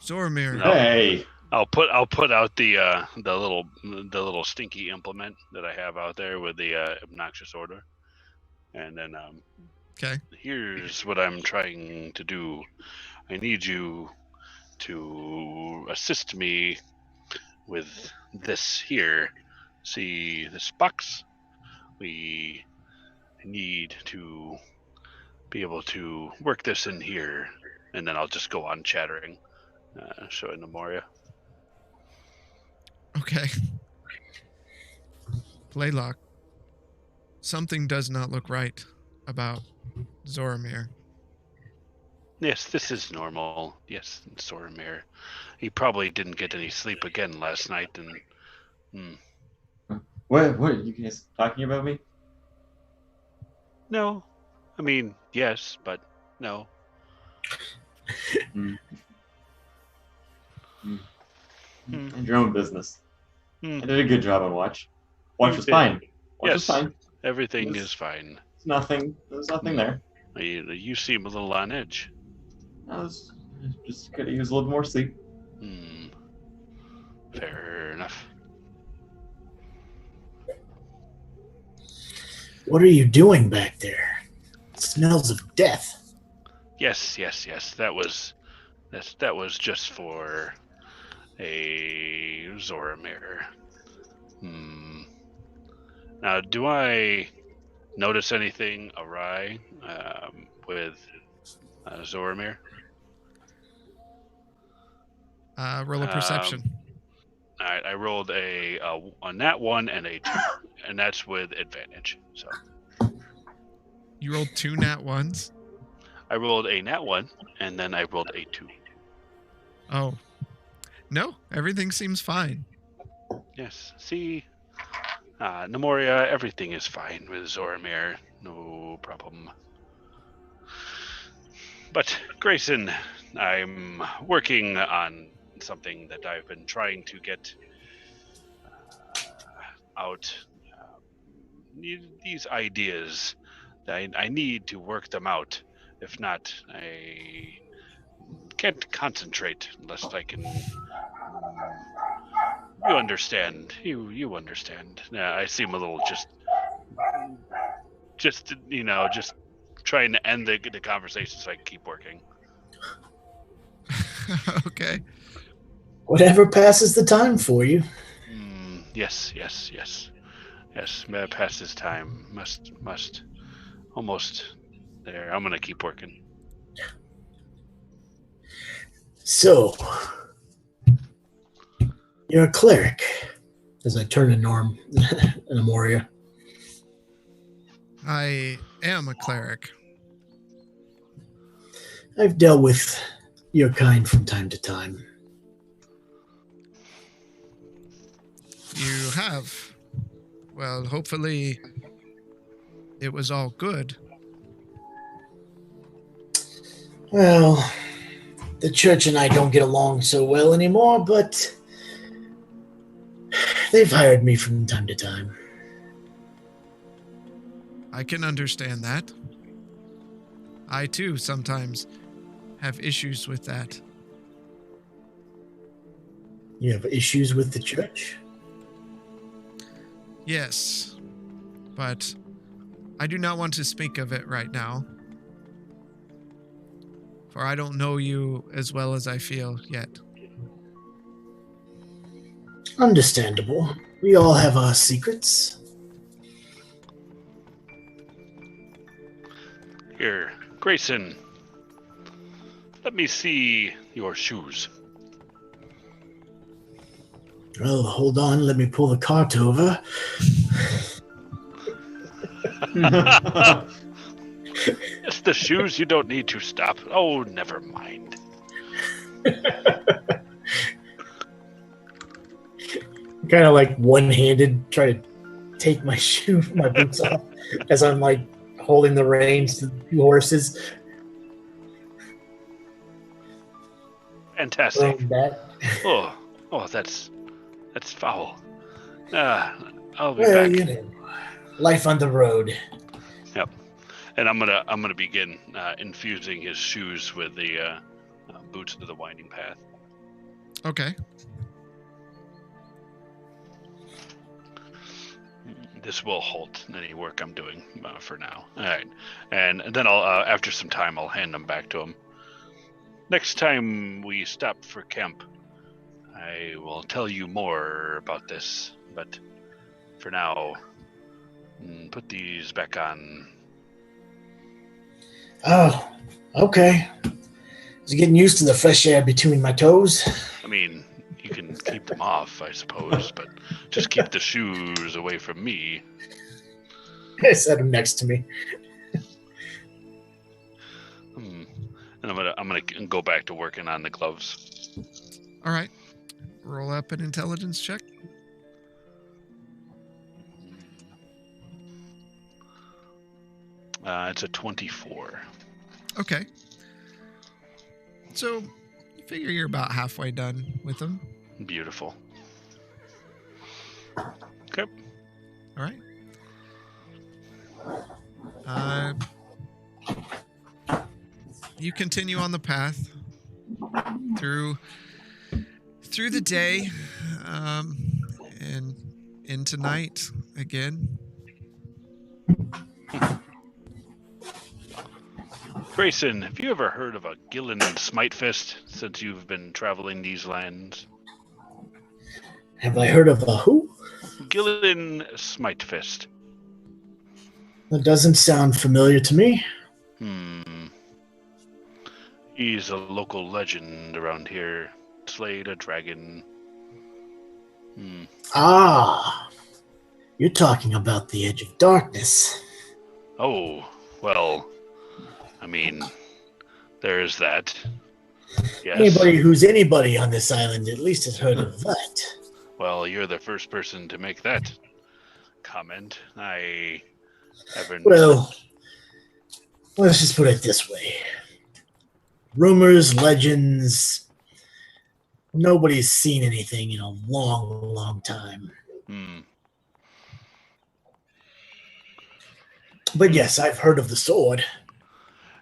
Zoromir. No. Hey. I'll put out the little stinky implement that I have out there with the obnoxious order, and then Okay. Here's what I'm trying to do. I need you to assist me with this here. See this box? We need to be able to work this in here, and then I'll just go on chattering, showing Amoria. Okay. Blaylock. Something does not look right about Zoromir. Yes, this is normal. Yes, Zoromir. He probably didn't get any sleep again last night, and What are you guys talking about me? no. I mean, yes, but no. Mind your own business. I did a good job on Watch. Watch was did. fine. Watch Yes. was fine. Everything is fine. There's nothing there. You seem a little on edge. I was just could use a little more sleep. Fair enough. What are you doing back there? It smells of death. Yes. That was just for a Zoromir. Now, do I notice anything awry with Zoromir? Roll a perception. I rolled a nat 1 and a 2, and that's with advantage. So You rolled 2 nat 1s? I rolled a nat 1, and then I rolled a 2. Oh. No, everything seems fine. Yes. See, Nemoria, everything is fine with Zoromir. No problem. But Grayson, I'm working on something that I've been trying to get out. These ideas, I need to work them out. If not, I can't concentrate unless I can. You understand. You understand. Yeah, I seem a little just trying to end the conversation so I can keep working. Okay. Whatever passes the time for you. Yes. Yes, past his time. Must. Almost there. I'm gonna keep working. So, you're a cleric. As I turn to Norm and Amoria. I am a cleric. I've dealt with your kind from time to time. You have. Well, hopefully it was all good. Well, the church and I don't get along so well anymore, but they've hired me from time to time. I can understand that. I too sometimes have issues with that. You have issues with the church? Yes, but I do not want to speak of it right now. For I don't know you as well as I feel yet. Understandable. We all have our secrets. Here, Grayson. Let me see your shoes. Well, hold on. Let me pull the cart over. It's the shoes. You don't need to stop. Oh, never mind. Kind of like one-handed, try to take my boots off as I'm like holding the reins to the two horses. Fantastic. Throwing back. Oh, that's foul. I'll be Well, back. you know, life on the road. Yep. And I'm gonna begin infusing his shoes with the boots of the winding path. Okay. This will halt any work I'm doing for now. All right, and then I'll after some time I'll hand them back to him. Next time we stop for camp, I will tell you more about this. But for now, put these back on. Oh, okay. Is getting used to the fresh air between my toes? I mean, you can keep them off, I suppose, but just keep the shoes away from me. I set them next to me. And I'm gonna go back to working on the gloves. All right. Roll up an intelligence check. It's a 24. Okay. So you figure you're about halfway done with them. Beautiful. Okay. All right. You continue on the path through the day, and into night again. Grayson, have you ever heard of a Gillen Smitefist since you've been traveling these lands? Have I heard of a who? Gillen Smitefist. That doesn't sound familiar to me. He's a local legend around here. Slayed a dragon. Ah, you're talking about the Edge of Darkness. Oh, well, I mean, there's that. Yes. Anybody who's anybody on this island at least has heard of that. Well, you're the first person to make that comment. I haven't... Well, let's just put it this way. Rumors, legends, nobody's seen anything in a long, long time. But yes, I've heard of the sword.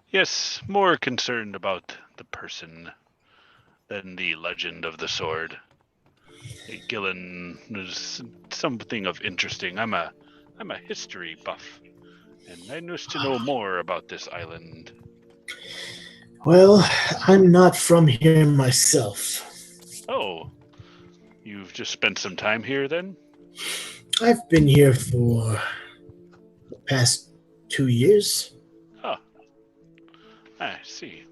Yes, more concerned about the person than the legend of the sword. Gillen is something of interesting. I'm a history buff, and I used to know more about this island. Well, I'm not from here myself. Oh, you've just spent some time here then? I've been here for the past 2 years. Oh, I see.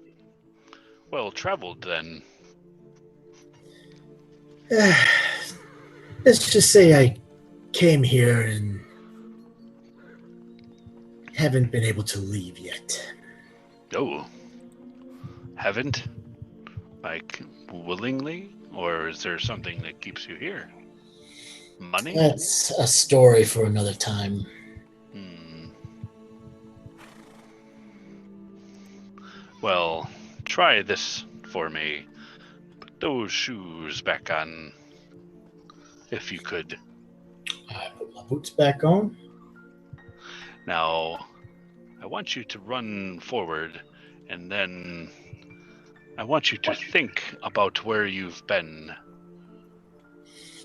Well traveled then. Let's just say I came here and haven't been able to leave yet. Oh, haven't? Like, willingly? Or is there something that keeps you here? Money? That's a story for another time. Well, try this for me. Put those shoes back on, if you could. I put my boots back on. Now, I want you to run forward, and then I want you to think about where you've been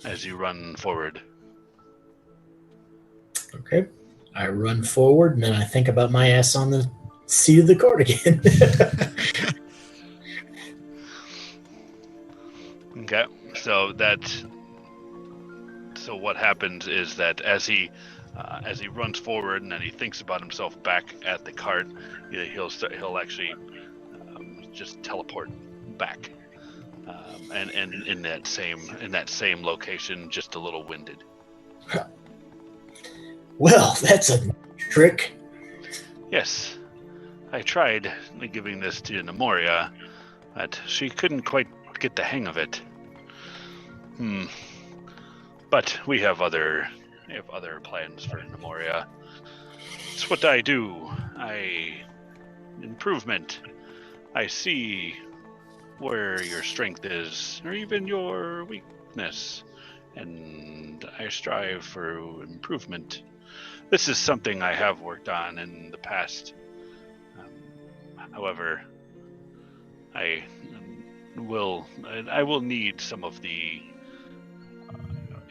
as you run forward. Okay. I run forward, and then I think about my ass on the seat of the cart again. Okay, so what happens is that as he runs forward and then he thinks about himself back at the cart, he'll actually just teleport back, and in that same location, just a little winded. Well, that's a trick. Yes, I tried giving this to Nemoria, but she couldn't quite get the hang of it. But we have other plans for Nemoria. It's what I do. Improvement. I see where your strength is, or even your weakness, and I strive for improvement. This is something I have worked on in the past. However, I will need some of the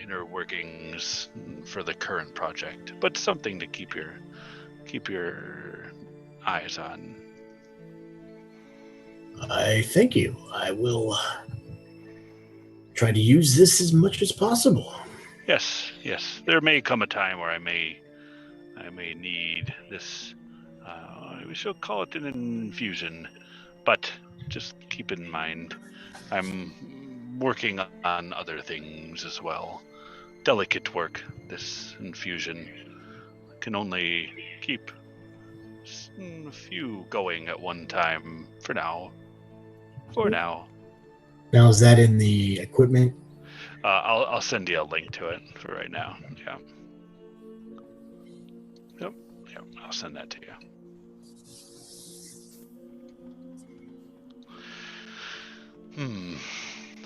inner workings for the current project, but something to keep your eyes on. I thank you. I will try to use this as much as possible. Yes. There may come a time where I may need this. We shall call it an infusion, but just keep in mind, I'm working on other things as well. Delicate work. This infusion can only keep a few going at one time for now. Now, is that in the equipment? I'll send you a link to it for right now. Yeah. Yep. I'll send that to you.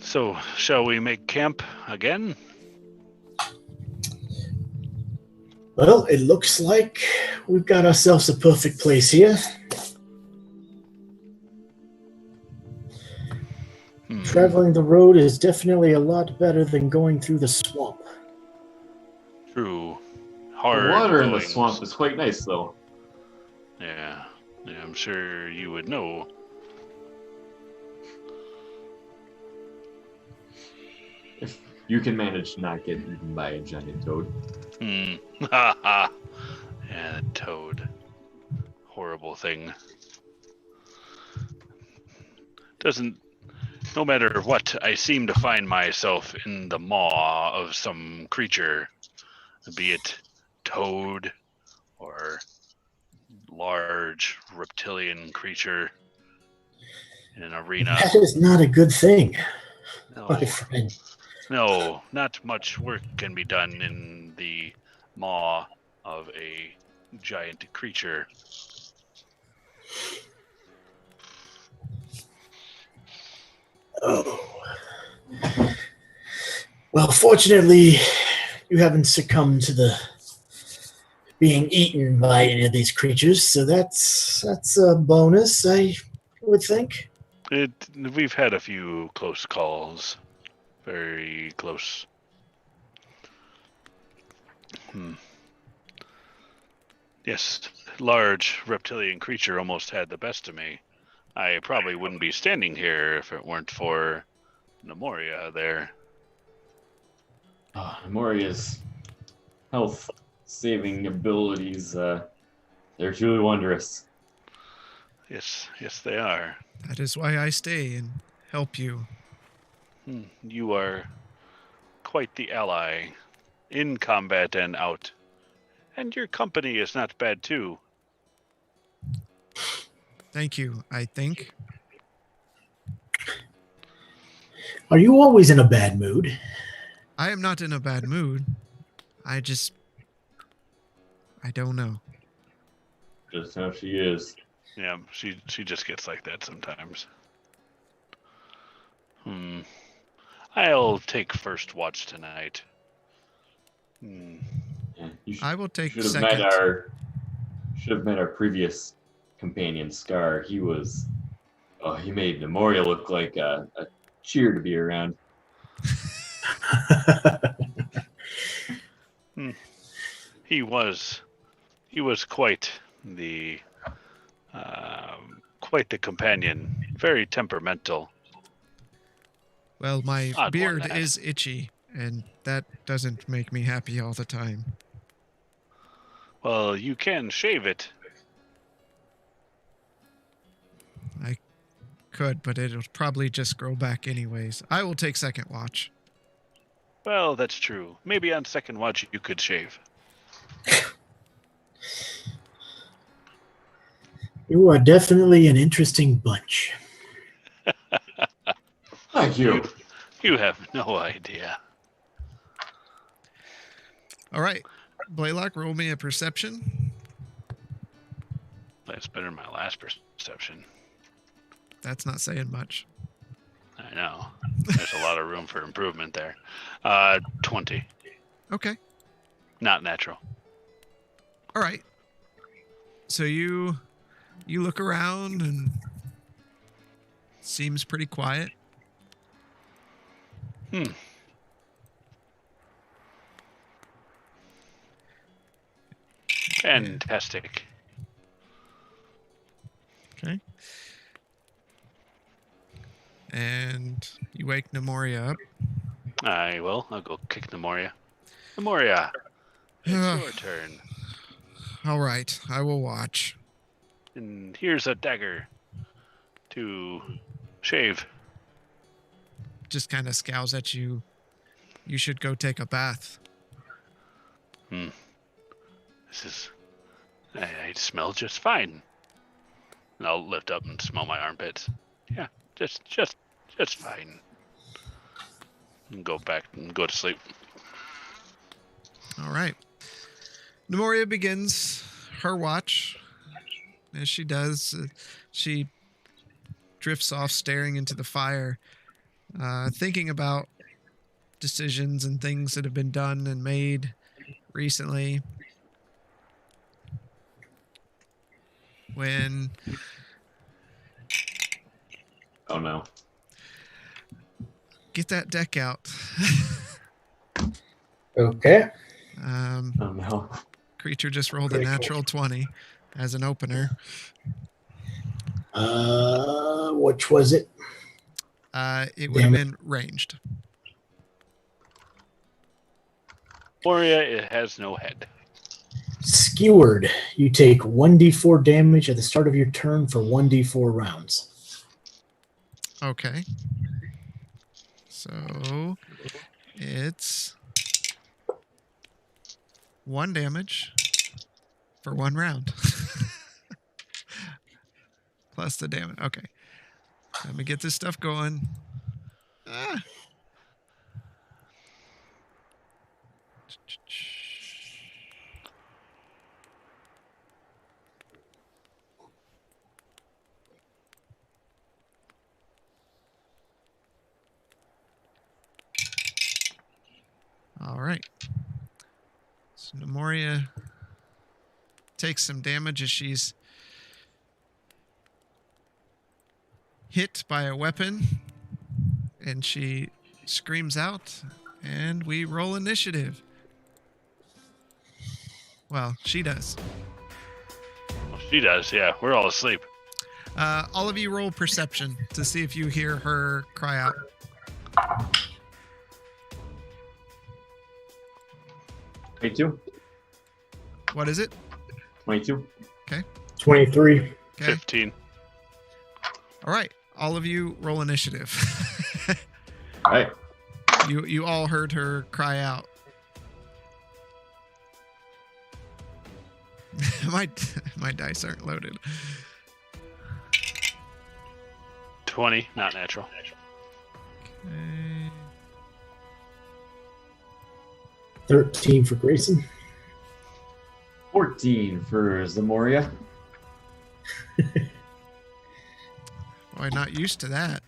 So, shall we make camp again? Well, it looks like we've got ourselves a perfect place here. Traveling the road is definitely a lot better than going through the swamp. True. The Hard water in the goings. swamp is quite nice, though. Yeah, I'm sure you would know. If you can manage to not get eaten by a giant toad. Yeah, the toad. Horrible thing. No matter what, I seem to find myself in the maw of some creature, be it toad or large reptilian creature in an arena. That is not a good thing, No. my friend. No, not much work can be done in the maw of a giant creature. Oh. Well, fortunately, you haven't succumbed to the being eaten by any of these creatures, so that's a bonus, I would think. We've had a few close calls. Very close. Yes, large reptilian creature almost had the best of me. I probably wouldn't be standing here if it weren't for Nemoria there. Moria's health saving abilities. They're truly wondrous. Yes, they are. That is why I stay and help you. You are quite the ally, in combat and out. And your company is not bad too. Thank you, I think. Are you always in a bad mood? I am not in a bad mood. I don't know. Just how she is. Yeah, she just gets like that sometimes. I'll take first watch tonight. Yeah, I will take should have second. met our previous companion, Scar. He made Memoria look like a cheer to be around. He was quite the companion. Very temperamental. Well, my Odd one, beard that. is itchy, and that doesn't make me happy all the time. Well, you can shave it. I could, but it'll probably just grow back anyways. I will take second watch. Well, that's true. Maybe on second watch you could shave. You are definitely an interesting bunch. Thank you. You have no idea. All right. Blaylock, roll me a perception. That's better than my last perception. That's not saying much. I know. There's a lot of room for improvement there. 20. Okay. Not natural. All right. So you look around and seems pretty quiet. Fantastic. Okay. And you wake Nemoria up. I will. I'll go kick Nemoria. Nemoria, it's your turn. All right. I will watch. And here's a dagger to shave. Just kind of scowls at you. You should go take a bath. This is... I smell just fine. And I'll lift up and smell my armpits. Yeah, just fine. And go back and go to sleep. All right. Nemoria begins her watch. As she does, she drifts off staring into the fire, thinking about decisions and things that have been done and made recently. When... Oh no. Get that deck out. Okay. Oh no. Creature just rolled a natural 20 as an opener. Which was it? It would have been ranged. Nemoria, it has no head. Skewered. You take 1d4 damage at the start of your turn for 1d4 rounds. Okay. So it's 1 damage for 1 round. Plus the damage. Okay. Let me get this stuff going. All right. So Nemoria takes some damage as she's hit by a weapon, and she screams out, and we roll initiative. Well, she does. Well, she does, yeah. We're all asleep. All of you roll perception to see if you hear her cry out. 22. What is it? 22. 23. Okay. 15. All right. All of you roll initiative. All right. You all heard her cry out. my dice aren't loaded. 20, not natural. Okay. 13 for Grayson. 14 for Zamoria. Boy, not used to that.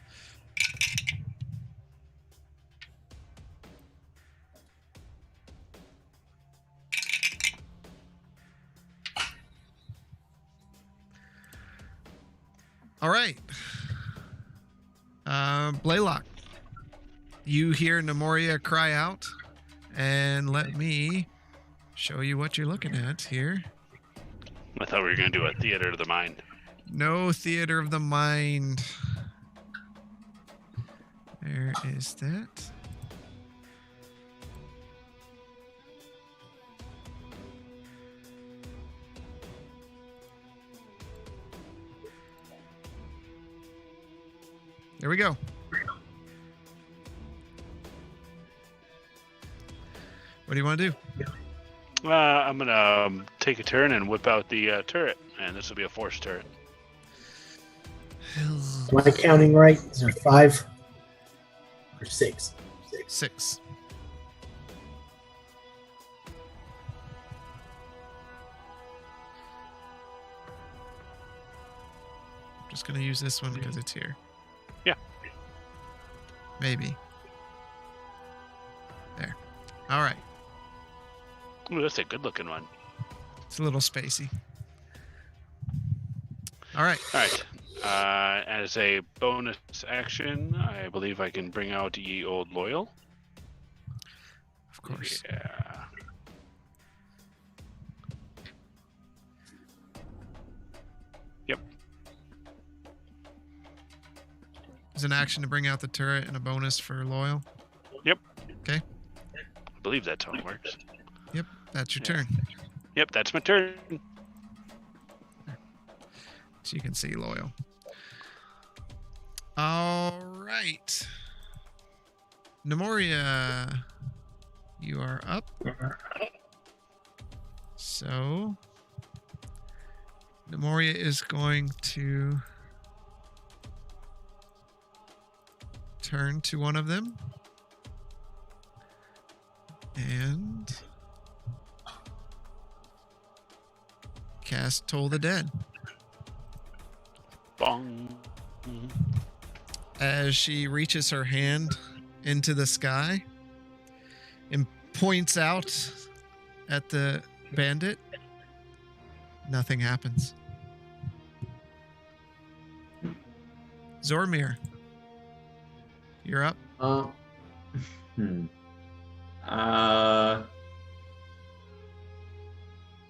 All right. Blaylock, you hear Nemoria cry out, and let me show you what you're looking at here. I thought we were going to do a theater of the mind. No theater of the mind. Where is that? There we go. What do you want to do? I'm going to take a turn and whip out the turret, and this will be a force turret. Am I counting right? Is there 5 or 6? 6. I'm just going to use this one because it's here. Yeah. Maybe. There. All right. Ooh, that's a good-looking one. It's a little spacey. All right. All right. As a bonus action, I believe I can bring out Ye Old Loyal. Of course. Yeah. Yep. There's an action to bring out the turret and a bonus for loyal. Yep. Okay. I believe that's how it works. Yep. That's your Yeah. turn. Yep, that's my turn. So you can see loyal. All right. Nemoria, you are up. So Nemoria is going to turn to one of them and cast Toll the Dead. Bong. As she reaches her hand into the sky and points out at the bandit, nothing happens. Zormir, you're up. I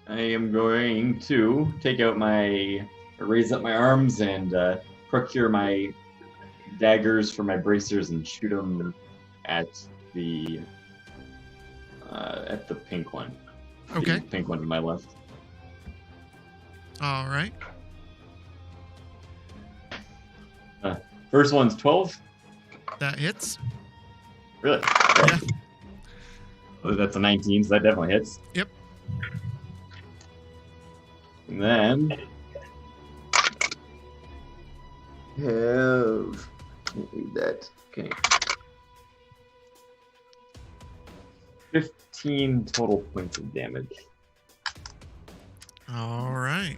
am going to raise up my arms and procure my daggers for my bracers and shoot them at the pink one. Okay. The pink one to my left. All right. First one's 12. That hits. Really? Yeah. Oh, that's a 19, so that definitely hits. Yep. And then can't read that. Okay. 15 total points of damage. All right.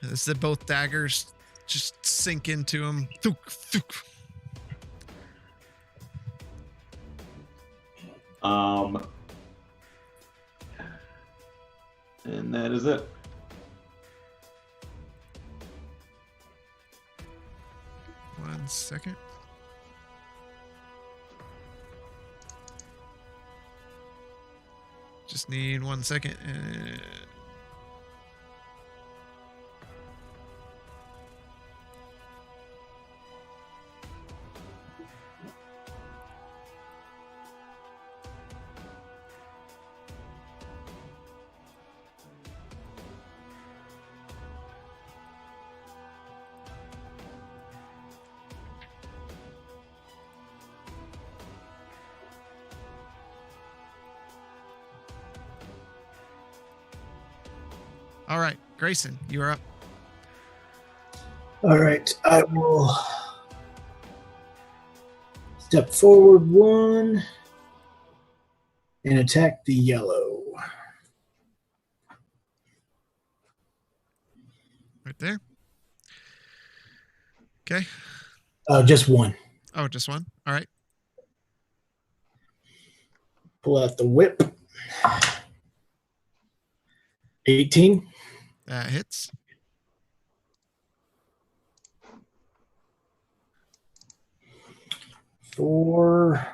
This is both daggers just sink into him. Thuk, thuk. And that is it. One second. Just need 1 second. All right, Grayson, you are up. All right, I will step forward 1 and attack the yellow. Right there. Okay. Just 1. Oh, just 1. All right. Pull out the whip. 18. That hits. For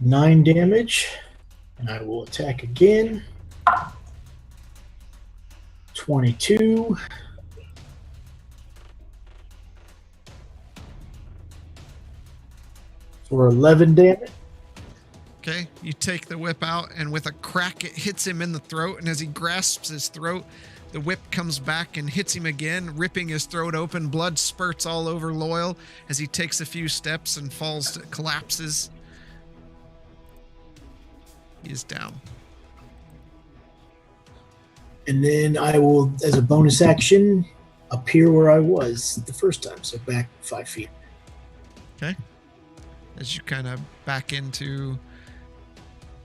9 damage. And I will attack again. 22. For 11 damage. Okay, you take the whip out, and with a crack, it hits him in the throat. And as he grasps his throat, the whip comes back and hits him again, ripping his throat open. Blood spurts all over Loyal as he takes a few steps and falls, collapses. He is down. And then I will, as a bonus action, appear where I was the first time, so back 5 feet. Okay. As you kind of back into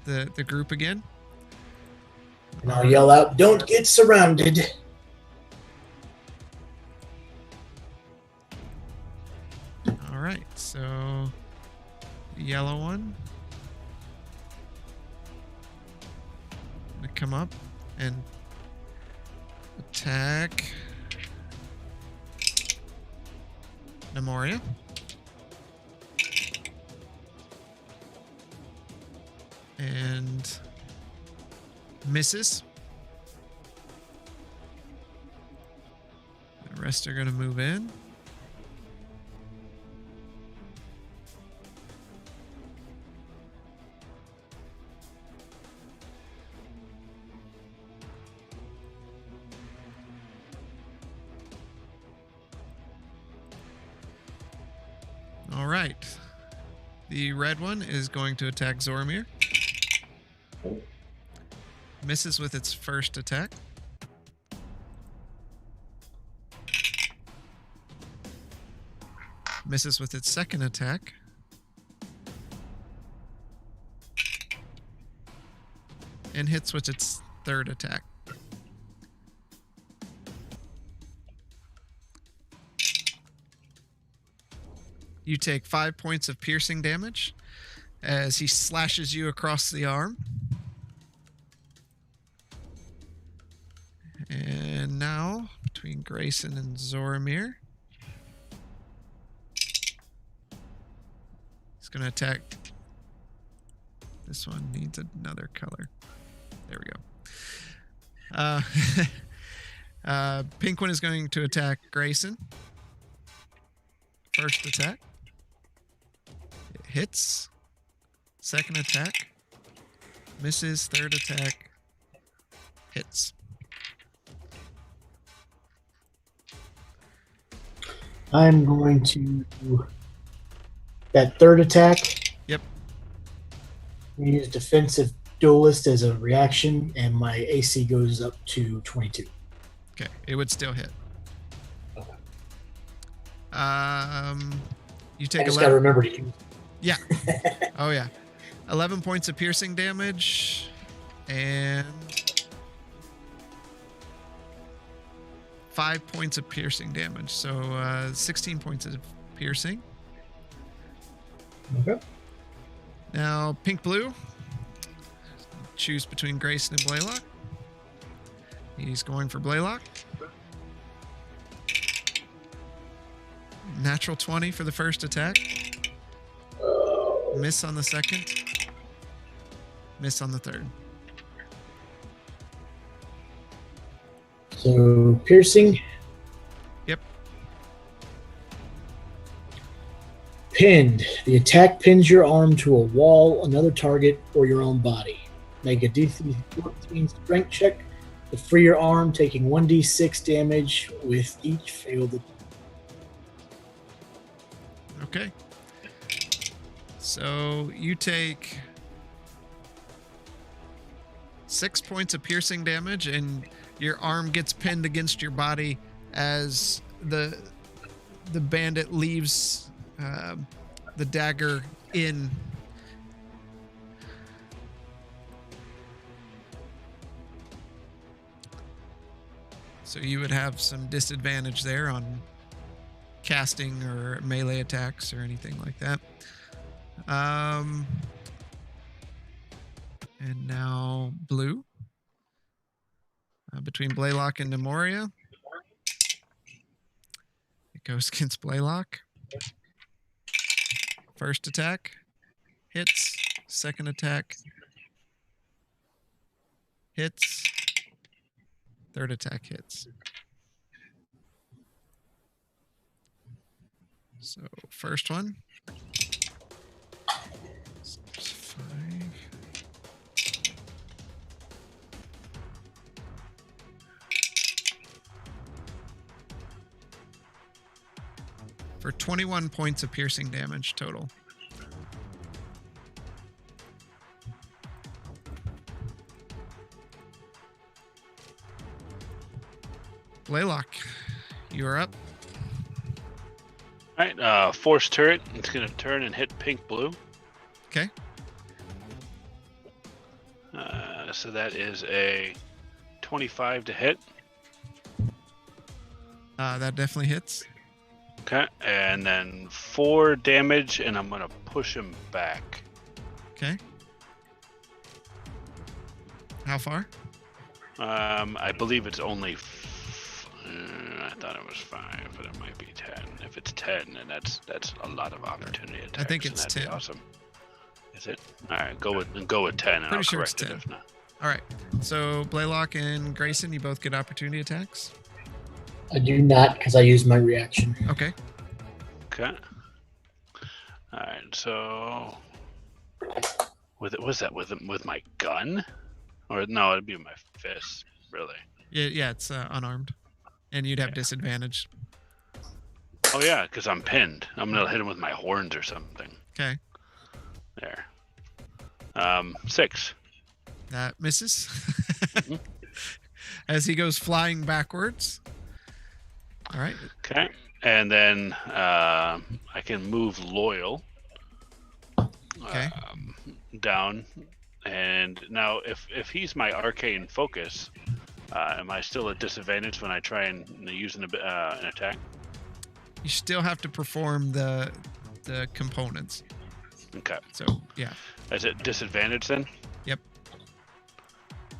the group again. And I'll yell out, "Don't get surrounded." All right, so the yellow one. I'm gonna come up and attack Nemoria. And misses. The rest are going to move in. All right. The red one is going to attack Zoromir. Misses with its first attack. Misses with its second attack. And hits with its third attack. You take 5 points of piercing damage as he slashes you across the arm. And now, between Grayson and Zoromir, he's going to attack. This one needs another color. There we go. Pink one is going to attack Grayson. First attack. It hits. Second attack. Misses. Third attack. Hits. I'm going to that third attack. Yep. Use defensive duelist as a reaction, and my AC goes up to 22. Okay, it would still hit. Okay. You take I just 11. gotta remember to use. Yeah. Oh yeah. 11 points of piercing damage, and 5 points of piercing damage. So 16 points of piercing. Okay. Now, pink blue. Choose between Grayson and Blaylock. He's going for Blaylock. Natural 20 for the first attack. Miss on the second. Miss on the third. So piercing. Yep. Pinned. The attack pins your arm to a wall, another target, or your own body. Make a DC 14 strength check to free your arm, taking 1d6 damage with each failed attack. Okay. So you take 6 points of piercing damage, and your arm gets pinned against your body as the bandit leaves the dagger in. So you would have some disadvantage there on casting or melee attacks or anything like that. And now blue. Between Blaylock and Nemoria. It goes against Blaylock. First attack hits. Second attack hits. Third attack hits. So first one. 5. For 21 points of piercing damage total. Blaylock, you're up. All right, force turret. It's going to turn and hit pink blue. Okay. So that is a 25 to hit. That definitely hits. Okay, and then 4 damage, and I'm going to push him back. Okay. How far? I believe it's only... I thought it was 5, but it might be 10. If it's 10, then that's a lot of opportunity attacks. I think and it's that'd be 10. Awesome. Is it? All right, go with 10, and Pretty I'll sure correct it's it 10. if not. All right. So Blaylock and Grayson, you both get opportunity attacks. I do not, because I used my reaction. Okay. Okay. All right. So, with my gun, or no, it'd be my fist, really. Yeah, it's unarmed, and you'd have disadvantage. Oh yeah, because I'm pinned. I'm gonna hit him with my horns or something. Okay. There. 6. That misses. As he goes flying backwards. All right. Okay. And then I can move Loyal Okay. down. And now if he's my arcane focus, am I still at disadvantage when I try and use an attack? You still have to perform the components. Okay. So, yeah. Is it disadvantage then? Yep.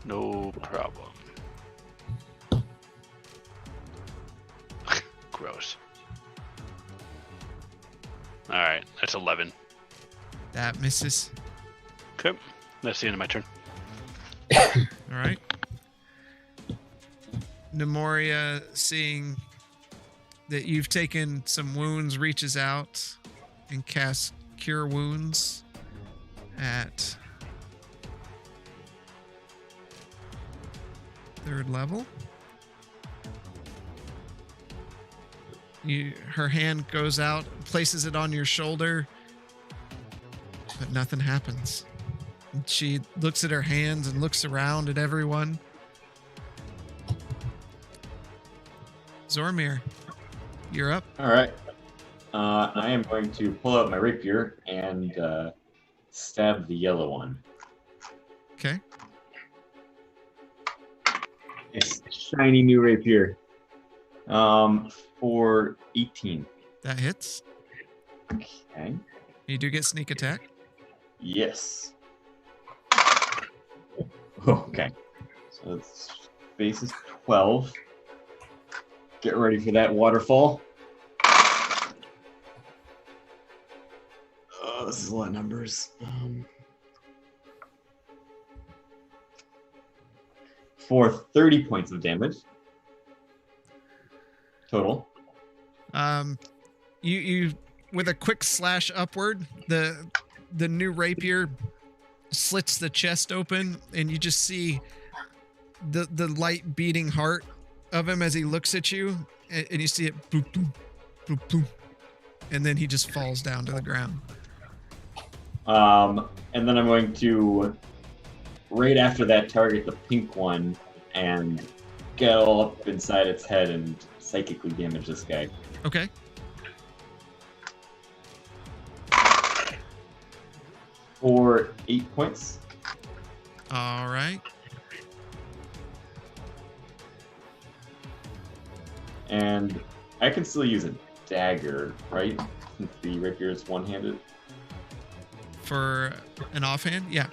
No problem. Gross. All right, that's 11. That misses. Okay, that's the end of my turn. All right. Nemoria, seeing that you've taken some wounds, reaches out and casts Cure Wounds at 3rd level. Her hand goes out, places it on your shoulder, but nothing happens. And she looks at her hands and looks around at everyone. Zormir, you're up. All right. I am going to pull out my rapier and stab the yellow one. Okay. It's a shiny new rapier. For 18. That hits. Okay. You do get sneak attack. Yes. Okay. So it's base is 12. Get ready for that waterfall. Oh, this is a lot of numbers. For 30 points of damage. Total. You with a quick slash upward, the new rapier slits the chest open, and you just see the light beating heart of him as he looks at you, and you see it boop, boop, boop, boop, and then he just falls down to the ground. And then I'm going to right after that, target the pink one and get all up inside its head and psychically damage this guy. Okay. For 8 points. All right. And I can still use a dagger, right? Since the rapier is one-handed. For an offhand? Yeah.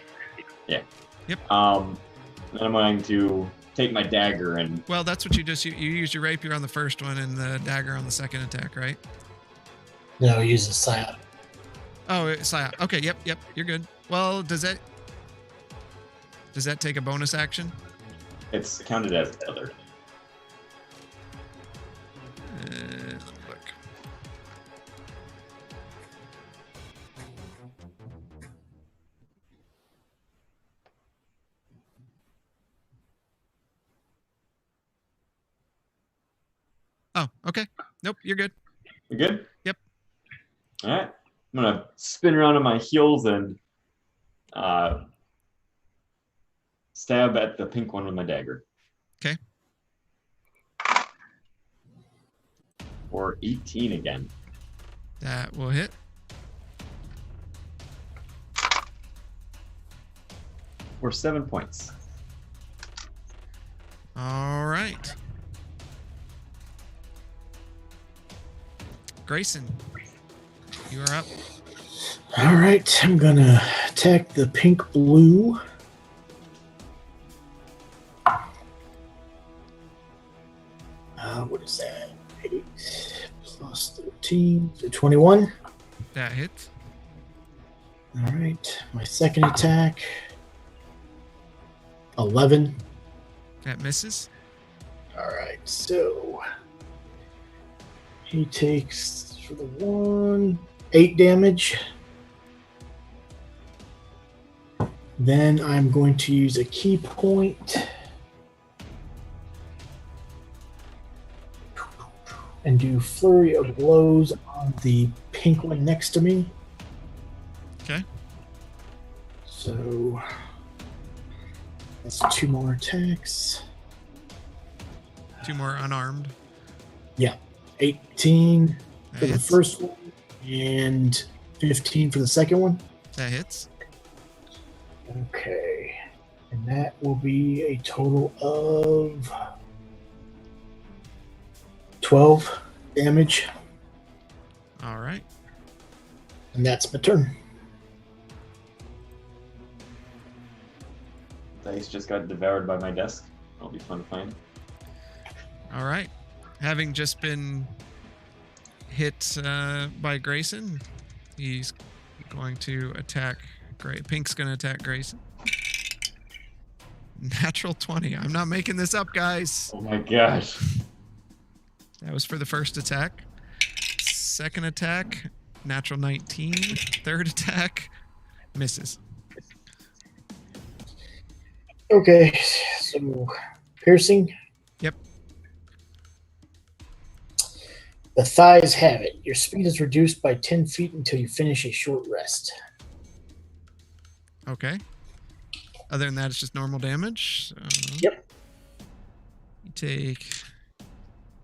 Yeah. Yep. Then I'm going to take my dagger and... Well, that's what you just... You used your rapier on the first one and the dagger on the second attack, right? No, use a side. Oh, it's okay, yep, you're good. Well, does that take a bonus action? It's counted as other. Look. Oh, okay. Nope, you're good. You good? Yep. All right. I'm going to spin around on my heels and stab at the pink one with my dagger. Okay. For 18 again. That will hit. For 7 points. All right. Grayson, you are up. All right, I'm gonna attack the pink blue. What is that? 8 plus 13, so 21. That hits. All right, my second attack, 11. That misses. All right, so he takes for the 8 damage. Then I'm going to use a key point and do flurry of blows on the pink one next to me. Okay. So that's 2 more attacks. 2 more unarmed. Yeah, 18 That for the hits. first one and 15 for the second one. That hits. Okay, and that will be a total of 12 damage, All right. and that's my turn. Dice just got devoured by my desk. That'll be fun to find. All right. Having just been hit by Grayson, he's going to attack Pink's going to attack Grayson. Natural 20. I'm not making this up, guys. Oh my gosh. That was for the first attack. Second attack, natural 19. Third attack, misses. Okay, so piercing. Yep. The thighs have it. Your speed is reduced by 10 feet until you finish a short rest. Okay. Other than that, it's just normal damage. So Yep. You take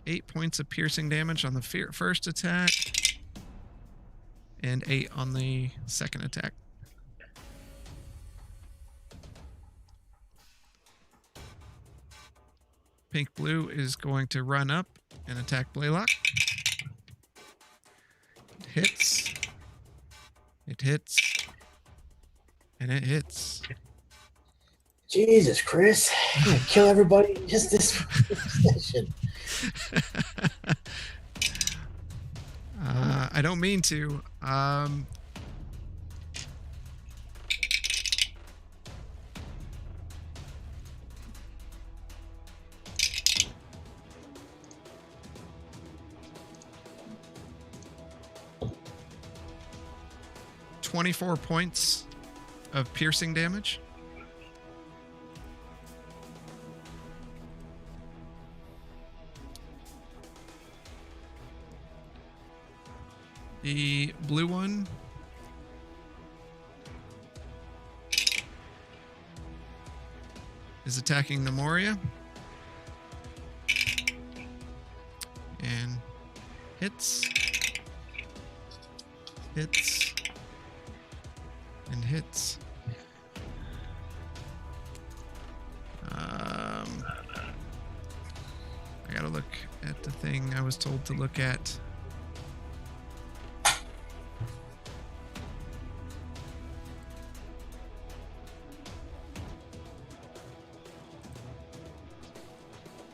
8 points of piercing damage on the first attack and 8 on the second attack. Pink Blue is going to run up and attack Blaylock. It hits. It hits. And it hits. Jesus, Chris. I'm going to kill everybody in just this session. I don't mean to. 24 points of piercing damage. The blue one is attacking Nemoria. And hits. Hits. And hits. I gotta look at the thing I was told to look at.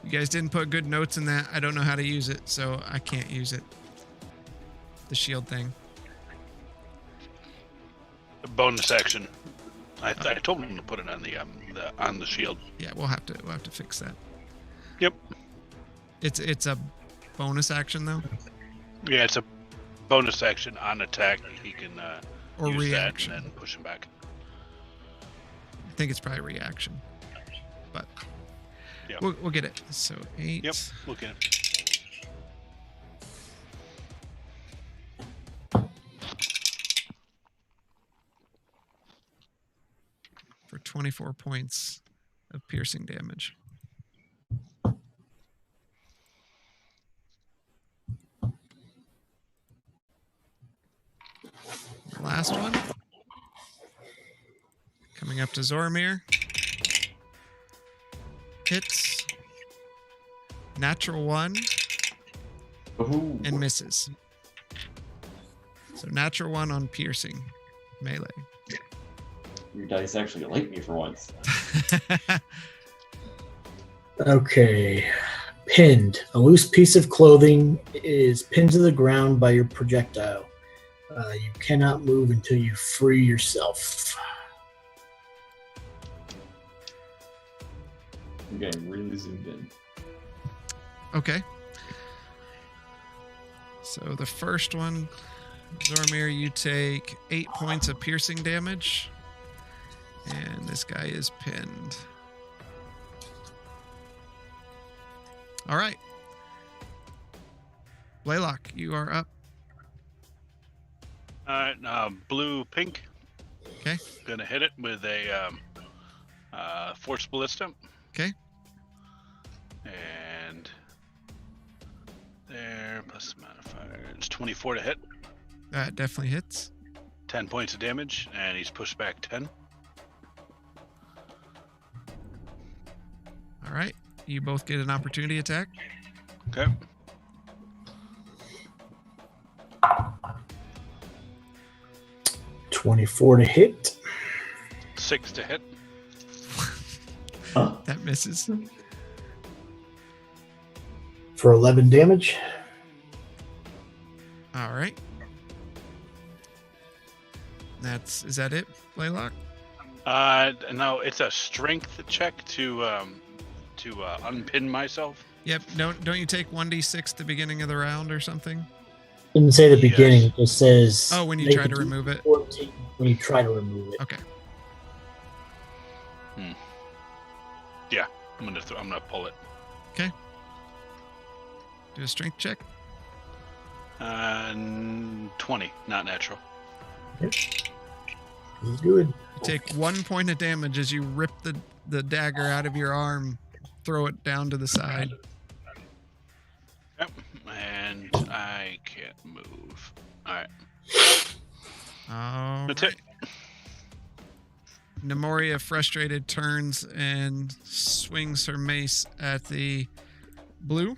You guys didn't put good notes in that. I don't know how to use it, so I can't use it. The shield thing. The bonus action. I told him to put it on the shield. Yeah, we'll have to fix that. Yep. It's a bonus action though. Yeah, it's a bonus action on attack. He can Or use reaction. that and then push him back. I think it's probably reaction, but Yeah. we'll get it. So 8. Yep. Look at it. For 24 points of piercing damage. Last one. Coming up to Zoromir. Hits. Natural 1 Ooh. and misses. So natural 1 on piercing melee. Your dice actually like me for once. Okay. Pinned. A loose piece of clothing is pinned to the ground by your projectile. You cannot move until you free yourself. I'm getting really zoomed in. Okay. So the first one, Zoromir, you take 8 points of piercing damage. And this guy is pinned. All right. Blaylock, you are up. All right. Blue, pink. Okay. Gonna hit it with a force ballista. Okay. And there plus modifier. It's 24 to hit. That definitely hits. 10 points of damage, and he's pushed back 10. All right. You both get an opportunity attack. Okay. $24 to hit. 6 to hit. That misses. For 11 damage. All right. Is that it, Blaylock? No, it's a strength check to unpin myself. Yep. Don't you take 1d6 at the beginning of the round or something? Didn't say the Yes. beginning. It just says. Oh, when you make try a to remove it. 14 when you try to remove it. Okay. Yeah, I'm gonna pull it. Do a strength check. 20, not natural. This is good. You take 1 point of damage as you rip the dagger out of your arm, throw it down to the side. Yep, and I can't move. All right, that's it. Nemoria, frustrated, turns and swings her mace at the blue.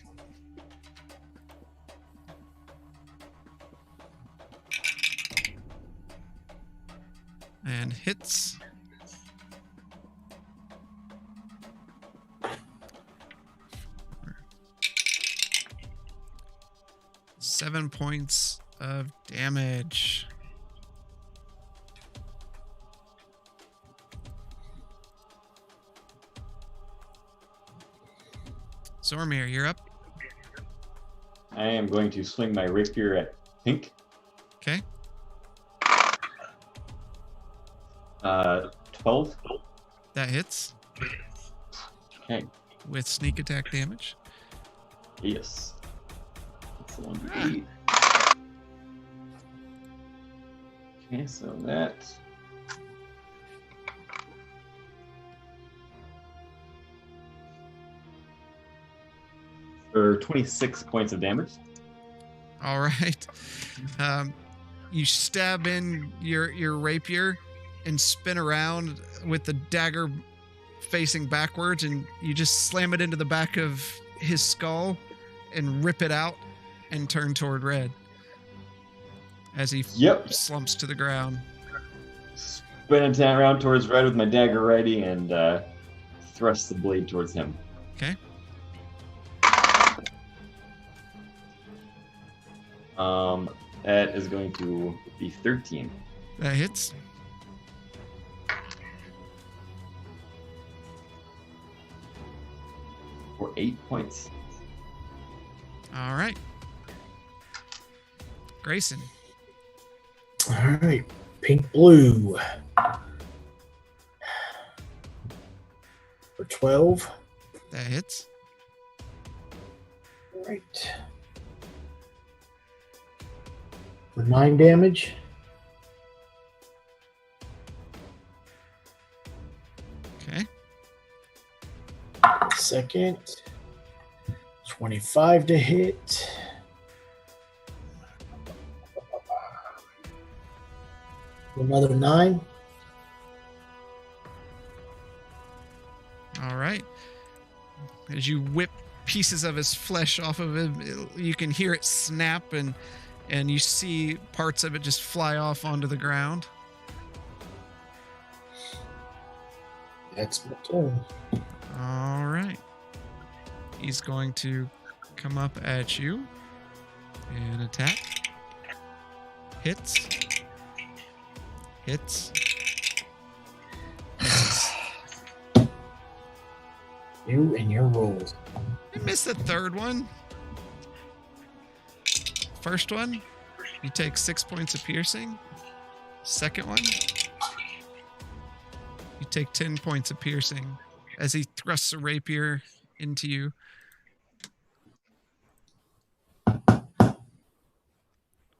And hits. Seven points of damage. Zoromir, you're up. I am going to swing my rapier at pink. Okay. 12. That hits Okay. with sneak attack damage. Yes. That's the one to beat. Okay, so that. for 26 points of damage. All right. You stab in your rapier and spin around with the dagger facing backwards, and you just slam it into the back of his skull and rip it out and turn toward Red as he slumps to the ground. Spin it around towards Red with my dagger ready and thrust the blade towards him. Okay. That is going to be 13. That hits. For 8 points. All right. Grayson. All right. Pink blue. For 12. That hits. All right. For 9 damage. Okay. Second. 25 to hit. Another 9. All right. As you whip pieces of his flesh off of him, you can hear it snap, and you see parts of it just fly off onto the ground. That's my turn. All right. He's going to come up at you and attack. Hits. Hits. Misses. You and your rolls. I missed the third one. First one, you take 6 points of piercing. Second one, you take 10 points of piercing as he thrusts a rapier into you.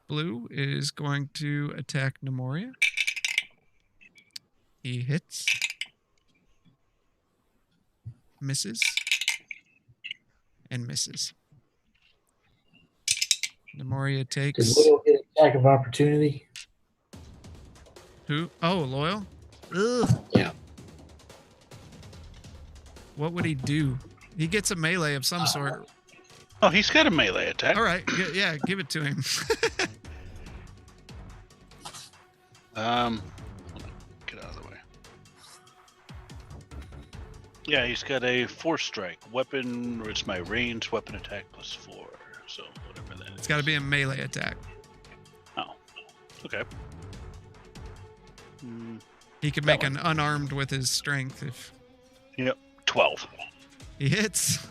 Blue is going to attack Nemoria. He hits. Misses. And misses. Nemoria takes... Does Loyal get an attack of opportunity? Who? Oh, Loyal? Ugh. Yeah. What would he do? He gets a melee of some sort. Oh, he's got a melee attack. All right. Yeah, give it to him. Get out of the way. Yeah, he's got a 4-strike weapon. It's my ranged weapon attack +4. So whatever that is. It's got to be a melee attack. Oh, okay. He can make an unarmed with his strength if... Yep, 12. He hits.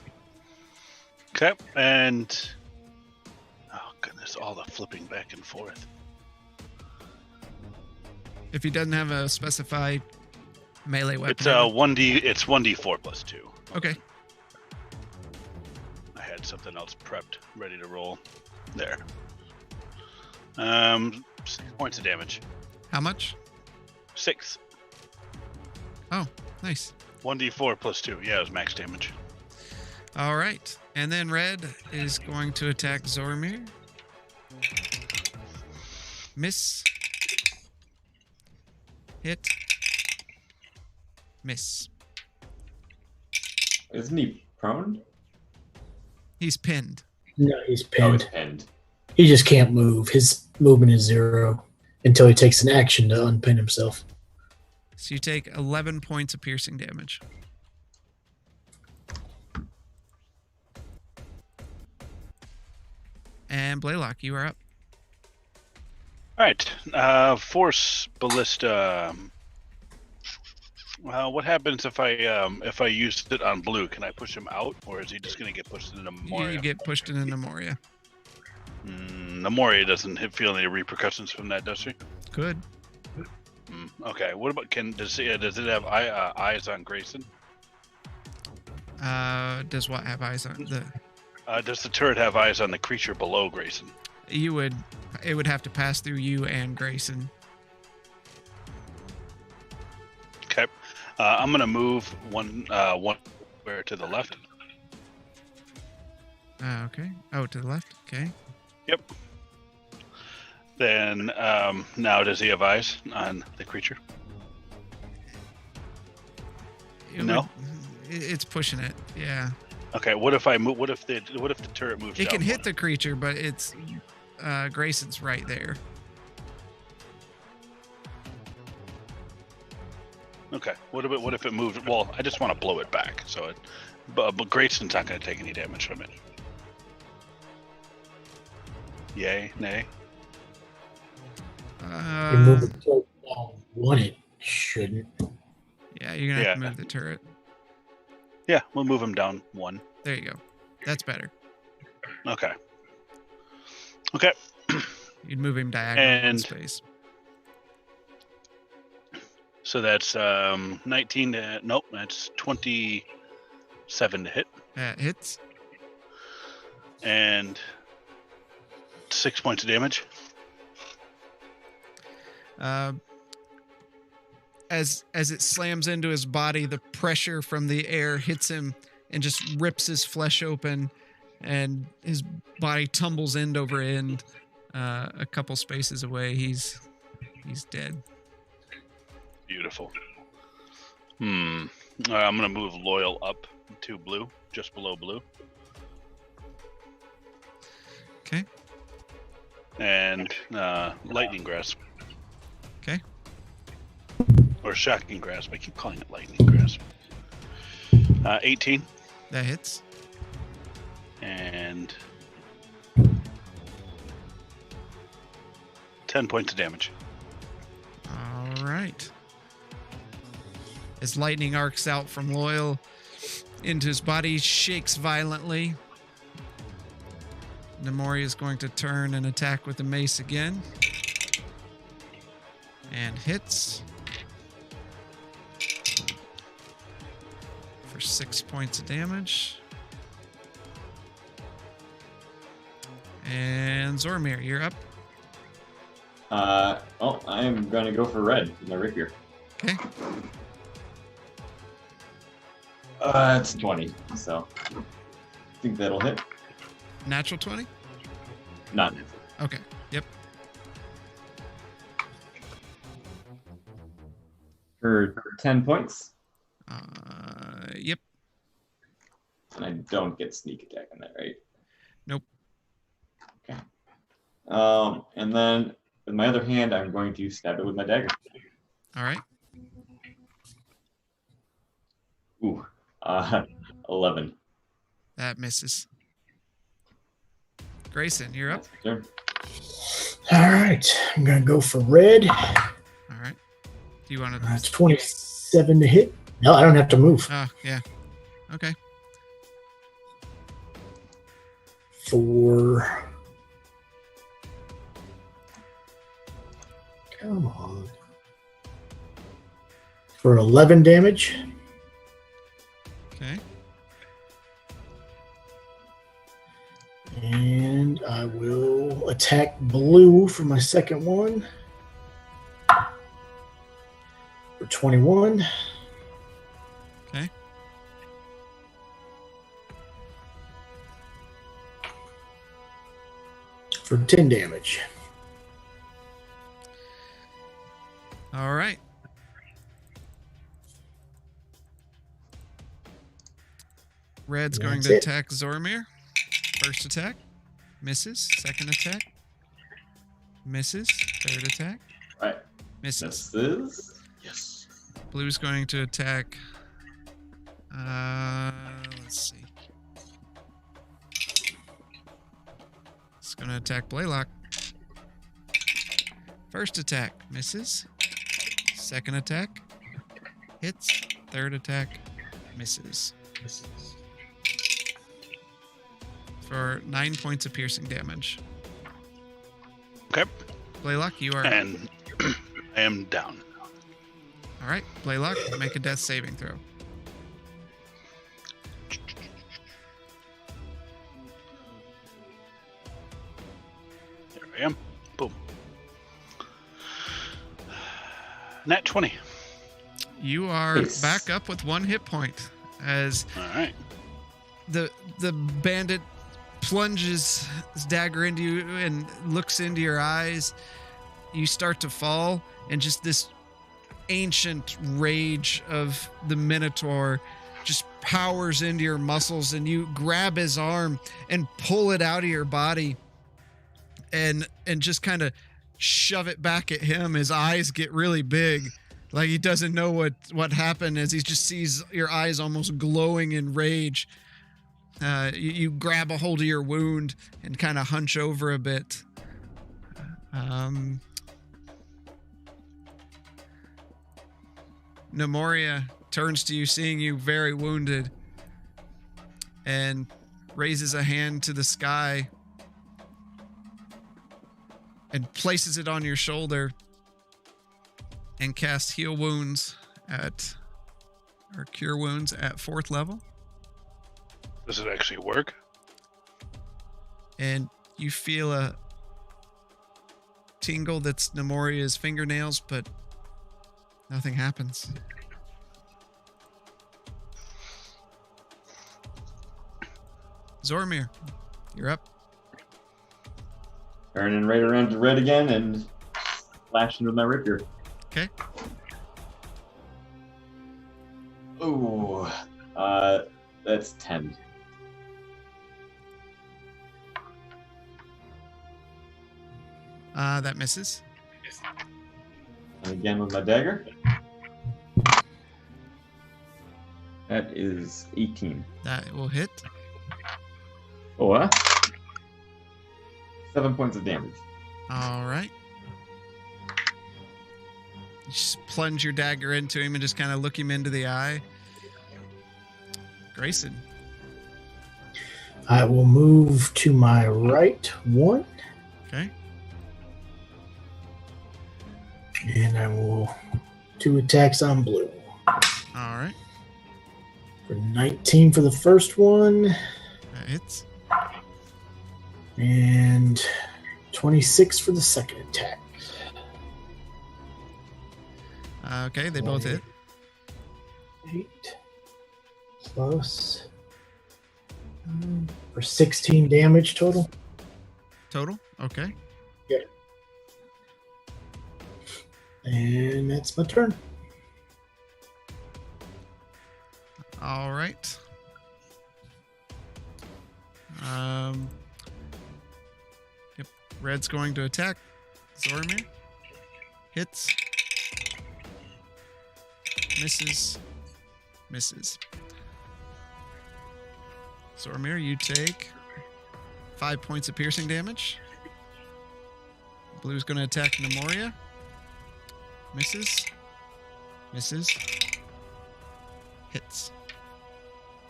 Okay, and... Oh, goodness, all the flipping back and forth. If he doesn't have a specified melee weapon. It's 1d4 +2. Okay. I had something else prepped, ready to roll. There. 6 points of damage. How much? 6. Oh, nice. 1d4 +2. Yeah, it was max damage. All right. And then Red is going to attack Zormir. Miss. Hit. Miss. Isn't he prone? He's pinned. No, he's Oh, pinned. he's pinned. He just can't move. His movement is 0 until he takes an action to unpin himself. So you take 11 points of piercing damage. And Blaylock, you are up. All right. Force Ballista. What happens if I use it on Blue? Can I push him out, or is he just going to get pushed into Nemoria? You get pushed into Nemoria. Nemoria doesn't feel any repercussions from that, does she? Good. Okay. What about does it have eyes on Grayson? Does what have eyes on the? Does the turret have eyes on the creature below Grayson? It would have to pass through you and Grayson. Okay. I'm gonna move one square to the left. Okay. Oh, to the left. Okay. Yep. Then now does he have eyes on the creature? No? It's pushing it. Yeah. Okay. What if I move? What if the turret moves? It down can hit one? the creature, but it's Grayson's right there. Okay. What if it moved? Well, I just want to blow it back. So it, but Grayson's not going to take any damage from it. Yay? Nay? You move the turret down one, it shouldn't. Yeah, you're gonna have to Yeah. move the turret. Yeah, we'll move him down one. There you go. That's better. Okay. Okay. You'd move him diagonal in And- space. So that's 19 to nope. That's 27 to hit That hits. and 6 points of damage. As it slams into his body, the pressure from the air hits him and just rips his flesh open, and his body tumbles end over end. A couple spaces away, he's dead. Beautiful. I'm gonna move Loyal up to blue, just below blue. Okay. And lightning grasp. Okay. Or shocking grasp. I keep calling it lightning grasp. 18 That hits. and 10 points of damage. All right. As lightning arcs out from Loyal into his body, shakes violently. Namori is going to turn and attack with the mace again. And hits. For 6 points of damage. And Zormir, you're up. I'm gonna go for red with my rapier. Okay. It's 20, so I think that'll hit. Natural 20? Not Okay. Yep. for 10 points, Yep. and I don't get sneak attack on that, right? Nope. Okay. And then with my other hand, I'm going to stab it with my dagger. All right. Ooh, 11. That misses. Grayson, you're up. Turn. All right, I'm gonna go for red. All right. Do you want to? It's 27 to hit. No, I don't have to move. Oh, yeah. Okay. For come on. For 11 damage. Okay. And I will attack blue for my second one. For 21. Okay. For 10 damage. All right. Red's going That's to it. attack Zormir. First attack. Misses. Second attack. Misses. Third attack. Right. Misses. This is yes. Blue's going to attack. Let's see. It's going to attack Blaylock. First attack. Misses. Second attack. Hits. Third attack. Misses. For 9 points of piercing damage. Okay. Blaylock, you are. And I am down. All right, Blaylock, make a death saving throw. There I am. Boom. Nat 20. You are Nice. back up with 1 hit point as All right. the bandit plunges his dagger into you and looks into your eyes. You start to fall, and just this ancient rage of the Minotaur just powers into your muscles, and you grab his arm and pull it out of your body and just kind of shove it back at him. His eyes get really big, like he doesn't know what happened, as he just sees your eyes almost glowing in rage. You grab a hold of your wound and kind of hunch over a bit. Nemoria turns to you, seeing you very wounded, and raises a hand to the sky and places it on your shoulder and casts Heal Wounds or Cure Wounds at 4th level. Does it actually work? And you feel a tingle that's Nemoria's fingernails, but nothing happens. Zormir, you're up. Turning right around to red again and slashing with my rapier. Okay. Ooh, that's 10. That misses. And again with my dagger. That is 18. That will hit. Oh, what? 7 points of damage. All right. You just plunge your dagger into him and just kind of look him into the eye. Grayson. I will move to my right 1. Okay. And I will 2 attacks on blue. All right. For 19 for the first one. That hits. And 26 for the second attack. Okay, they both hit. 8 plus for 16 damage total. Total? Okay. And that's my turn. All right. Yep. Red's going to attack. Zormir. Hits. Misses. Misses. Zormir, you take 5 points of piercing damage. Blue's going to attack Nemoria. Misses. Misses. Hits.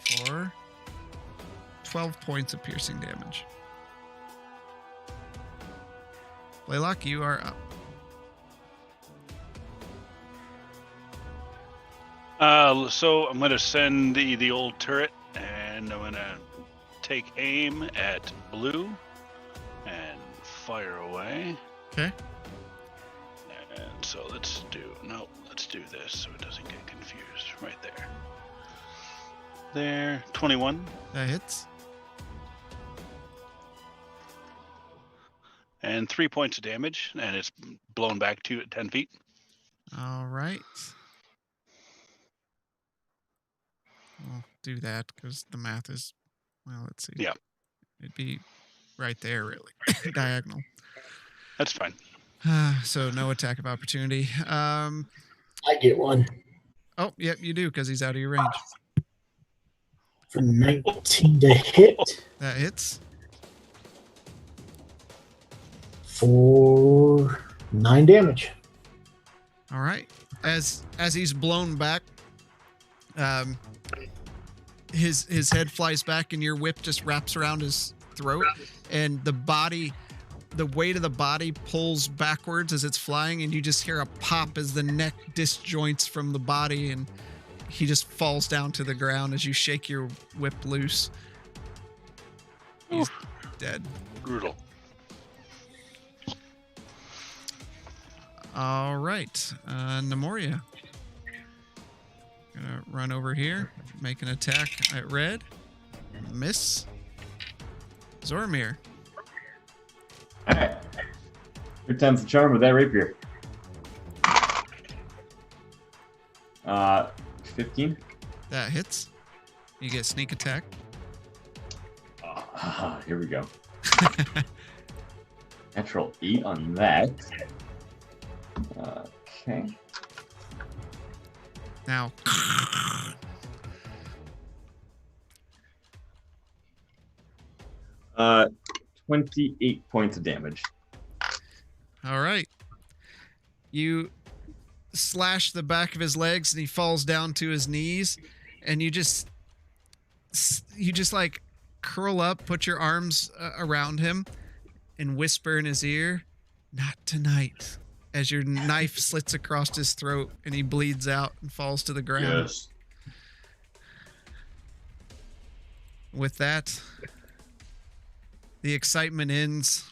For 12 points of piercing damage. Blaylock, you are up. So I'm gonna send the old turret, and I'm gonna take aim at blue and fire away. Okay. And so let's do this so it doesn't get confused. Right there. There, 21. That hits. And 3 points of damage, and it's blown back to 10 feet. All right. We'll do that because the math is, well, let's see. Yeah. It'd be right there, really. Diagonal. That's fine. So no attack of opportunity. I get one. Oh, yep, you do because he's out of your range. For 19 to hit. That hits. For 9 damage. All right. As he's blown back, his head flies back and your whip just wraps around his throat, and the weight of the body pulls backwards as it's flying, and you just hear a pop as the neck disjoints from the body, and he just falls down to the ground as you shake your whip loose. He's dead. Brutal. All right, Nemoria. Gonna run over here, make an attack at red. Miss. Zormir. All right. 3 times the charm with that rapier. 15. That hits. You get sneak attack. Here we go. Natural 8 on that. Okay. Now. 28 points of damage. All right. You slash the back of his legs and he falls down to his knees, and you just like curl up, put your arms around him and whisper in his ear, "Not tonight," as your knife slits across his throat and he bleeds out and falls to the ground. Yes. With that, the excitement ends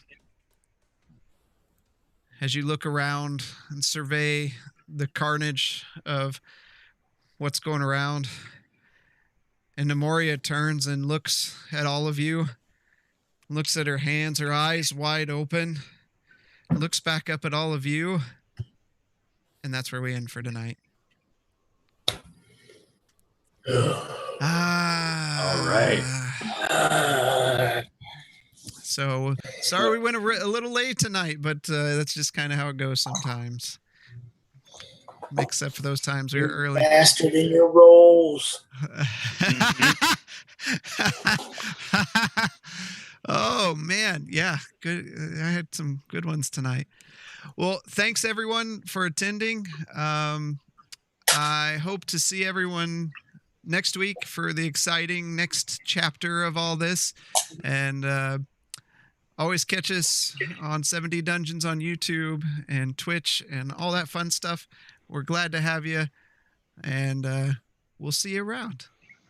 as you look around and survey the carnage of what's going around. And Nemoria turns and looks at all of you, looks at her hands, her eyes wide open, looks back up at all of you, and that's where we end for tonight. All right. So, sorry we went a little late tonight, but that's just kind of how it goes sometimes. Except for those times we were early. Bastard in your rolls. Oh, man. Yeah, good. I had some good ones tonight. Well, thanks, everyone, for attending. I hope to see everyone next week for the exciting next chapter of all this. And always catch us on 70 Dungeons on YouTube and Twitch and all that fun stuff. We're glad to have you, and we'll see you around.